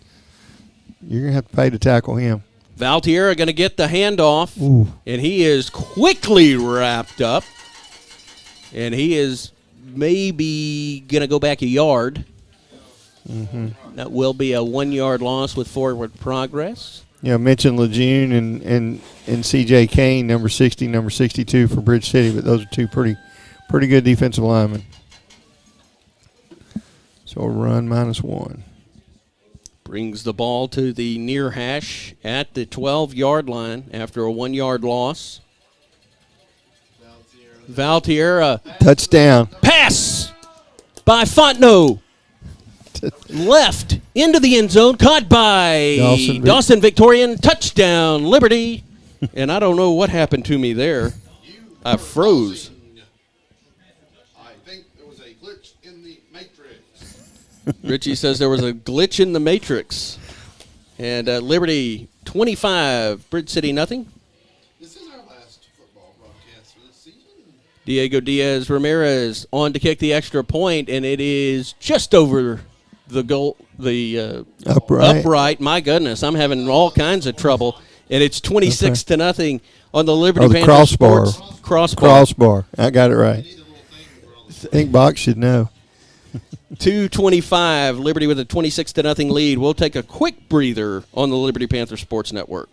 B: you're going to have to pay to tackle him.
A: Valtiera going to get the handoff,
B: Ooh.
A: and he is quickly wrapped up. And he is maybe going to go back a yard. That will be a 1-yard loss with forward progress.
B: Yeah, I mentioned Lejeune and C.J. Kane, number 60, number 62 for Bridge City, but those are two pretty good defensive linemen. So a run -1.
A: Brings the ball to the near hash at the 12-yard line after a 1-yard loss. Valtiera.
B: Touchdown.
A: Pass by Fontenot. Left into the end zone, caught by Dawson Victorian. Touchdown, Liberty. And I don't know what happened to me there. I froze.
C: I think there was a glitch in the matrix.
A: Richie says there was a glitch in the matrix. And Liberty 25, Bridge City nothing.
C: This is our last football broadcast for this season.
A: Diego Diaz Ramirez on to kick the extra point, and it is just over the goal, the upright. My goodness, I'm having all kinds of trouble, and it's 26-0 on the Liberty
B: the
A: Panthers.
B: Crossbar. I got it right. I think Box should know.
A: 2:25, Liberty with a 26-0 lead. We'll take a quick breather on the Liberty Panther Sports Network.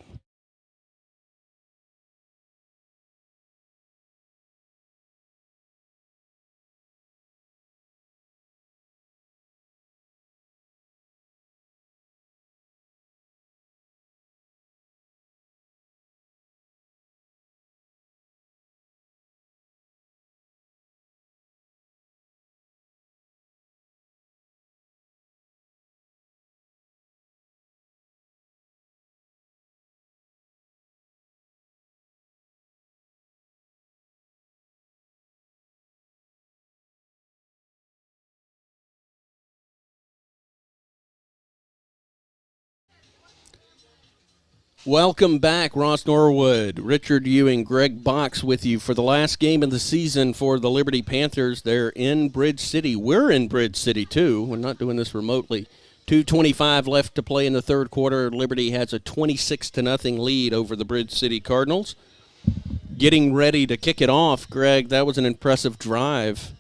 A: Welcome back, Ross Norwood, Richard Ewing, Greg Box with you for the last game of the season for the Liberty Panthers. They're in Bridge City. We're in Bridge City, too. We're not doing this remotely. 2:25 left to play in the third quarter. Liberty has a 26-0 lead over the Bridge City Cardinals. Getting ready to kick it off, Greg. That was an impressive drive.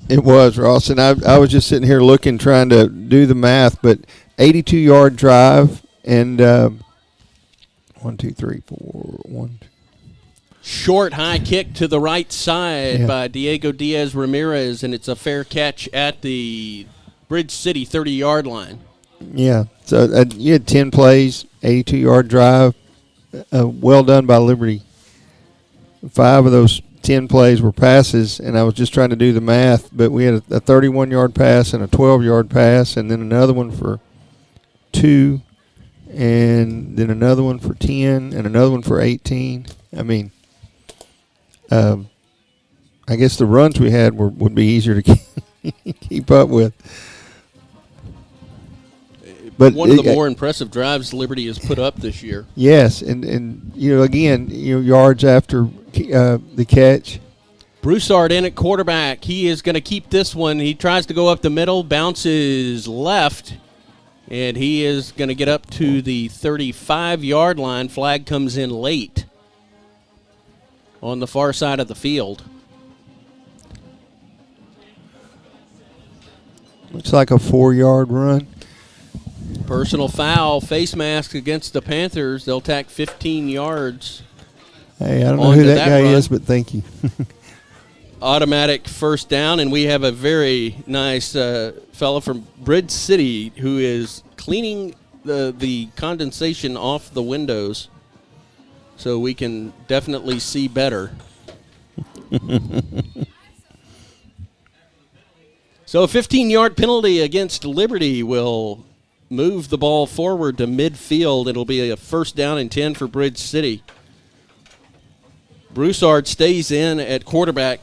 B: It was, Ross, and I was just sitting here looking, trying to do the math, but 82-yard drive and 1, 2, 3, 4, 1, 2.
A: Short high kick to the right side by Diego Diaz Ramirez, and it's a fair catch at the Bridge City 30-yard line.
B: Yeah, so you had 10 plays, 82-yard drive. Well done by Liberty. 5 of those 10 plays were passes, and I was just trying to do the math, but we had a 31-yard pass and a 12-yard pass, and then another one for 2, and then another one for 10, and another one for 18. I mean, I guess the runs we had would be easier to keep up with. But
A: one of the more impressive drives Liberty has put up this year.
B: Yes, and again, yards after the catch.
A: Broussard in at quarterback. He is going to keep this one. He tries to go up the middle, bounces left, and he is going to get up to the 35-yard line. Flag comes in late on the far side of the field.
B: Looks like a 4-yard run.
A: Personal foul, face mask against the Panthers. They'll tack 15 yards.
B: Hey, I don't know who that guy is, but thank you.
A: Automatic first down, and we have a very nice fellow from Bridge City who is cleaning the condensation off the windows so we can definitely see better. So a 15-yard penalty against Liberty will move the ball forward to midfield. It'll be a first down and 10 for Bridge City. Broussard stays in at quarterback.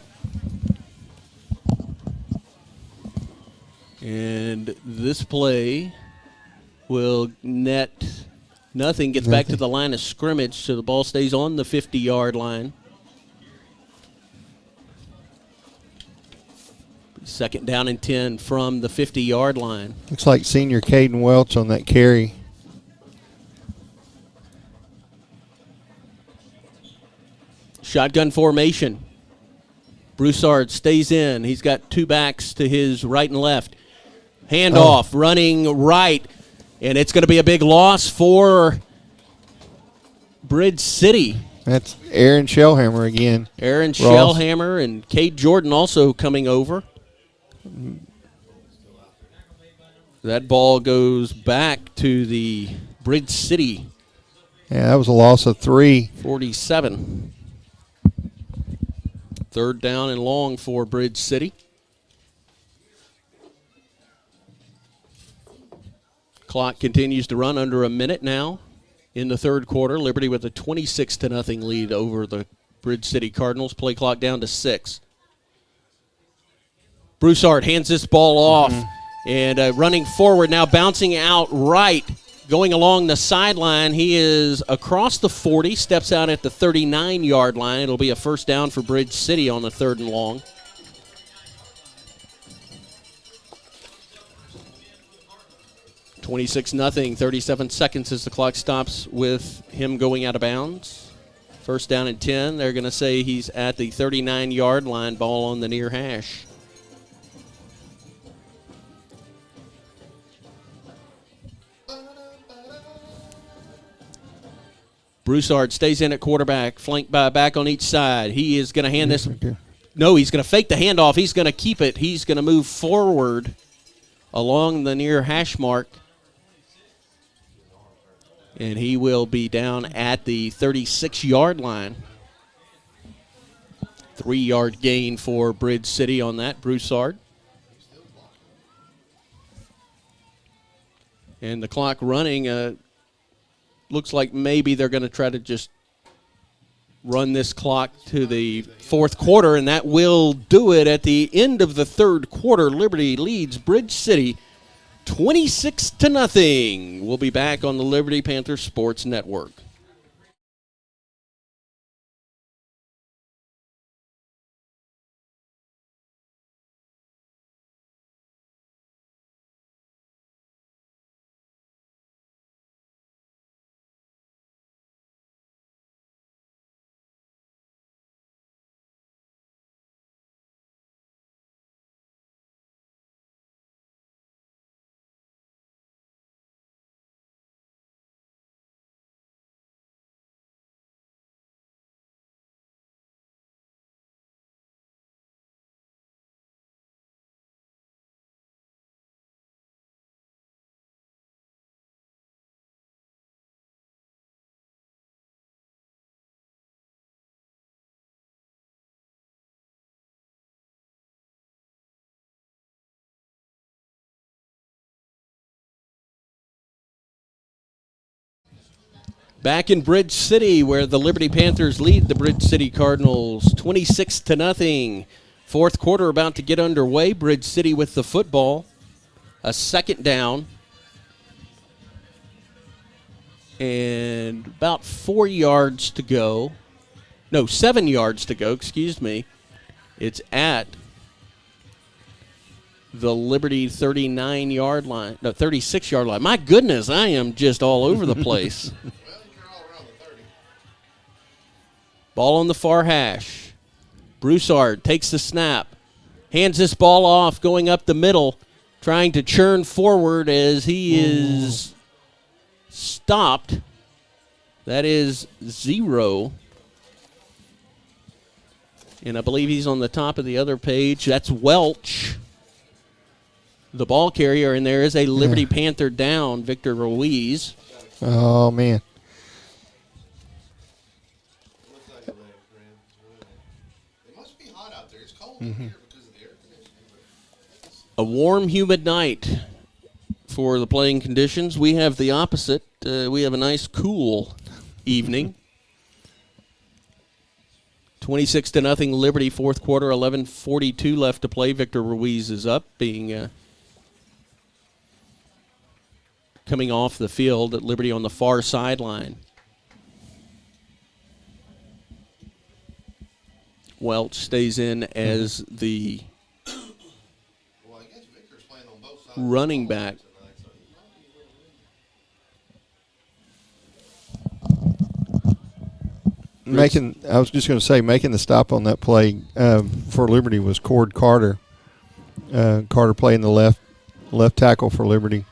A: And this play will net nothing. Gets back to the line of scrimmage, so the ball stays on the 50-yard line. Second down and 10 from the 50-yard line.
B: Looks like senior Caden Welch on that carry.
A: Shotgun formation. Broussard stays in. He's got 2 backs to his right and left. Handoff, running right, and it's going to be a big loss for Bridge City.
B: That's Aaron Shellhammer again.
A: Aaron Shellhammer and Cade Jordan also coming over. That ball goes back to the Bridge City.
B: Yeah, that was a loss of 3.
A: 47. Third down and long for Bridge City. Clock continues to run under a minute now in the third quarter. Liberty with a 26-0 lead over the Bridge City Cardinals. Play clock down to 6. Broussard hands this ball off and running forward now, bouncing out right, going along the sideline. He is across the 40, steps out at the 39-yard line. It'll be a first down for Bridge City on the third and long. (26-0), 37 seconds as the clock stops with him going out of bounds. First down and 10. They're going to say he's at the 39-yard line, ball on the near hash. Broussard stays in at quarterback, flanked by a back on each side. He is going to hand this. No, he's going to fake the handoff. He's going to keep it. He's going to move forward along the near hash mark. And he will be down at the 36-yard line. 3-yard gain for Bridge City on that, Broussard. And the clock running. Looks like maybe they're going to try to just run this clock to the fourth quarter, and that will do it at the end of the third quarter. Liberty leads Bridge City 26-0. We'll be back on the Liberty Panthers Sports Network. Back in Bridge City, where the Liberty Panthers lead the Bridge City Cardinals 26-0. Fourth quarter about to get underway. Bridge City with the football. A second down. And about 4 yards to go. No, 7 yards to go, excuse me. It's at the Liberty 39-yard line. No, 36-yard line. My goodness, I am just all over the place. Ball on the far hash. Broussard takes the snap. Hands this ball off, going up the middle, trying to churn forward as he is stopped. That is 0. And I believe he's on the top of the other page. That's Welch, the ball carrier, and there is a Liberty Panther down, Victor Ruiz.
B: Oh, man.
A: A warm, humid night for the playing conditions. We have the opposite. We have a nice, cool evening. 26-0 Liberty, fourth quarter, 11:42 left to play. Victor Ruiz is up, being coming off the field at Liberty on the far sideline. Welch stays in as the running back.
B: I was just going to say, making the stop on that play for Liberty was Cord Carter. Carter playing the left tackle for Liberty.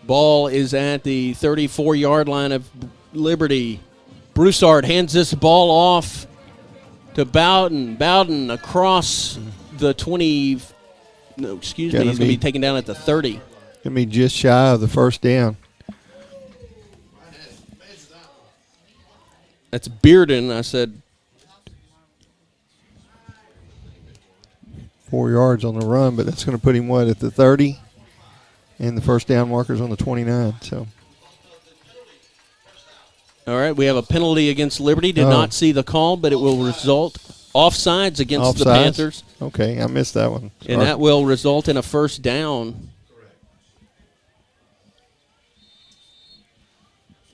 A: Ball is at the 34-yard line of Liberty. Broussard hands this ball off to Bowden. Bowden across the 20. No, excuse me. He's going to be taken down at the 30.
B: Going to be just shy of the first down.
A: That's Bearden. I said
B: 4 yards on the run, but that's going to put him, at the 30? And the first down marker's on the 29, so.
A: All right, we have a penalty against Liberty. Did not see the call, but it will result offsides against the Panthers.
B: Okay, I missed that one. Sorry.
A: And that will result in a first down.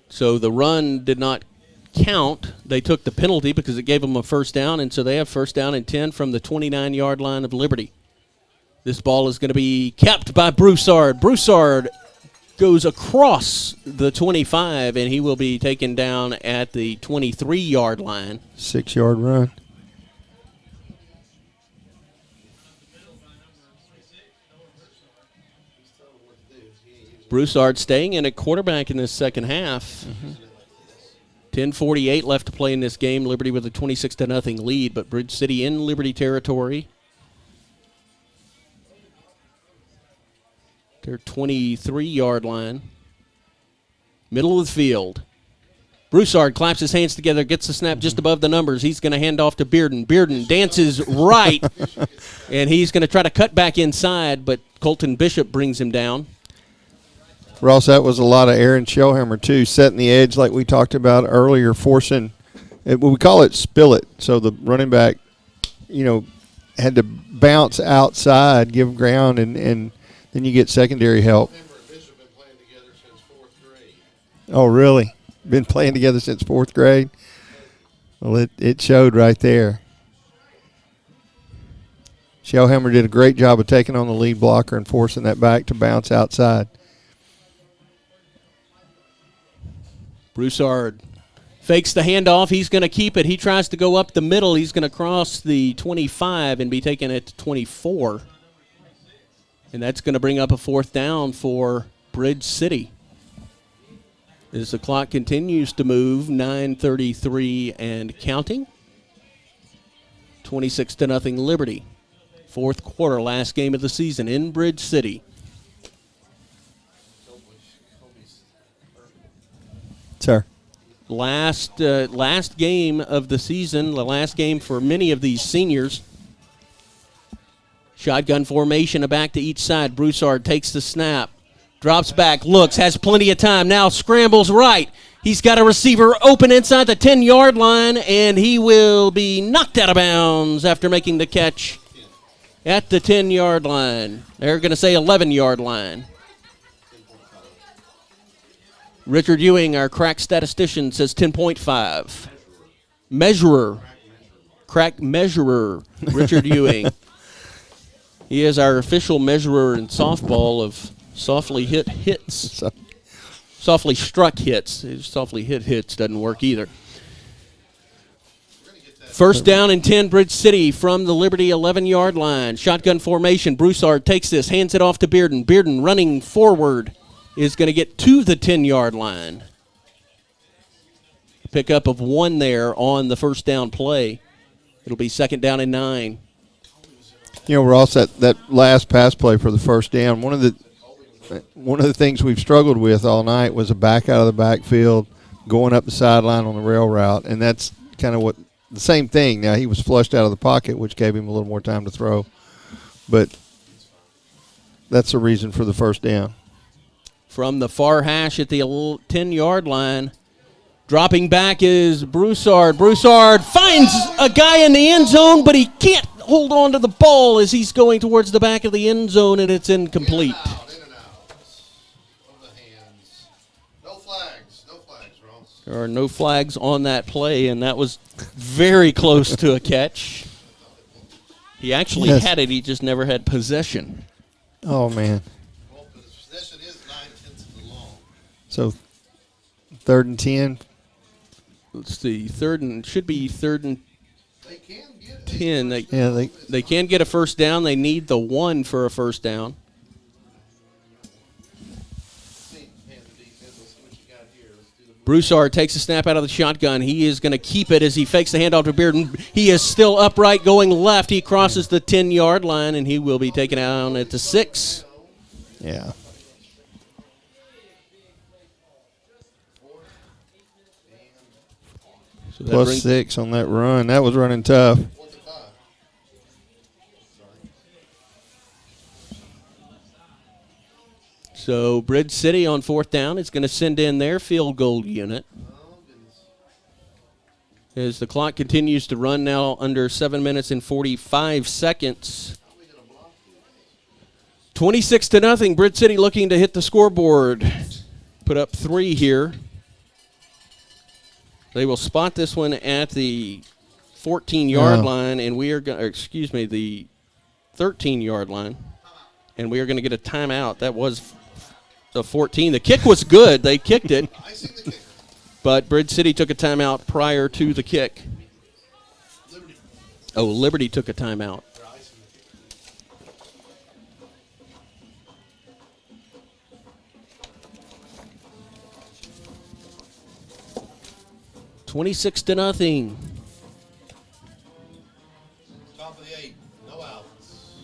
A: So the run did not count. They took the penalty because it gave them a first down, and so they have first down and 10 from the 29-yard line of Liberty. This ball is going to be kept by Broussard. Broussard goes across the 25, and he will be taken down at the 23-yard line.
B: 6-yard run.
A: Broussard staying in at quarterback in this second half. 10:48 left to play in this game. Liberty with a 26-0 lead, but Bridge City in Liberty territory. Their 23-yard line. Middle of the field. Broussard claps his hands together, gets the snap just above the numbers. He's going to hand off to Bearden. Bearden dances right, and he's going to try to cut back inside, but Colton Bishop brings him down.
B: Ross, that was a lot of Aaron Shellhammer, too, setting the edge like we talked about earlier, forcing, we call it spill it. So the running back, had to bounce outside, give ground, and then you get secondary help.
C: Remember, Bishop been playing together since 4th grade.
B: Oh, really? Been playing together since 4th grade? Well, it showed right there. Shellhammer did a great job of taking on the lead blocker and forcing that back to bounce outside.
A: Broussard fakes the handoff. He's going to keep it. He tries to go up the middle. He's going to cross the 25 and be taking it to 24. And that's going to bring up a 4th down for Bridge City. As the clock continues to move, 9:33 and counting. 26-0 Liberty. 4th quarter, last game of the season in Bridge City.
B: Sir.
A: Last game of the season, the last game for many of these seniors. Shotgun formation, a back to each side. Broussard takes the snap, drops back, looks, has plenty of time, now scrambles right. He's got a receiver open inside the 10-yard line, and he will be knocked out of bounds after making the catch at the 10-yard line. They're going to say 11-yard line. Richard Ewing, our crack statistician, says 10.5. Crack measurer, Richard Ewing. He is our official measurer in softball of softly hit hits. Softly struck hits. Softly hit hits doesn't work either. First down and 10, Bridge City from the Liberty 11-yard line. Shotgun formation. Broussard takes this, hands it off to Bearden. Bearden running forward is going to get to the 10-yard line. Pickup of 1 there on the first down play. It'll be 2nd down and 9.
B: You know, Ross, that last pass play for the first down, one of the things we've struggled with all night was a back out of the backfield, going up the sideline on the rail route, and that's kind of what the same thing. Now, he was flushed out of the pocket, which gave him a little more time to throw, but that's the reason for the first down.
A: From the far hash at the 10-yard line, dropping back is Broussard. Broussard finds a guy in the end zone, but he can't hold on to the ball as he's going towards the back of the end zone, and it's incomplete.
C: In and out of the hands. No flags, Ross.
A: There are no flags on that play, and that was very close to a catch. He actually had it, he just never had possession.
B: Oh, man.
C: Well, possession is 9/10 of the law.
B: So 3rd and 10.
A: Let's see, should be 3rd and
C: They can get
A: 10.
B: They
A: They can get a first down. They need the 1 for a first down. Broussard takes a snap out of the shotgun. He is going to keep it as he fakes the handoff to Bearden. He is still upright going left. He crosses the 10-yard line, and he will be taken down at the 6.
B: Yeah.
A: So
B: Plus 6 on that run. That was running tough.
A: So Bridge City on 4th down is going to send in their field goal unit. As the clock continues to run now under 7 minutes and 45 seconds. 26-0, Bridge City looking to hit the scoreboard. Put up 3 here. They will spot this one at the 14-yard line, and we are going the 13-yard line. And we are going to get a timeout. That was the 14. The kick was good. They kicked it. But Bridge City took a timeout prior to the kick. Liberty took a timeout. $26-0.
C: Top of the 8, no outs.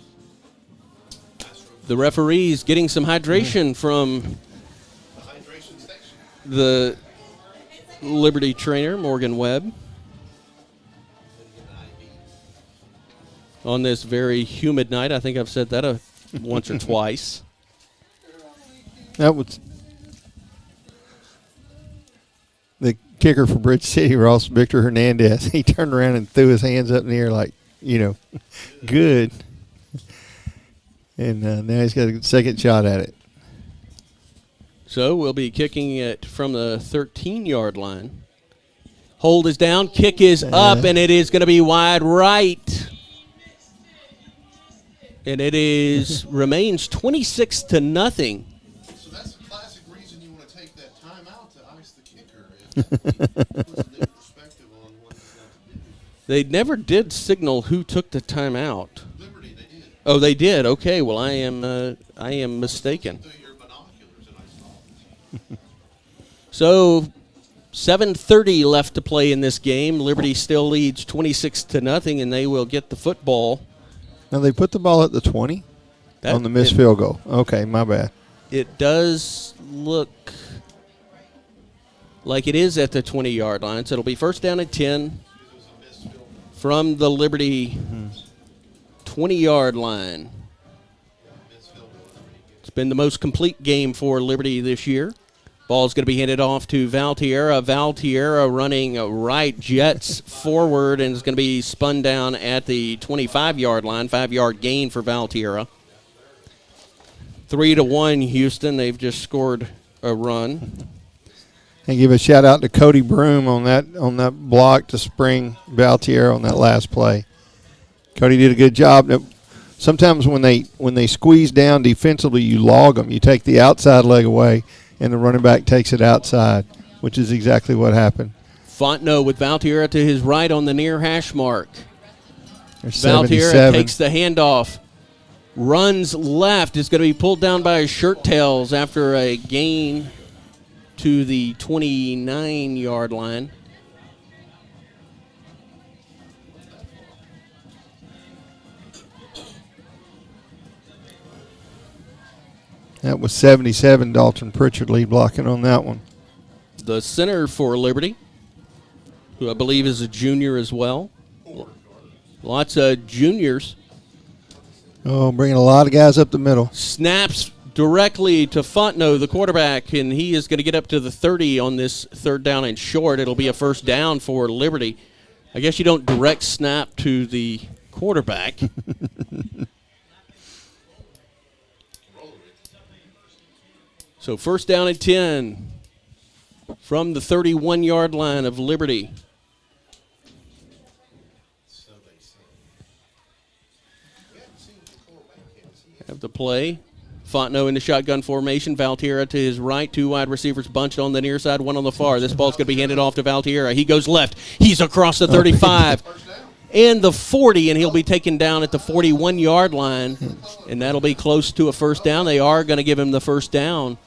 A: The referees getting some hydration from
C: The hydration station.
A: the Liberty trainer, Morgan Webb, on this very humid night. I think I've said that once or twice.
B: That was the kicker for Bridge City, Ross, Victor Hernandez. He turned around and threw his hands up in the air like, good. And now he's got a second shot at it.
A: So we'll be kicking it from the 13-yard line. Hold is down, kick is up, and it is going to be wide right. And it is remains 26-0.
C: So that's a classic reason you want to take that time out to ice the kicker. It puts a new perspective on what he's got to do.
A: They never did signal who took the timeout.
C: Liberty, they did.
A: Oh, they did. Okay, well I am mistaken.
C: Through your binoculars, and I saw it.
A: So 7:30 left to play in this game. Liberty still leads 26-0, and they will get the football.
B: Now they put the ball at the 20 on the missed field goal. Okay, my bad.
A: It does look like it is at the 20-yard line, so it'll be first down and 10 from the Liberty 20-yard line. It's been the most complete game for Liberty this year. Ball's going to be handed off to Valtierra. Valtierra running right, jets forward, and is going to be spun down at the 25-yard line. 5-yard gain for Valtierra. 3-1 Houston. They've just scored a run.
B: And give a shout out to Cody Broom on that block to spring Valtierra on that last play. Cody did a good job. Sometimes when they squeeze down defensively, you log them. You take the outside leg away, and the running back takes it outside, which is exactly what happened.
A: Fontenot with Valtierra to his right on the near hash mark.
B: Valtierra
A: takes the handoff, runs left. Is going to be pulled down by his shirt tails after a gain to the 29-yard line.
B: That was 77, Dalton Pritchard lead blocking on that one.
A: The center for Liberty, who I believe is a junior as well. Lots of juniors.
B: Oh, bringing a lot of guys up the middle.
A: Snaps directly to Fontenot, the quarterback, and he is going to get up to the 30 on this third down and short. It'll be a first down for Liberty. I guess you don't direct snap to the quarterback. So first down and 10 from the 31-yard line of Liberty. Have the play. Fontenot in the shotgun formation. Valtierra to his right. 2 wide receivers bunched on the near side, 1 on the far. This ball's going to be handed off to Valtierra. He goes left. He's across the 35 and the 40, and he'll be taken down at the 41-yard line, and that'll be close to a first down. They are going to give him the first down.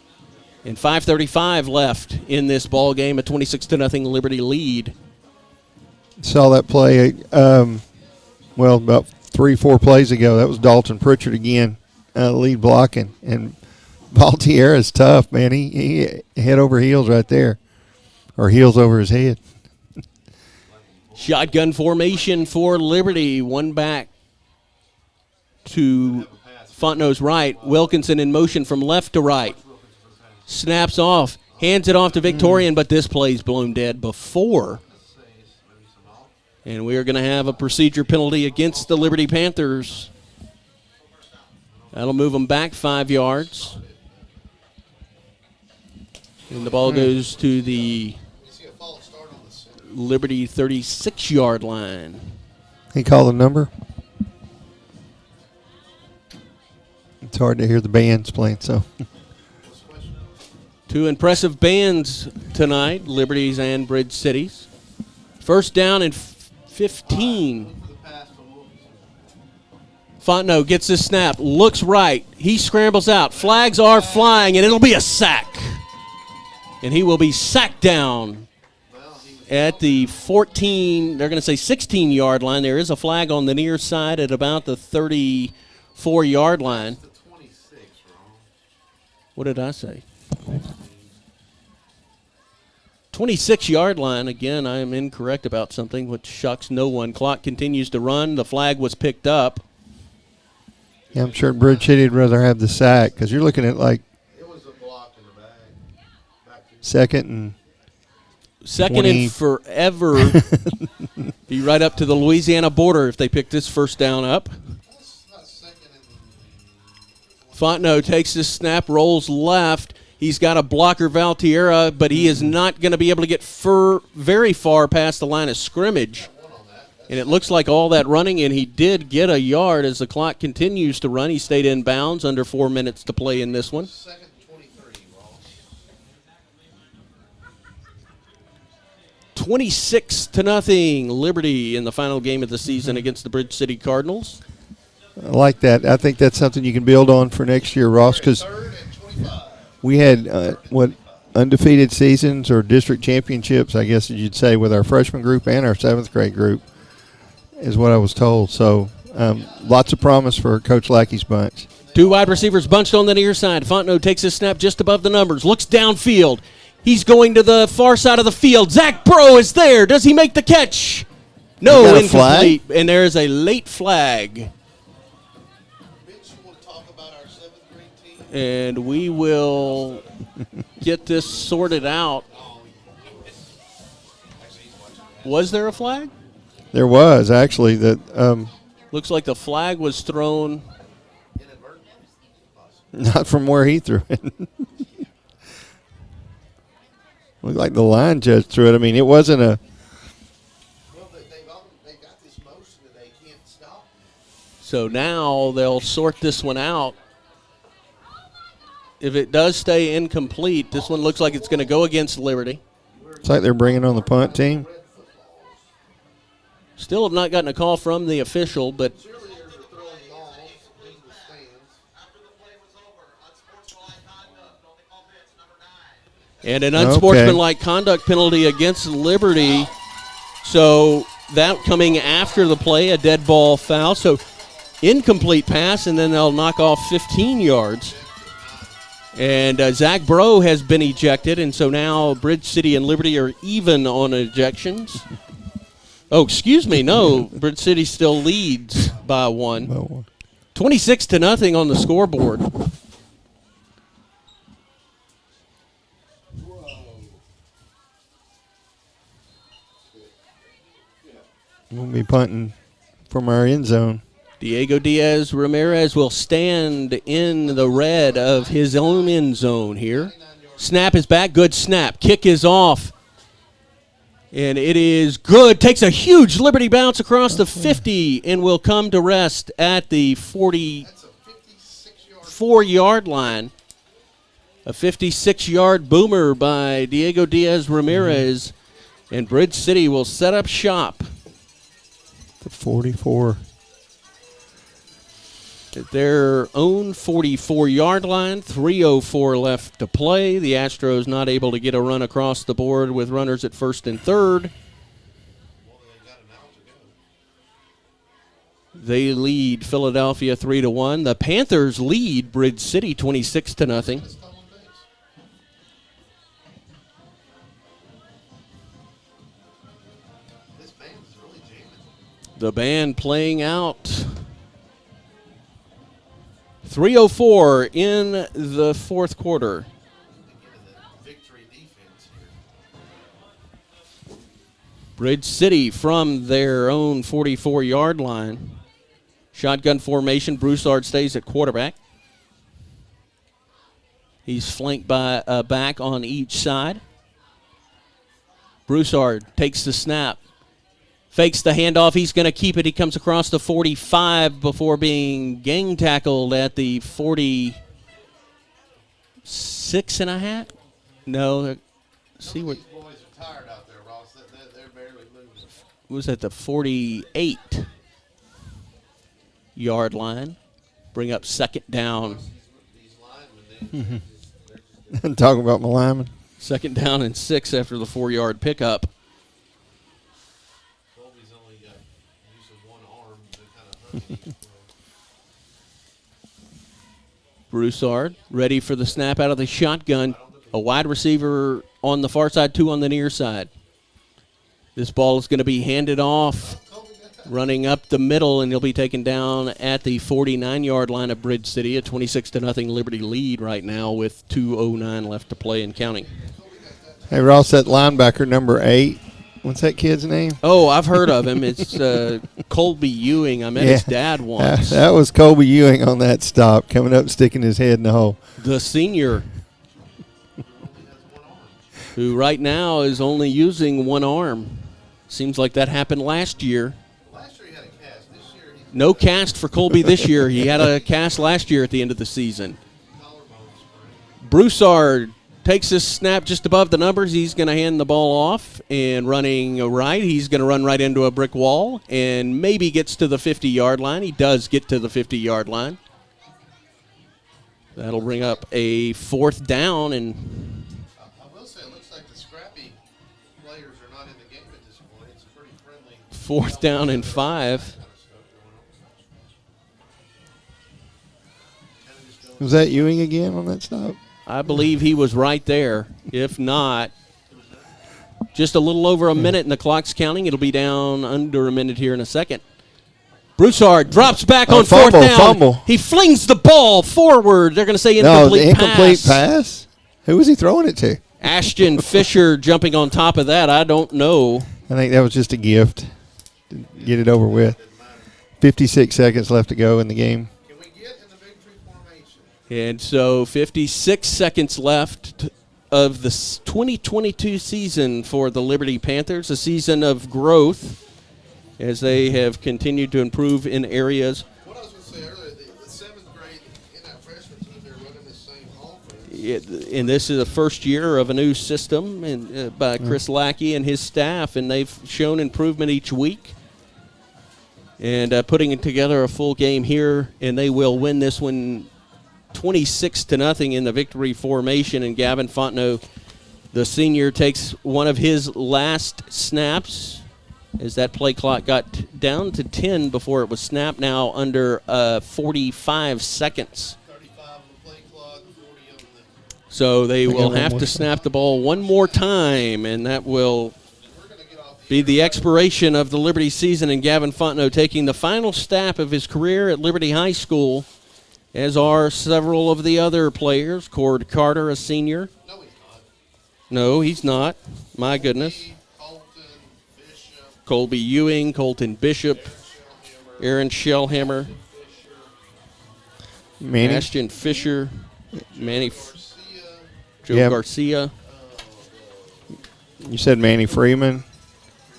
A: And 5:35 left in this ball game, a 26-0 Liberty lead.
B: Saw that play, about 3-4 plays ago. That was Dalton Pritchard again, lead blocking. And Valtierra is tough, man. He head over heels right there, or heels over his head.
A: Shotgun formation for Liberty. One back to Fontenot's right. Wilkinson in motion from left to right. Snaps off, hands it off to Victorian, but this play's blown dead before. And we are going to have a procedure penalty against the Liberty Panthers. That'll move them back 5 yards. And the ball goes to the Liberty 36-yard line.
B: He called the number. It's hard to hear the bands playing, so.
A: 2 impressive bands tonight, Liberty's and Bridge City's. First down and 15. Fontenot gets this snap, looks right. He scrambles out. Flags are flying, and it'll be a sack. And he will be sacked down at the 14, they're going to say 16-yard line. There is a flag on the near side at about the 34-yard line. What did I say? 26-yard line. Again, I am incorrect about something, which shocks no one. Clock continues to run. The flag was picked up.
B: Yeah, I'm sure Bridge City'd rather have the sack because you're looking at like
C: It was a block in the bag.
B: second and
A: Second
B: 20.
A: and forever. Be right up to the Louisiana border if they pick this first down up.
C: That's not second and
A: Fontenot takes this snap, rolls left. He's got a blocker, Valtierra, but he is not going to be able to get very far past the line of scrimmage. And it looks like all that running, and he did get a yard as the clock continues to run. He stayed in bounds, under 4 minutes to play in this one.
C: second 23, Ross.
A: 26-0, Liberty in the final game of the season against the Bridge City Cardinals.
B: I like that. I think that's something you can build on for next year, Ross, because
C: Third and 25.
B: we had undefeated seasons or district championships, I guess you'd say, with our freshman group and our 7th grade group, is what I was told. So lots of promise for Coach Lackey's bunch.
A: Two wide receivers bunched on the near side. Fontenot takes his snap just above the numbers, looks downfield. He's going to the far side of the field. Zach Bro is there. Does he make the catch? No,
B: got a
A: incomplete. And there's a late flag.
C: Mitch, you want to talk about our 7th grade team?
A: And we will get this sorted out. Was there a flag?
B: There was, actually. That
A: Looks like the flag was thrown.
C: Inadvertently.
B: not from where he threw it. Looked like the line judge threw it. I mean, it wasn't a
C: Well, they got this motion that they can't stop.
A: So now they'll sort this one out. If it does stay incomplete, this one looks like it's going to go against Liberty.
B: It's like they're bringing on the punt team.
A: Still have not gotten a call from the official, but
C: Cheerleaders are throwing balls into the stands.
A: and an unsportsmanlike conduct penalty against Liberty. So that coming after the play, a dead ball foul. So incomplete pass, and then they'll knock off 15 yards. And Zach Bro has been ejected, and so now Bridge City and Liberty are even on ejections. Oh, excuse me, no. Bridge City still leads by one. 26-0 on the scoreboard.
B: We'll be punting from our end zone.
A: Diego Diaz Ramirez will stand in the red of his own end zone here. Snap is back. Good snap. Kick is off. And it is good. Takes a huge Liberty bounce across the 50 and will come to rest at the 44-yard line. A 56-yard boomer by Diego Diaz Ramirez. And Bridge City will set up shop.
B: The 44.
A: At their own 44-yard line, 3:04 left to play. The Astros not able to get a run across the board with runners at first and third. They lead Philadelphia 3-1. The Panthers lead Bridge City 26-0. The band playing out. 3:04 in the fourth quarter. Bridge City from their own 44-yard line. Shotgun formation. Broussard stays at quarterback. He's flanked by a back on each side. Broussard takes the snap. Fakes the handoff. He's going to keep it. He comes across the 45 before being gang tackled at the 46 and a half. No. See what?
C: These boys are tired out there, Ross. They're barely moving.
A: Was at the 48-yard line. Bring up second down.
C: These linemen,
B: Talking about my lineman.
A: Second down and 6 after the 4-yard pickup.
C: Colby's only got use of one arm. They kind of hurt him.
A: Broussard ready for the snap out of the shotgun. A wide receiver on the far side, 2 on the near side. This ball is going to be handed off, running up the middle, and he'll be taken down at the 49-yard line of Bridge City. A 26-0 Liberty lead right now with 2:09 left to play and counting.
B: Hey, Ross, that linebacker number 8, what's that kid's name?
A: Oh, I've heard of him. It's Colby Ewing. I met his dad once.
B: That was Colby Ewing on that stop, coming up and sticking his head in the hole.
A: The senior, who right now is only using one arm. Seems like that happened last year.
C: Last year he had a cast. This year he's
A: No cast for Colby this year. He had a cast last year at the end of the season.
C: collarbone sprain.
A: Broussard takes his snap just above the numbers. He's going to hand the ball off, and running right, he's going to run right into a brick wall and maybe gets to the 50-yard line. He does get to the 50-yard line. That'll bring up a 4th down, and
C: I will say it looks like the scrappy players are not in the game at this point. It's a pretty friendly.
A: 4th down and 5.
C: Kind of stuff going on. Kind of just going.
B: Was that Ewing again on that stop?
A: I believe he was right there. If not, just a little over a minute, and the clock's counting. It'll be down under a minute here in a second. Broussard drops back on 4th down.
B: Fumble.
A: He flings the ball forward. They're going to say incomplete
B: pass. Who was he throwing it to?
A: Ashton Fisher jumping on top of that. I don't know.
B: I think that was just a gift to get it over with. 56 seconds left to go in the game.
C: Can we get in the victory formation?
A: And so 56 seconds left of the 2022 season for the Liberty Panthers, a season of growth as they have continued to improve in areas.
C: What I was going to say earlier, the 7th grade in that freshman team, they're running the same offense.
A: And this is the first year of a new system and by Chris Lackey and his staff, and they've shown improvement each week. And putting together a full game here, and they will win this one 26-0 in the victory formation. And Gavin Fontenot, the senior, takes one of his last snaps as that play clock got down to 10 before it was snapped, now under 45 seconds.
C: 35 on the play clock, 40 on the.
A: So they will have to snap the ball one more time, and that will
C: We're going to get off
A: be the expiration of the Liberty season, and Gavin Fontenot taking the final step of his career at Liberty High School, as are several of the other players. Cord Carter, a senior.
C: No, he's not.
A: No, he's not. My goodness.
C: Colton, Bishop,
A: Colby Ewing, Colton Bishop,
C: Shellhammer,
A: Aaron Shellhammer,
C: Fisher,
B: Manny.
A: Ashton Fisher, Manny
C: Garcia,
A: Joe
B: Yep.
A: Garcia,
B: You said Manny Freeman.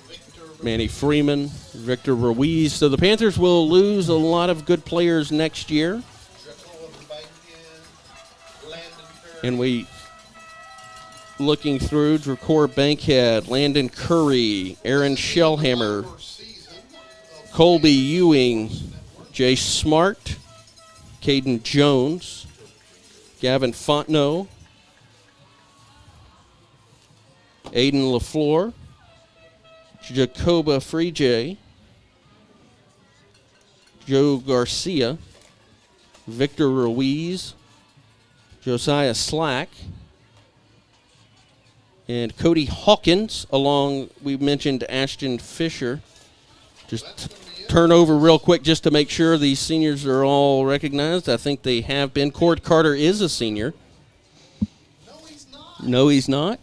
C: Victor,
A: Manny Freeman, Victor Ruiz. So the Panthers will lose a lot of good players next year.
C: Jacob Bacon, Landon Curry.
A: And we, looking through, Dracor Bankhead, Landon Curry, Aaron Shellhammer,
C: Season of
A: Colby Ewing, Jay Smart, Caden Jones, Gavin Fontenot, Aiden LaFleur, Jacoba Freejay, Joe Garcia, Victor Ruiz, Josiah Slack, and Cody Hawkins, along, we mentioned Ashton Fisher. Just turn over real quick just to make sure these seniors are all recognized. I think they have been. Cord Carter is a senior.
C: No, he's not.
A: No, he's not.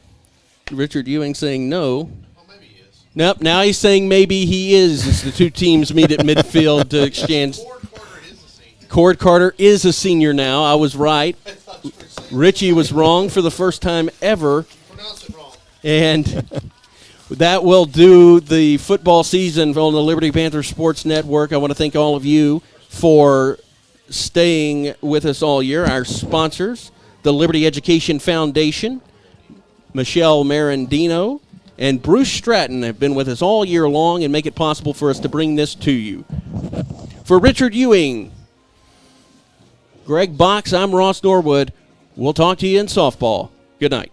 A: Richard Ewing saying no.
C: Oh, maybe he is.
A: Nope, now he's saying maybe he is as the two teams meet at midfield to exchange.
C: Cord Carter is a senior.
A: Cord Carter is a senior now. I was right.
C: I thought you were saying.
A: Richie was wrong for the first time ever.
C: Pronounce it wrong.
A: And that will do the football season on the Liberty Panthers Sports Network. I want to thank all of you for staying with us all year. Our sponsors, the Liberty Education Foundation, Michelle Marandino, and Bruce Stratton have been with us all year long and make it possible for us to bring this to you. For Richard Ewing, Greg Box, I'm Ross Norwood. We'll talk to you in softball. Good night.